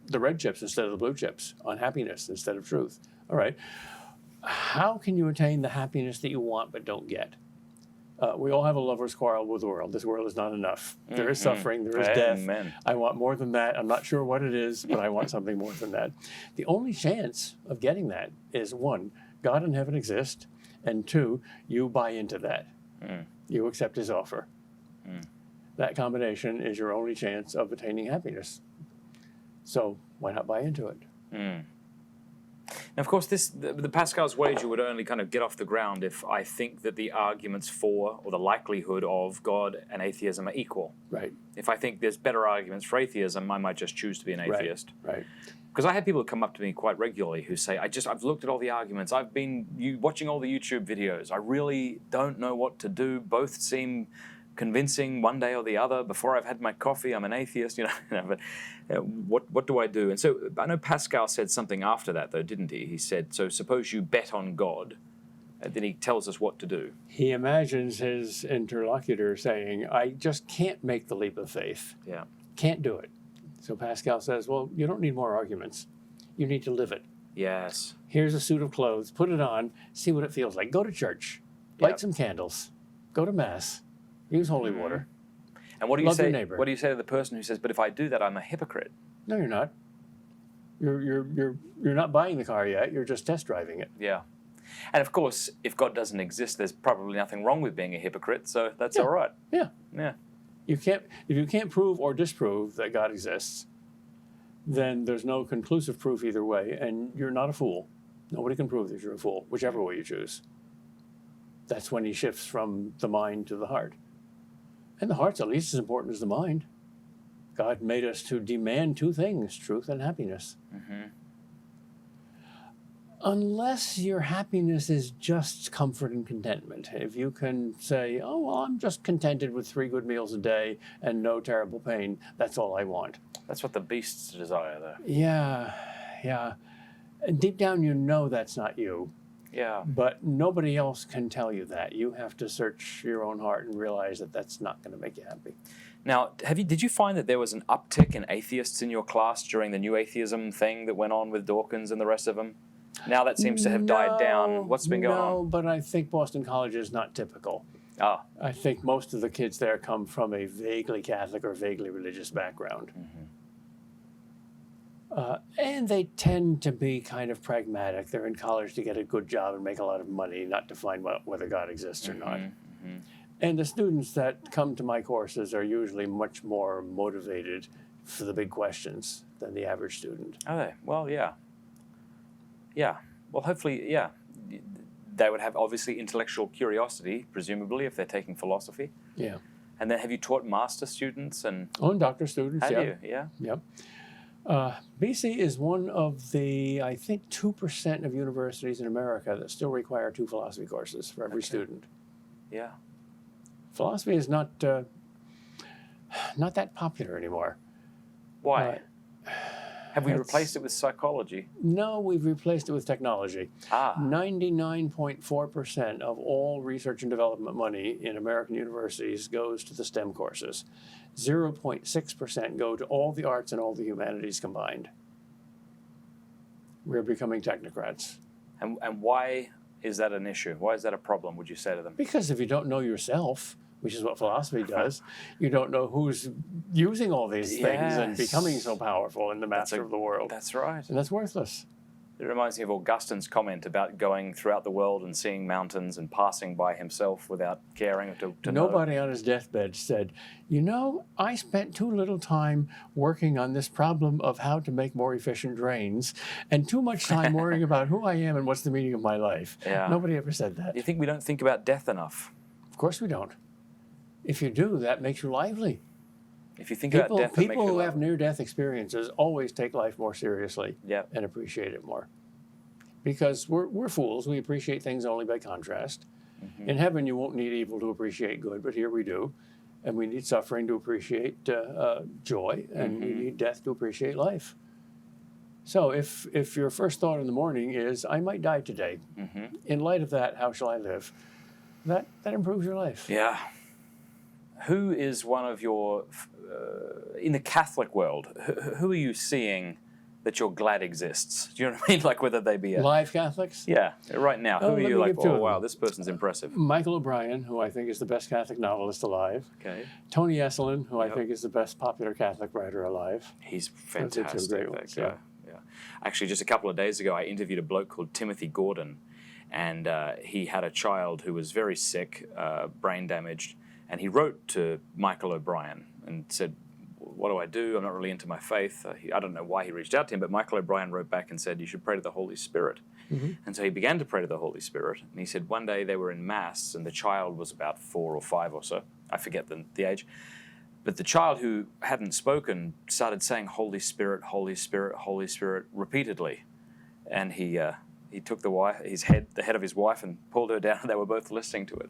the red chips instead of the blue chips, on happiness instead of truth. All right. How can you attain the happiness that you want but don't get? We all have a lover's quarrel with the world. This world is not enough. There is suffering, there is death. I want more than that. I'm not sure what it is, but I want something more than that. The only chance of getting that is 1, God and heaven exist, and 2, you buy into that. You accept his offer. That combination is your only chance of attaining happiness. So why not buy into it? Now, of course, the Pascal's wager would only kind of get off the ground if I think that the arguments for, or the likelihood of, God and atheism are equal. Right. If I think there's better arguments for atheism, I might just choose to be an atheist. Right. Because I have people come up to me quite regularly who say, I've looked at all the arguments, I've been watching all the YouTube videos, I really don't know what to do, both seem convincing one day or the other. Before I've had my coffee, I'm an atheist, but what do I do? And so I know Pascal said something after that, though, didn't he? He said, so suppose you bet on God, and then he tells us what to do. He imagines his interlocutor saying, I just can't make the leap of faith. Yeah. Can't do it. So Pascal says, well, you don't need more arguments. You need to live it. Yes. Here's a suit of clothes. Put it on. See what it feels like. Go to church. Light some candles. Go to Mass. Use holy water. And what do you Love say? your neighbor. What do you say to the person who says, "But if I do that, I'm a hypocrite"? No, you're not. You're not buying the car yet. You're just test driving it. Yeah. And of course, if God doesn't exist, there's probably nothing wrong with being a hypocrite. So that's all right. Yeah. Yeah. If you can't prove or disprove that God exists, then there's no conclusive proof either way, and you're not a fool. Nobody can prove that you're a fool, whichever way you choose. That's when he shifts from the mind to the heart. And the heart's at least as important as the mind. God made us to demand two things, truth and happiness. Mm-hmm. Unless your happiness is just comfort and contentment. If you can say, oh, well, I'm just contented with 3 good meals a day and no terrible pain, that's all I want. That's what the beasts desire, though. Yeah. And deep down, you know that's not you. Yeah. But nobody else can tell you that. You have to search your own heart and realize that that's not going to make you happy. Now, did you find that there was an uptick in atheists in your class during the new atheism thing that went on with Dawkins and the rest of them? Now that seems to have died down. What's been going on? No, but I think Boston College is not typical. Ah. I think most of the kids there come from a vaguely Catholic or vaguely religious background. Mm-hmm. And they tend to be kind of pragmatic. They're in college to get a good job and make a lot of money, not to find whether God exists or not. Mm-hmm. And the students that come to my courses are usually much more motivated for the big questions than the average student. Are they? Well, yeah. Yeah. Well, hopefully, yeah. They would have, obviously, intellectual curiosity, presumably, if they're taking philosophy. Yeah. And then have you taught master students? And doctor students, have you? Yeah. Yep. BC is one of the, I think, 2% of universities in America that still require 2 philosophy courses for every student. Yeah. Philosophy is not that popular anymore. Why? Have we replaced it with psychology? No, we've replaced it with technology. 99.4% of all research and development money in American universities goes to the STEM courses. 0.6% go to all the arts and all the humanities combined. We're becoming technocrats. And why is that an issue? Why is that a problem, would you say to them? Because if you don't know yourself, which is what philosophy does, you don't know who's using all these things and becoming so powerful and the master of the world. That's right. And that's worthless. It reminds me of Augustine's comment about going throughout the world and seeing mountains and passing by himself without caring to know. Nobody on his deathbed said, you know, I spent too little time working on this problem of how to make more efficient drains and too much time worrying about who I am and what's the meaning of my life. Yeah. Nobody ever said that. You think we don't think about death enough? Of course we don't. If you do, that makes you lively. If you think about death, that makes you people who lively. have near-death experiences always take life more seriously and appreciate it more. Because we're fools. We appreciate things only by contrast. Mm-hmm. In heaven, you won't need evil to appreciate good, but here we do. And we need suffering to appreciate joy, and we need death to appreciate life. So if your first thought in the morning is, I might die today, in light of that, how shall I live? That improves your life. Yeah. Who is one of your, in the Catholic world, who are you seeing that you're glad exists? Do you know what I mean? Like whether they be live Catholics? Yeah, right now. Who are you like, oh wow, this person's impressive? Michael O'Brien, who I think is the best Catholic novelist alive. Okay. Tony Esolen, who I think is the best popular Catholic writer alive. He's fantastic, It's a great one, that guy. Yeah. Actually, just a couple of days ago, I interviewed a bloke called Timothy Gordon, and he had a child who was very sick, brain damaged, and he wrote to Michael O'Brien and said, what do I do? I'm not really into my faith. I don't know why he reached out to him, but Michael O'Brien wrote back and said, you should pray to the Holy Spirit. And so he began to pray to the Holy Spirit. And he said one day they were in Mass and the child was about 4 or 5 or so. I forget the age. But the child who hadn't spoken started saying, Holy Spirit, Holy Spirit, Holy Spirit, repeatedly. And he took the head of his wife and pulled her down, and they were both listening to it.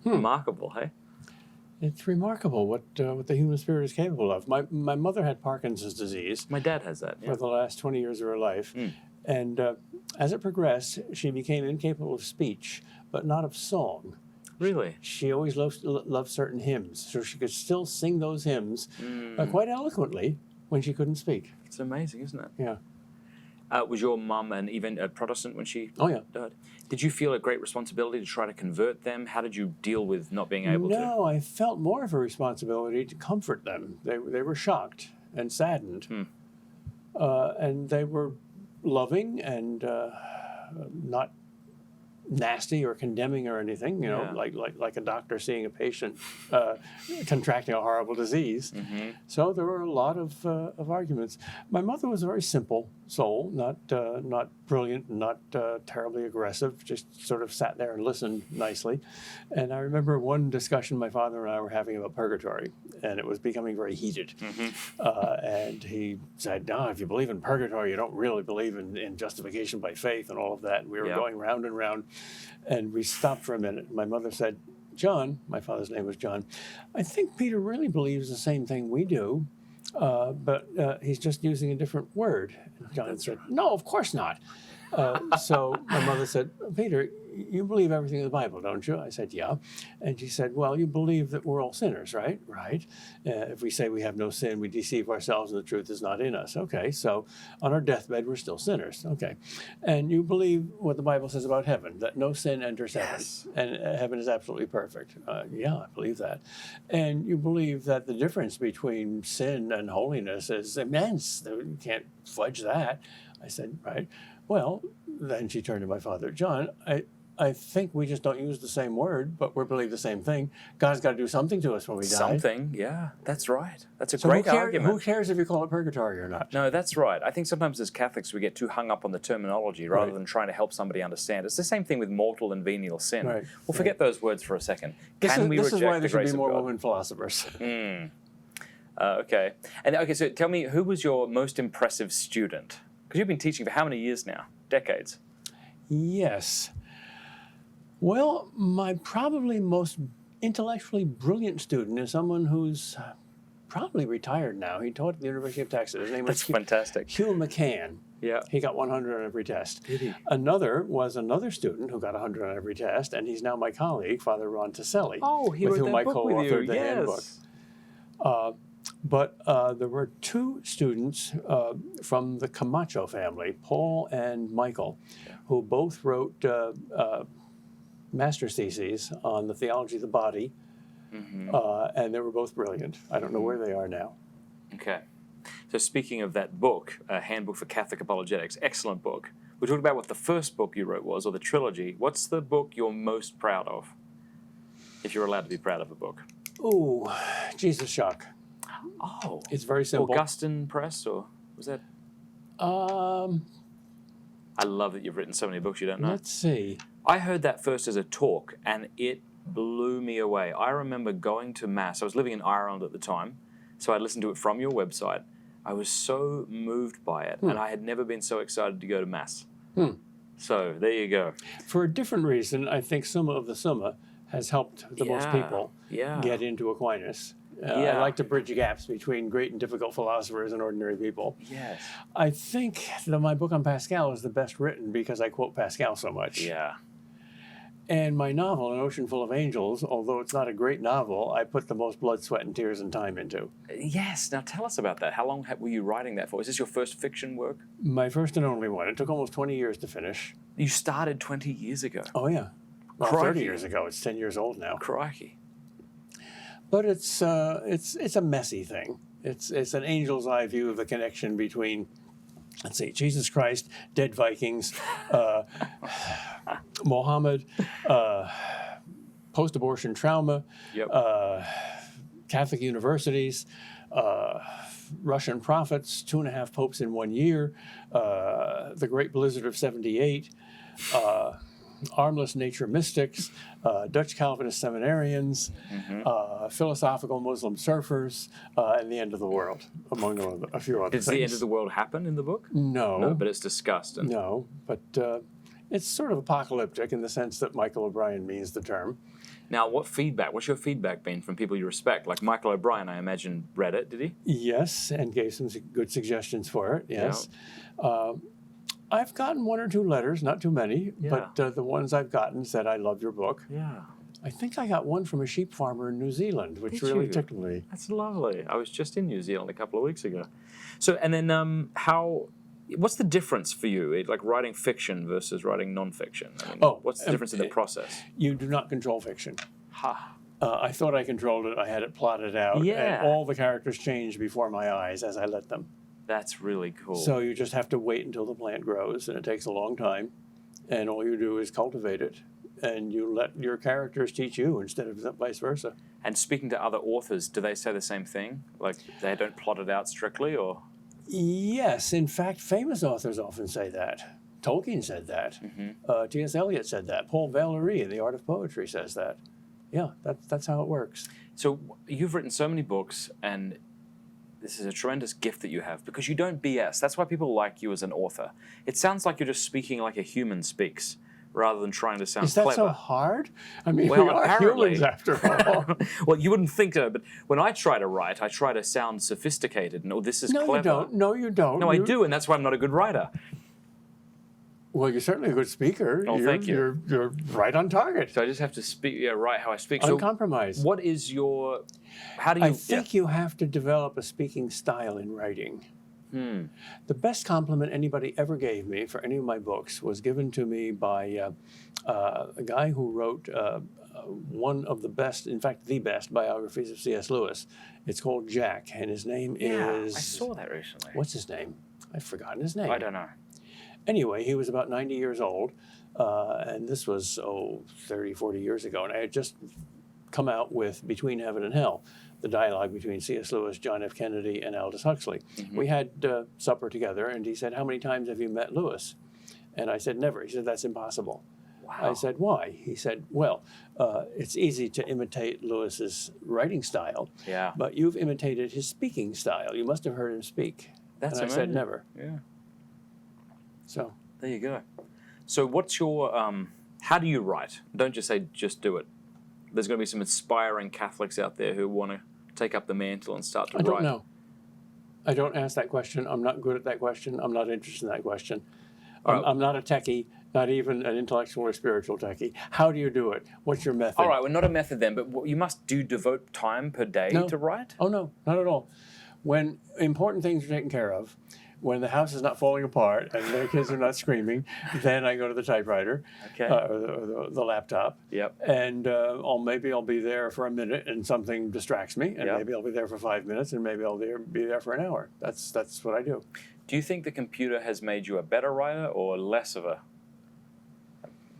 Remarkable, hey? It's remarkable what the human spirit is capable of. My mother had Parkinson's disease. My dad has that. For the last 20 years of her life. And as it progressed, she became incapable of speech, but not of song. Really? She always loved certain hymns, so she could still sing those hymns quite eloquently when she couldn't speak. It's amazing, isn't it? Yeah. Was your mum even a Protestant when she died? Did you feel a great responsibility to try to convert them? How did you deal with not being able to? No, I felt more of a responsibility to comfort them. They were shocked and saddened. And they were loving and not nasty or condemning or anything, like a doctor seeing a patient contracting a horrible disease. So there were a lot of arguments. My mother was a very simple soul, not brilliant, not terribly aggressive, just sort of sat there and listened nicely. And I remember one discussion my father and I were having about purgatory, and it was becoming very heated. And he said, no, if you believe in purgatory, you don't really believe in justification by faith and all of that. And we were going round and round. And we stopped for a minute. My mother said, John, my father's name was John, I think Peter really believes the same thing we do, but he's just using a different word. And John said, no, of course not. So my mother said, Peter, you believe everything in the Bible, don't you? I said, yeah. And she said, well, you believe that we're all sinners, right? Right. If we say we have no sin, we deceive ourselves and the truth is not in us. Okay, so on our deathbed, we're still sinners. Okay. And you believe what the Bible says about heaven, that no sin enters heaven, and heaven is absolutely perfect. Yeah, I believe that. And you believe that the difference between sin and holiness is immense. You can't fudge that. I said, right. Well, then she turned to my father, John, I think we just don't use the same word, but we believe the same thing. God's got to do something to us when we die. Something, yeah, that's right. That's a great argument. Who cares if you call it purgatory or not? No, that's right. I think sometimes as Catholics we get too hung up on the terminology rather than trying to help somebody understand. It's the same thing with mortal and venial sin. Right. Well, forget those words for a second. This is why the there should grace be more of God? women philosophers. Okay. And so tell me, who was your most impressive student? Because you've been teaching for how many years now? Decades. Yes. Well, my probably most intellectually brilliant student is someone who's probably retired now. He taught at the University of Texas. His name was fantastic. Hugh McCann. Yeah. He got 100 on every test. Did he? Another student who got 100 on every test, and he's now my colleague, Father Ron Taselli. Oh, he with wrote whom that I book with co-authored you. the handbook. But there were two students from the Camacho family, Paul and Michael, who both wrote master's theses on the theology of the body, and they were both brilliant. I don't know where they are now. Okay. So speaking of that book, Handbook for Catholic Apologetics, excellent book. We talked about what the first book you wrote was, or the trilogy. What's the book you're most proud of, if you're allowed to be proud of a book? Ooh, Jesus Shock. Oh. It's very simple. Augustine Press, or was that? I love that you've written so many books you don't know. Let's see. I heard that first as a talk, and it blew me away. I remember going to Mass. I was living in Ireland at the time, so I listened to it from your website. I was so moved by it, and I had never been so excited to go to Mass. So there you go. For a different reason, I think Summa of the Summa has helped the most people get into Aquinas. I like to bridge gaps between great and difficult philosophers and ordinary people. Yes. I think that my book on Pascal is the best written because I quote Pascal so much. Yeah. And my novel, An Ocean Full of Angels, although it's not a great novel, I put the most blood, sweat, and tears and time into. Yes. Now tell us about that. How long were you writing that for? Is this your first fiction work? My first and only one. It took almost 20 years to finish. You started 20 years ago. Oh, yeah. Well, Crikey. 30 years ago. It's 10 years old now. Crikey. But it's a messy thing. It's an angel's eye view of the connection between, let's see, Jesus Christ, dead Vikings, Mohammed, post-abortion trauma, Catholic universities, Russian prophets, 2.5 popes in 1 year, the Great Blizzard of '78, armless nature mystics, Dutch Calvinist seminarians, philosophical Muslim surfers, and the end of the world, among a few other Does things. the end of the world happen in the book? No. No, but it's discussed. And No, but it's sort of apocalyptic in the sense that Michael O'Brien means the term. Now, what's your feedback been from people you respect? Like Michael O'Brien, I imagine, read it, did he? Yes, and gave some good suggestions for it, yes. I've gotten 1 or 2 letters, not too many, but the ones I've gotten said, I love your book. Yeah. I think I got one from a sheep farmer in New Zealand, which Did really you? tickled me. That's lovely. I was just in New Zealand a couple of weeks ago. So, and then what's the difference for you, like writing fiction versus writing nonfiction? I mean, what's the difference in the process? You do not control fiction. Ha. I thought I controlled it. I had it plotted out. Yeah. And all the characters changed before my eyes as I let them. That's really cool. So you just have to wait until the plant grows, and it takes a long time. And all you do is cultivate it. And you let your characters teach you instead of vice versa. And speaking to other authors, do they say the same thing? Like they don't plot it out strictly, or? Yes. In fact, famous authors often say that. Tolkien said that. T.S. Eliot said that. Paul Valéry in The Art of Poetry says that. Yeah, that's how it works. So you've written so many books, and this is a tremendous gift that you have because you don't BS. That's why people like you as an author. It sounds like you're just speaking like a human speaks, rather than trying to sound clever. Is that so hard? I mean, well, we are apparently. humans after all. Well, you wouldn't think so, but when I try to write, I try to sound sophisticated. No, this is No, clever. you don't. No, you don't. No, I do, and that's why I'm not a good writer. Well, you're certainly a good speaker. Oh, thank you. You're right on target. So I just have to speak, write how I speak. Uncompromised. So what is your, how do you... I think you have to develop a speaking style in writing. The best compliment anybody ever gave me for any of my books was given to me by a guy who wrote one of the best, in fact, the best biographies of C.S. Lewis. It's called Jack, and his name is... I saw that recently. What's his name? I've forgotten his name. I don't know. Anyway, he was about 90 years old, and this was, 30, 40 years ago, and I had just come out with Between Heaven and Hell, the dialogue between C.S. Lewis, John F. Kennedy, and Aldous Huxley. We had supper together, and he said, how many times have you met Lewis? And I said, never. He said, that's impossible. Wow. I said, why? He said, well, it's easy to imitate Lewis's writing style, but you've imitated his speaking style. You must have heard him speak. That's and I said, never. Yeah. So there you go. So what's your, how do you write? Don't just say, just do it. There's going to be some inspiring Catholics out there who want to take up the mantle and start to write. I don't know. I don't ask that question. I'm not good at that question. I'm not interested in that question. I'm not a techie, not even an intellectual or spiritual techie. How do you do it? What's your method? All right, well, not a method then, but you must devote time per day to write? Oh, no, not at all. When important things are taken care of, when the house is not falling apart and the kids are not screaming, then I go to the typewriter or the laptop. Yep. And maybe I'll be there for a minute and something distracts me, and maybe I'll be there for 5 minutes, and maybe I'll be there for an hour. That's what I do. Do you think the computer has made you a better writer or less of a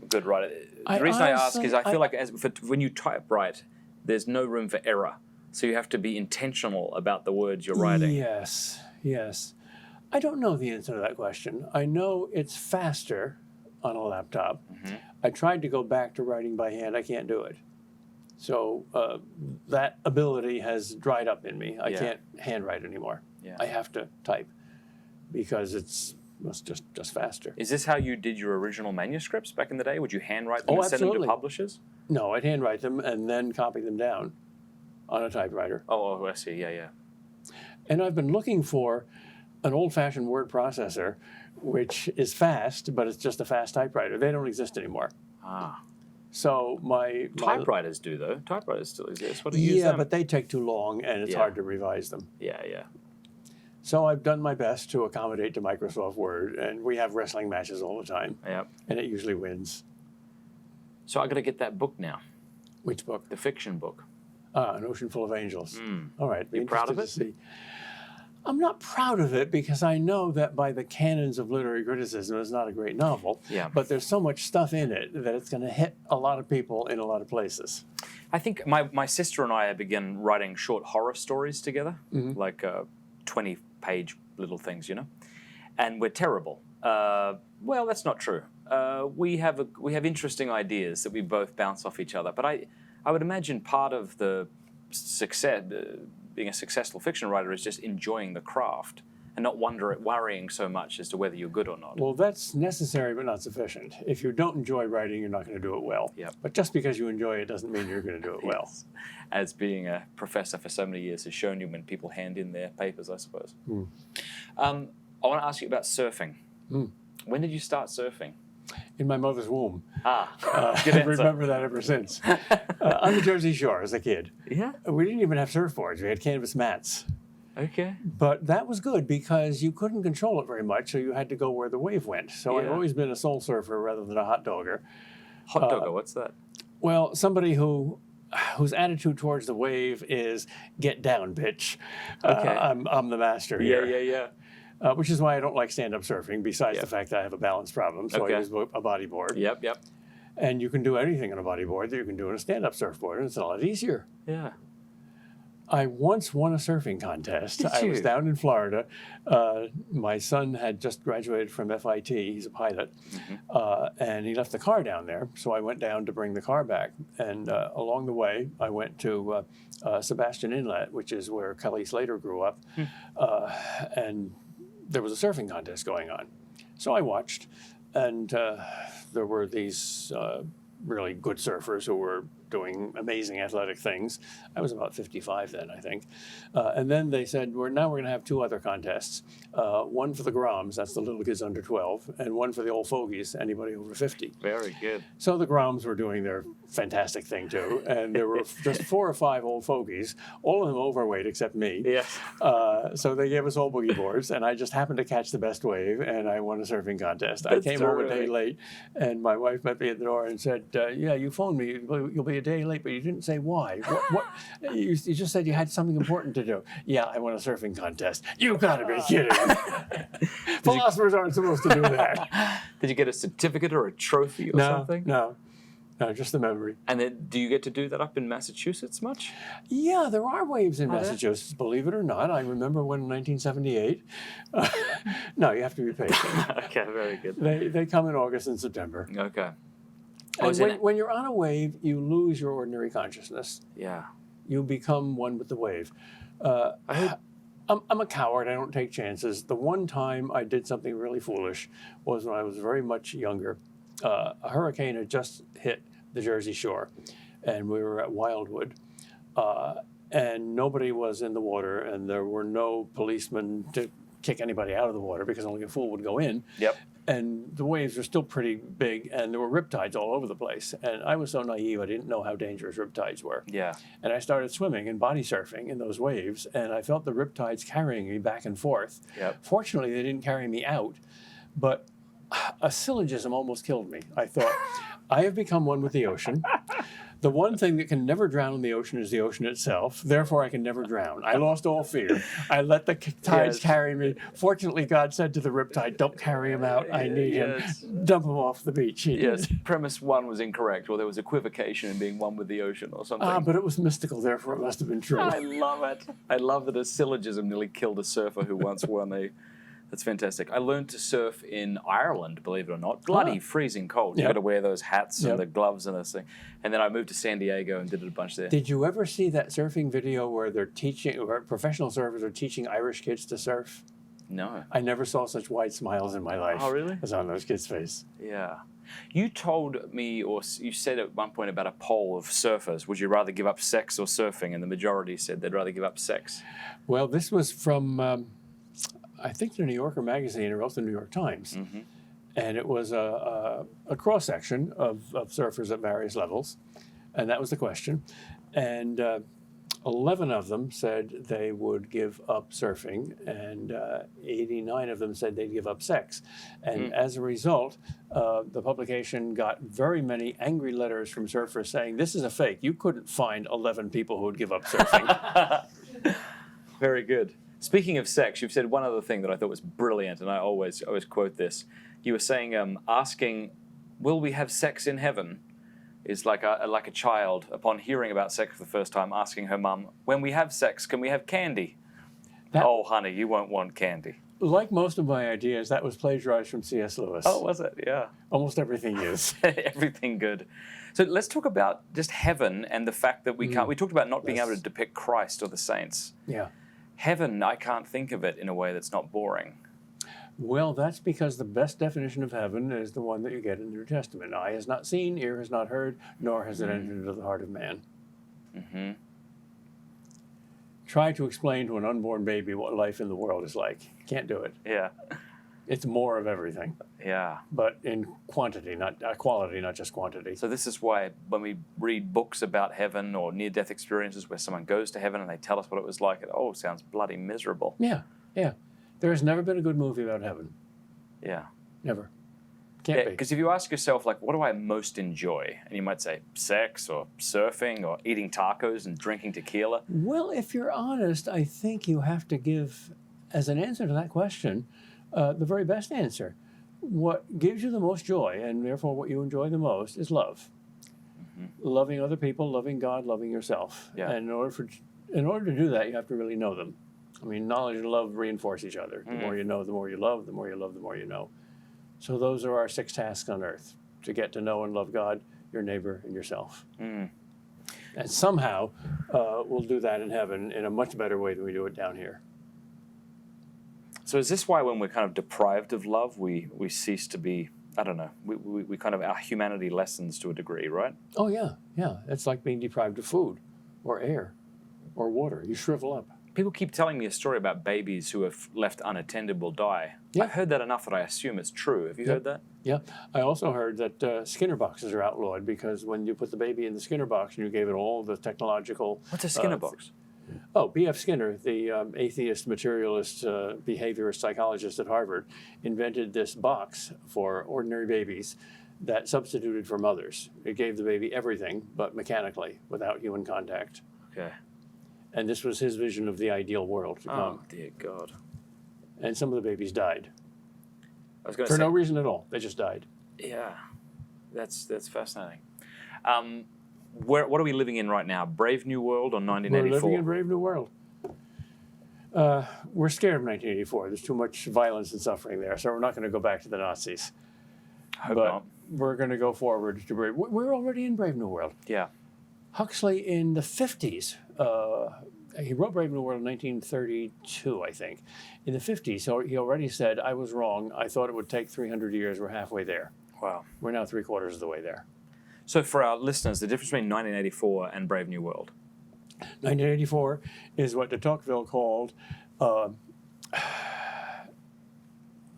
good writer? The reason I ask is I feel like when you typewrite, there's no room for error. So you have to be intentional about the words you're writing. Yes, yes. I don't know the answer to that question. I know it's faster on a laptop. I tried to go back to writing by hand. I can't do it. So that ability has dried up in me. I can't handwrite anymore. I have to type because it's just faster. Is this how you did your original manuscripts back in the day? Would you handwrite them and send them to publishers? No, I'd handwrite them and then copy them down on a typewriter. Oh, I see. Yeah. And I've been looking for an old-fashioned word processor, which is fast, but it's just a fast typewriter. They don't exist anymore. So my typewriters do though. Typewriters still exist. What do you use them? But they take too long, and it's hard to revise them. Yeah. So I've done my best to accommodate to Microsoft Word, and we have wrestling matches all the time. Yep. And it usually wins. So I got to get that book now. Which book? The fiction book. An Ocean Full of Angels. All right. You proud of it? See. I'm not proud of it because I know that by the canons of literary criticism, it's not a great novel. Yeah. But there's so much stuff in it that it's going to hit a lot of people in a lot of places. I think my sister and I began writing short horror stories together, like 20-page little things, you know, and we're terrible. Well, that's not true. We have interesting ideas that we both bounce off each other. But I would imagine part of the success, being a successful fiction writer, is just enjoying the craft and not worrying so much as to whether you're good or not. Well, that's necessary but not sufficient. If you don't enjoy writing, you're not going to do it well. Yep. But just because you enjoy it doesn't mean you're going to do it well. Yes. As being a professor for so many years has shown you when people hand in their papers, I suppose. I want to ask you about surfing. When did you start surfing? In my mother's womb. Good I answer. remember that ever since. On the Jersey Shore as a kid. Yeah. We didn't even have surfboards. We had canvas mats. Okay. But that was good because you couldn't control it very much, so you had to go where the wave went. So I've always been a soul surfer rather than a hot dogger. Hot dogger, what's that? Well, somebody whose attitude towards the wave is "get down, bitch." Okay. I'm the master here. Yeah. Which is why I don't like stand-up surfing, besides the fact that I have a balance problem, so I use a bodyboard. Yep. And you can do anything on a bodyboard that you can do on a stand-up surfboard, and it's a lot easier. Yeah. I once won a surfing contest. Did I you? was down in Florida. My son had just graduated from FIT. He's a pilot. And he left the car down there. So I went down to bring the car back. And along the way, I went to Sebastian Inlet, which is where Kelly Slater grew up. And there was a surfing contest going on. So I watched. And there were these really good surfers who were doing amazing athletic things. I was about 55 then, I think. And then they said, now we're going to have two other contests. One for the Groms, that's the little kids under 12, and one for the old fogies, anybody over 50. Very good. So the Groms were doing their fantastic thing too, and there were just 4 or 5 old fogies, all of them overweight except me. Yes. So they gave us all boogie boards, and I just happened to catch the best wave, and I won a surfing contest. That's I came home a day terrific. late, and my wife met me at the door and said, yeah, you phoned me, you'll be a day late, but you didn't say why. What? You just said you had something important to do. Yeah, I won a surfing contest. You gotta be kidding. Philosophers aren't supposed to do that. Did you get a certificate or a trophy or something? No, just the memory. And then do you get to do that up in Massachusetts much? Yeah, there are waves in there? Massachusetts, believe it or not. I remember when in 1978. No, you have to be patient. Okay, very good. They come in August and September. Okay. And when you're on a wave, you lose your ordinary consciousness. Yeah. You become one with the wave. I'm a coward. I don't take chances. The one time I did something really foolish was when I was very much younger. A hurricane had just hit the Jersey Shore, and we were at Wildwood. And nobody was in the water, and there were no policemen to kick anybody out of the water because only a fool would go in. Yep. And the waves were still pretty big, and there were riptides all over the place. And I was so naive, I didn't know how dangerous riptides were. Yeah. And I started swimming and body surfing in those waves, and I felt the riptides carrying me back and forth. Yep. Fortunately, they didn't carry me out, but a syllogism almost killed me. I thought, I have become one with the ocean. The one thing that can never drown in the ocean is the ocean itself. Therefore, I can never drown. I lost all fear. I let the tides carry me. Fortunately, God said to the riptide, don't carry him out. I need him. Dump him off the beach. He Yes, did. premise 1 was incorrect, or there was equivocation in being one with the ocean or something. But it was mystical, therefore it must have been true. I love it. I love that a syllogism nearly killed a surfer who once won a... That's fantastic. I learned to surf in Ireland, believe it or not. Bloody freezing cold. You've got to wear those hats and the gloves and this thing. And then I moved to San Diego and did it a bunch there. Did you ever see that surfing video where they're teaching, where professional surfers are teaching Irish kids to surf? No. I never saw such wide smiles in my life. Oh, really? As on those kids' face. Yeah. You told me, or you said at one point about a poll of surfers. Would you rather give up sex or surfing? And the majority said they'd rather give up sex. Well, this was from, I think, the New Yorker magazine or else the New York Times. Mm-hmm. And it was a cross-section of surfers at various levels. And that was the question. And 11 of them said they would give up surfing, and 89 of them said they'd give up sex. And as a result, the publication got very many angry letters from surfers saying, this is a fake. You couldn't find 11 people who would give up surfing. Very good. Speaking of sex, you've said one other thing that I thought was brilliant, and I always quote this. You were saying, asking, "Will we have sex in heaven?" is like a child upon hearing about sex for the first time asking her mum, "When we have sex, can we have candy?" Oh, honey, you won't want candy. Like most of my ideas, that was plagiarized from C.S. Lewis. Oh, was it? Yeah. Almost everything is. Everything good. So let's talk about just heaven and the fact that we can't. We talked about not being able to depict Christ or the saints. Yeah. Heaven, I can't think of it in a way that's not boring. Well, that's because the best definition of heaven is the one that you get in the New Testament. Eye has not seen, ear has not heard, nor has it entered into the heart of man. Mm-hmm. Try to explain to an unborn baby what life in the world is like. Can't do it. Yeah. It's more of everything. Yeah. But in quantity, not quality, not just quantity. So this is why when we read books about heaven or near-death experiences where someone goes to heaven and they tell us what it was like, it sounds bloody miserable. Yeah, yeah. There has never been a good movie about heaven. Yeah. Never. Can't be. Because if you ask yourself, like, what do I most enjoy? And you might say sex or surfing or eating tacos and drinking tequila. Well, if you're honest, I think you have to give, as an answer to that question, the very best answer. What gives you the most joy, and therefore what you enjoy the most, is love. Mm-hmm. Loving other people, loving God, loving yourself. Yeah. And in order to do that, you have to really know them. I mean, knowledge and love reinforce each other. The more you know, the more you love. The more you love, the more you know. So those are our 6 tasks on earth: to get to know and love God, your neighbor, and yourself. And somehow we'll do that in heaven in a much better way than we do it down here. So is this why when we're kind of deprived of love, we cease to be, I don't know, we kind of, our humanity lessens to a degree, right? Oh, yeah, yeah. It's like being deprived of food or air or water. You shrivel up. People keep telling me a story about babies who, if left unattended, will die. Yeah. I've heard that enough that I assume it's true. Have you heard that? Yeah. I also heard that Skinner boxes are outlawed because when you put the baby in the Skinner box and you gave it all the technological... What's a Skinner box? B.F. Skinner, the atheist, materialist, behaviorist psychologist at Harvard, invented this box for ordinary babies that substituted for mothers. It gave the baby everything, but mechanically, without human contact. Okay. And this was his vision of the ideal world to come. Oh, dear God. And some of the babies died. I was going to say, for no reason at all. They just died. Yeah, that's fascinating. What are we living in right now? Brave New World or 1984? We're living in Brave New World. We're scared of 1984. There's too much violence and suffering there, so we're not going to go back to the Nazis. I hope not. We're going to go forward to Brave. We're already in Brave New World. Yeah. Huxley in the 50s, he wrote Brave New World in 1932, I think. In the 50s, so he already said, I was wrong. I thought it would take 300 years. We're halfway there. Wow. We're now 3/4 of the way there. So for our listeners, the difference between 1984 and Brave New World? 1984 is what de Tocqueville called a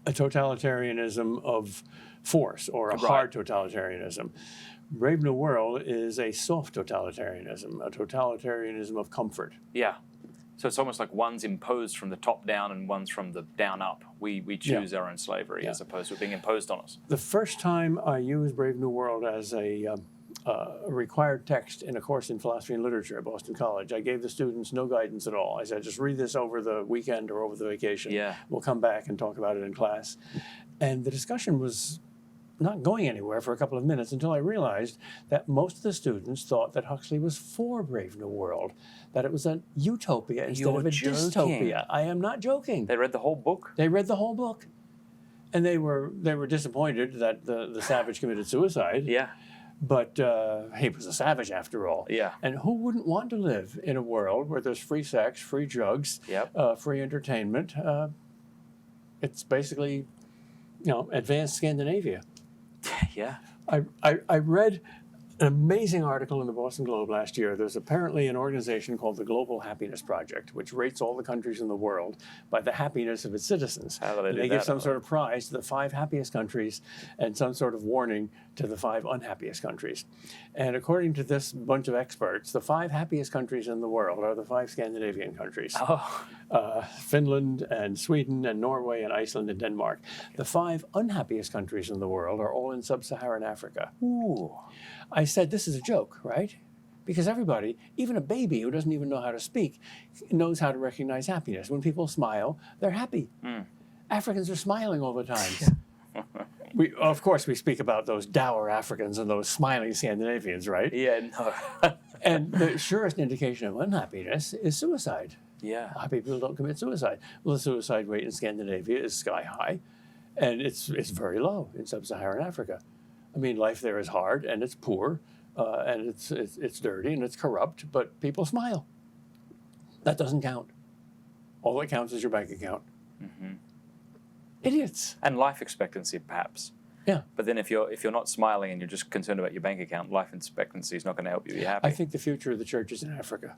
totalitarianism of force, or a hard totalitarianism. Brave New World is a soft totalitarianism, a totalitarianism of comfort. Yeah. So it's almost like one's imposed from the top down and one's from the down up. We choose our own slavery as opposed to being imposed on us. The first time I used Brave New World as a required text in a course in philosophy and literature at Boston College, I gave the students no guidance at all. I said, just read this over the weekend or over the vacation. Yeah. We'll come back and talk about it in class. And the discussion was not going anywhere for a couple of minutes until I realized that most of the students thought that Huxley was for Brave New World, that it was a utopia instead of a dystopia. I am not joking. They read the whole book? They read the whole book. And they were disappointed that the savage committed suicide. Yeah. But he was a savage after all. Yeah. And who wouldn't want to live in a world where there's free sex, free drugs, free entertainment? It's basically, advanced Scandinavia. Yeah. I read an amazing article in the Boston Globe last year. There's apparently an organization called the Global Happiness Project, which rates all the countries in the world by the happiness of its citizens. How do they do that? They give some sort of prize to the 5 happiest countries and some sort of warning to the 5 unhappiest countries. And according to this bunch of experts, the 5 happiest countries in the world are the 5 Scandinavian countries. Finland and Sweden and Norway and Iceland and Denmark. The 5 unhappiest countries in the world are all in sub-Saharan Africa. Ooh. I said, this is a joke, right? Because everybody, even a baby who doesn't even know how to speak, knows how to recognize happiness. When people smile, they're happy. Africans are smiling all the time. Of course, we speak about those dour Africans and those smiling Scandinavians, right? Yeah, no. And the surest indication of unhappiness is suicide. Yeah. Happy people don't commit suicide. Well, the suicide rate in Scandinavia is sky high, and it's very low in sub-Saharan Africa. I mean, life there is hard, and it's poor, and it's dirty, and it's corrupt, but people smile. That doesn't count. All that counts is your bank account. Idiots. And life expectancy, perhaps. Yeah. But then if you're not smiling and you're just concerned about your bank account, life expectancy is not going to help you be happy. I think the future of the church is in Africa.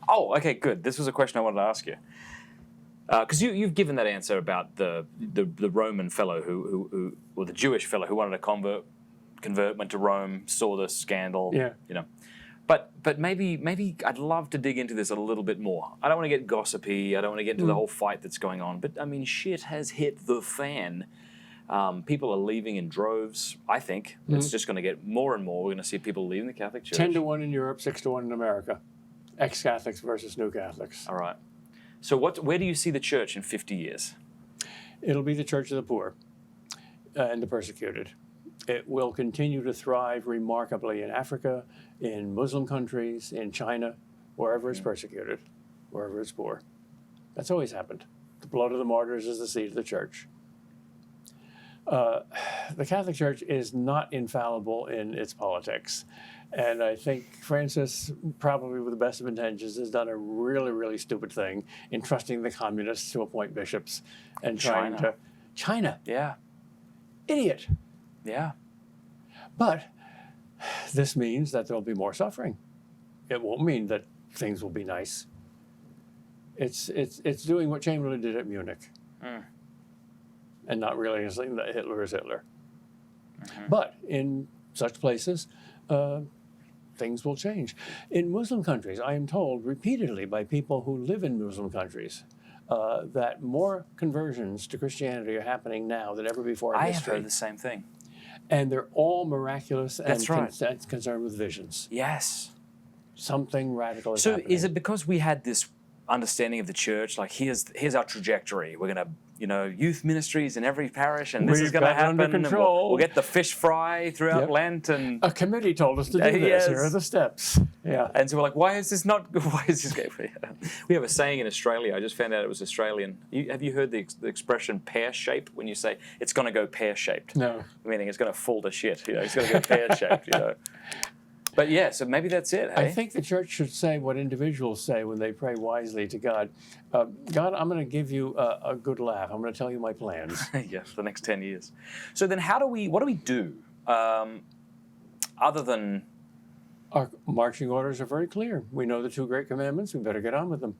Oh, okay, good. This was a question I wanted to ask you. Because you've given that answer about the Roman fellow who or the Jewish fellow who wanted to convert, went to Rome, saw the scandal. Yeah. You know. But maybe I'd love to dig into this a little bit more. I don't want to get gossipy. I don't want to get into the whole fight that's going on. But I mean, shit has hit the fan. People are leaving in droves. I think it's just going to get more and more. We're going to see people leaving the Catholic Church. 10-1 in Europe, 6-1 in America. Ex-Catholics versus new Catholics. All right. So where do you see the church in 50 years? It'll be the church of the poor and the persecuted. It will continue to thrive remarkably in Africa, in Muslim countries, in China, wherever it's persecuted, wherever it's poor. That's always happened. The blood of the martyrs is the seed of the church. The Catholic Church is not infallible in its politics. And I think Francis, probably with the best of intentions, has done a really, really stupid thing in trusting the communists to appoint bishops and trying to... China. Yeah. Idiot. Yeah. But this means that there'll be more suffering. It won't mean that things will be nice. It's doing what Chamberlain did at Munich. And not realizing that Hitler is Hitler. But in such places, things will change. In Muslim countries, I am told repeatedly by people who live in Muslim countries that more conversions to Christianity are happening now than ever before in history. I have heard the same thing. And they're all miraculous and That's right. concerned with visions. Yes. Something radical is So happening. is it because we had this understanding of the church, like here's our trajectory. We're going to, youth ministries in every parish, and this is going to happen. Under control. And we'll get the fish fry throughout Lent. And a committee told us to do this. Yes. Here are the steps. Yeah. And so we're like, why is this? We have a saying in Australia. I just found out it was Australian. Have you heard the expression pear-shaped when you say it's going to go pear-shaped? No. Meaning it's going to fall to shit. It's going to go pear-shaped. But yeah, so maybe that's it. Hey? I think the church should say what individuals say when they pray wisely to God. God, I'm going to give you a good laugh. I'm going to tell you my plans. Yeah, for the next 10 years. So then what do we do other than... Our marching orders are very clear. We know the 2 great commandments. We better get on with them.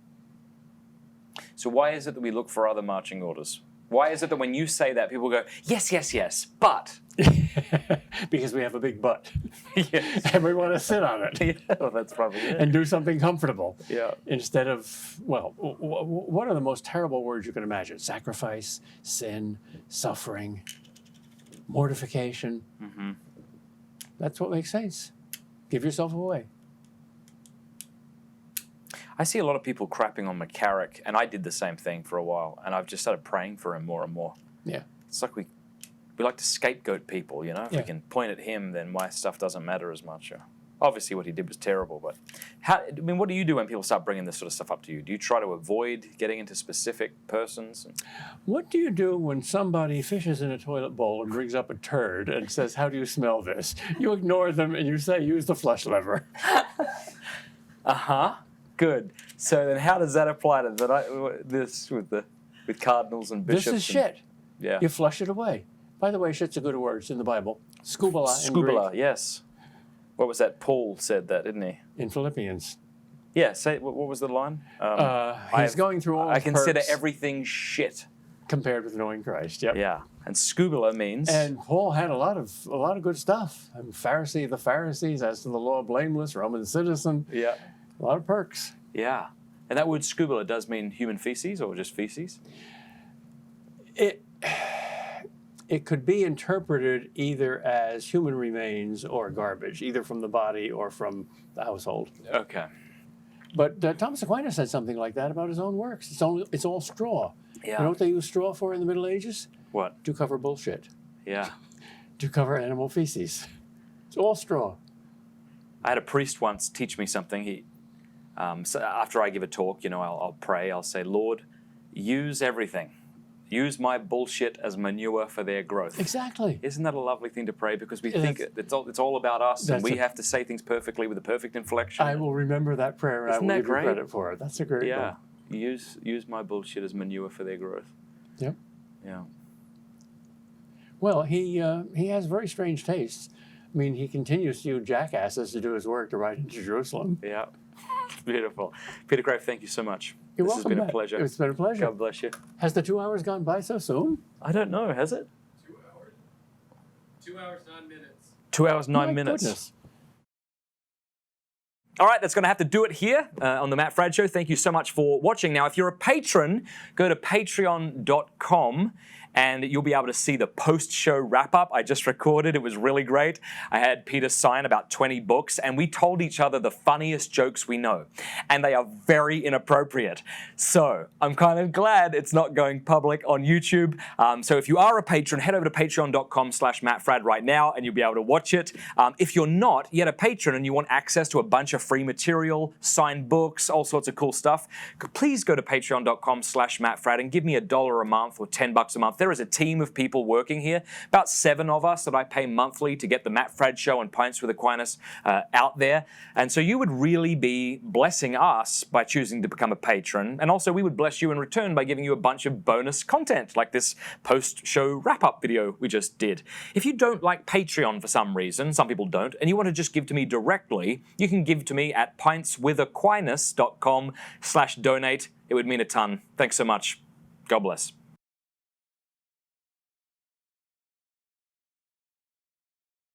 So why is it that we look for other marching orders? Why is it that when you say that, people go, yes, yes, yes, but... Because we have a big butt. Yes. And we want to sit on it. Yeah, well, that's probably it. And do something comfortable. Yeah. Instead of, well, what are the most terrible words you can imagine? Sacrifice, sin, suffering, mortification. That's what makes sense. Give yourself away. I see a lot of people crapping on McCarrick, and I did the same thing for a while, and I've just started praying for him more and more. Yeah. It's like we like to scapegoat people, If Yeah. we can point at him, then my stuff doesn't matter as much. Obviously, what he did was terrible, but what do you do when people start bringing this sort of stuff up to you? Do you try to avoid getting into specific persons? What do you do when somebody fishes in a toilet bowl and brings up a turd and says, "How do you smell this?" You ignore them and you say, "Use the flush lever." Good. So then, how does that apply to this with cardinals and bishops? This is shit. Yeah. You flush it away. By the way, shit's a good word. It's in the Bible. Skubala in Greek. Skubala, yes. What was that? Paul said that, didn't he? In Philippians. Yeah. Say what was the line? He's going through all I consider perks everything shit. compared with knowing Christ. Yep. Yeah. And skubala means. And Paul had a lot of good stuff. I'm Pharisee of the Pharisees, as to the law blameless, Roman citizen. Yeah. A lot of perks. Yeah. And that word skubala does mean human feces or just feces? it could be interpreted either as human remains or garbage, either from the body or from the household. Okay. But Thomas Aquinas said something like that about his own works. It's all straw. Yeah. You know what they used straw for in the Middle Ages? What? To cover bullshit. Yeah. To cover animal feces. It's all straw. I had a priest once teach me something. So after I give a talk, I'll pray. I'll say, Lord, use everything. Use my bullshit as manure for their growth. Exactly. Isn't that a lovely thing to pray? Because we think it's all about us, and we have to say things perfectly with the perfect inflection. I will remember that prayer, and I will give you credit for it. That's a great one. Use my bullshit as manure for their growth. Yep. Yeah. Well, he has very strange tastes. I mean, he continues to use jackasses to do his work to ride into Jerusalem. Yeah. Beautiful. Peter Kreeft, thank you so much. You're this welcome, has been Matt. a pleasure. It's been a pleasure. God bless you. Has the 2 hours gone by so soon? I don't know. Has it? 2 hours. 2 hours, 9 minutes. 2 hours, 9 minutes. Goodness. All right, that's going to have to do it here on the Matt Fradd Show. Thank you so much for watching. Now, if you're a patron, go to patreon.com and you'll be able to see the post-show wrap-up I just recorded. It was really great. I had Peter sign about 20 books, and we told each other the funniest jokes we know, and they are very inappropriate. So I'm kind of glad it's not going public on YouTube. So if you are a patron, head over to patreon.com/MattFradd right now, and you'll be able to watch it. If you're not yet a patron and you want access to a bunch of free material, signed books, all sorts of cool stuff, please go to patreon.com/MattFradd and give me $1 a month or $10 a month. There is a team of people working here, about 7 of us that I pay monthly to get the Matt Fradd Show and Pints with Aquinas out there. And so you would really be blessing us by choosing to become a patron. And also we would bless you in return by giving you a bunch of bonus content like this post-show wrap-up video we just did. If you don't like Patreon for some reason, some people don't, and you want to just give to me directly, you can give to me at pintswithaquinas.com/donate. It would mean a ton. Thanks so much. God bless.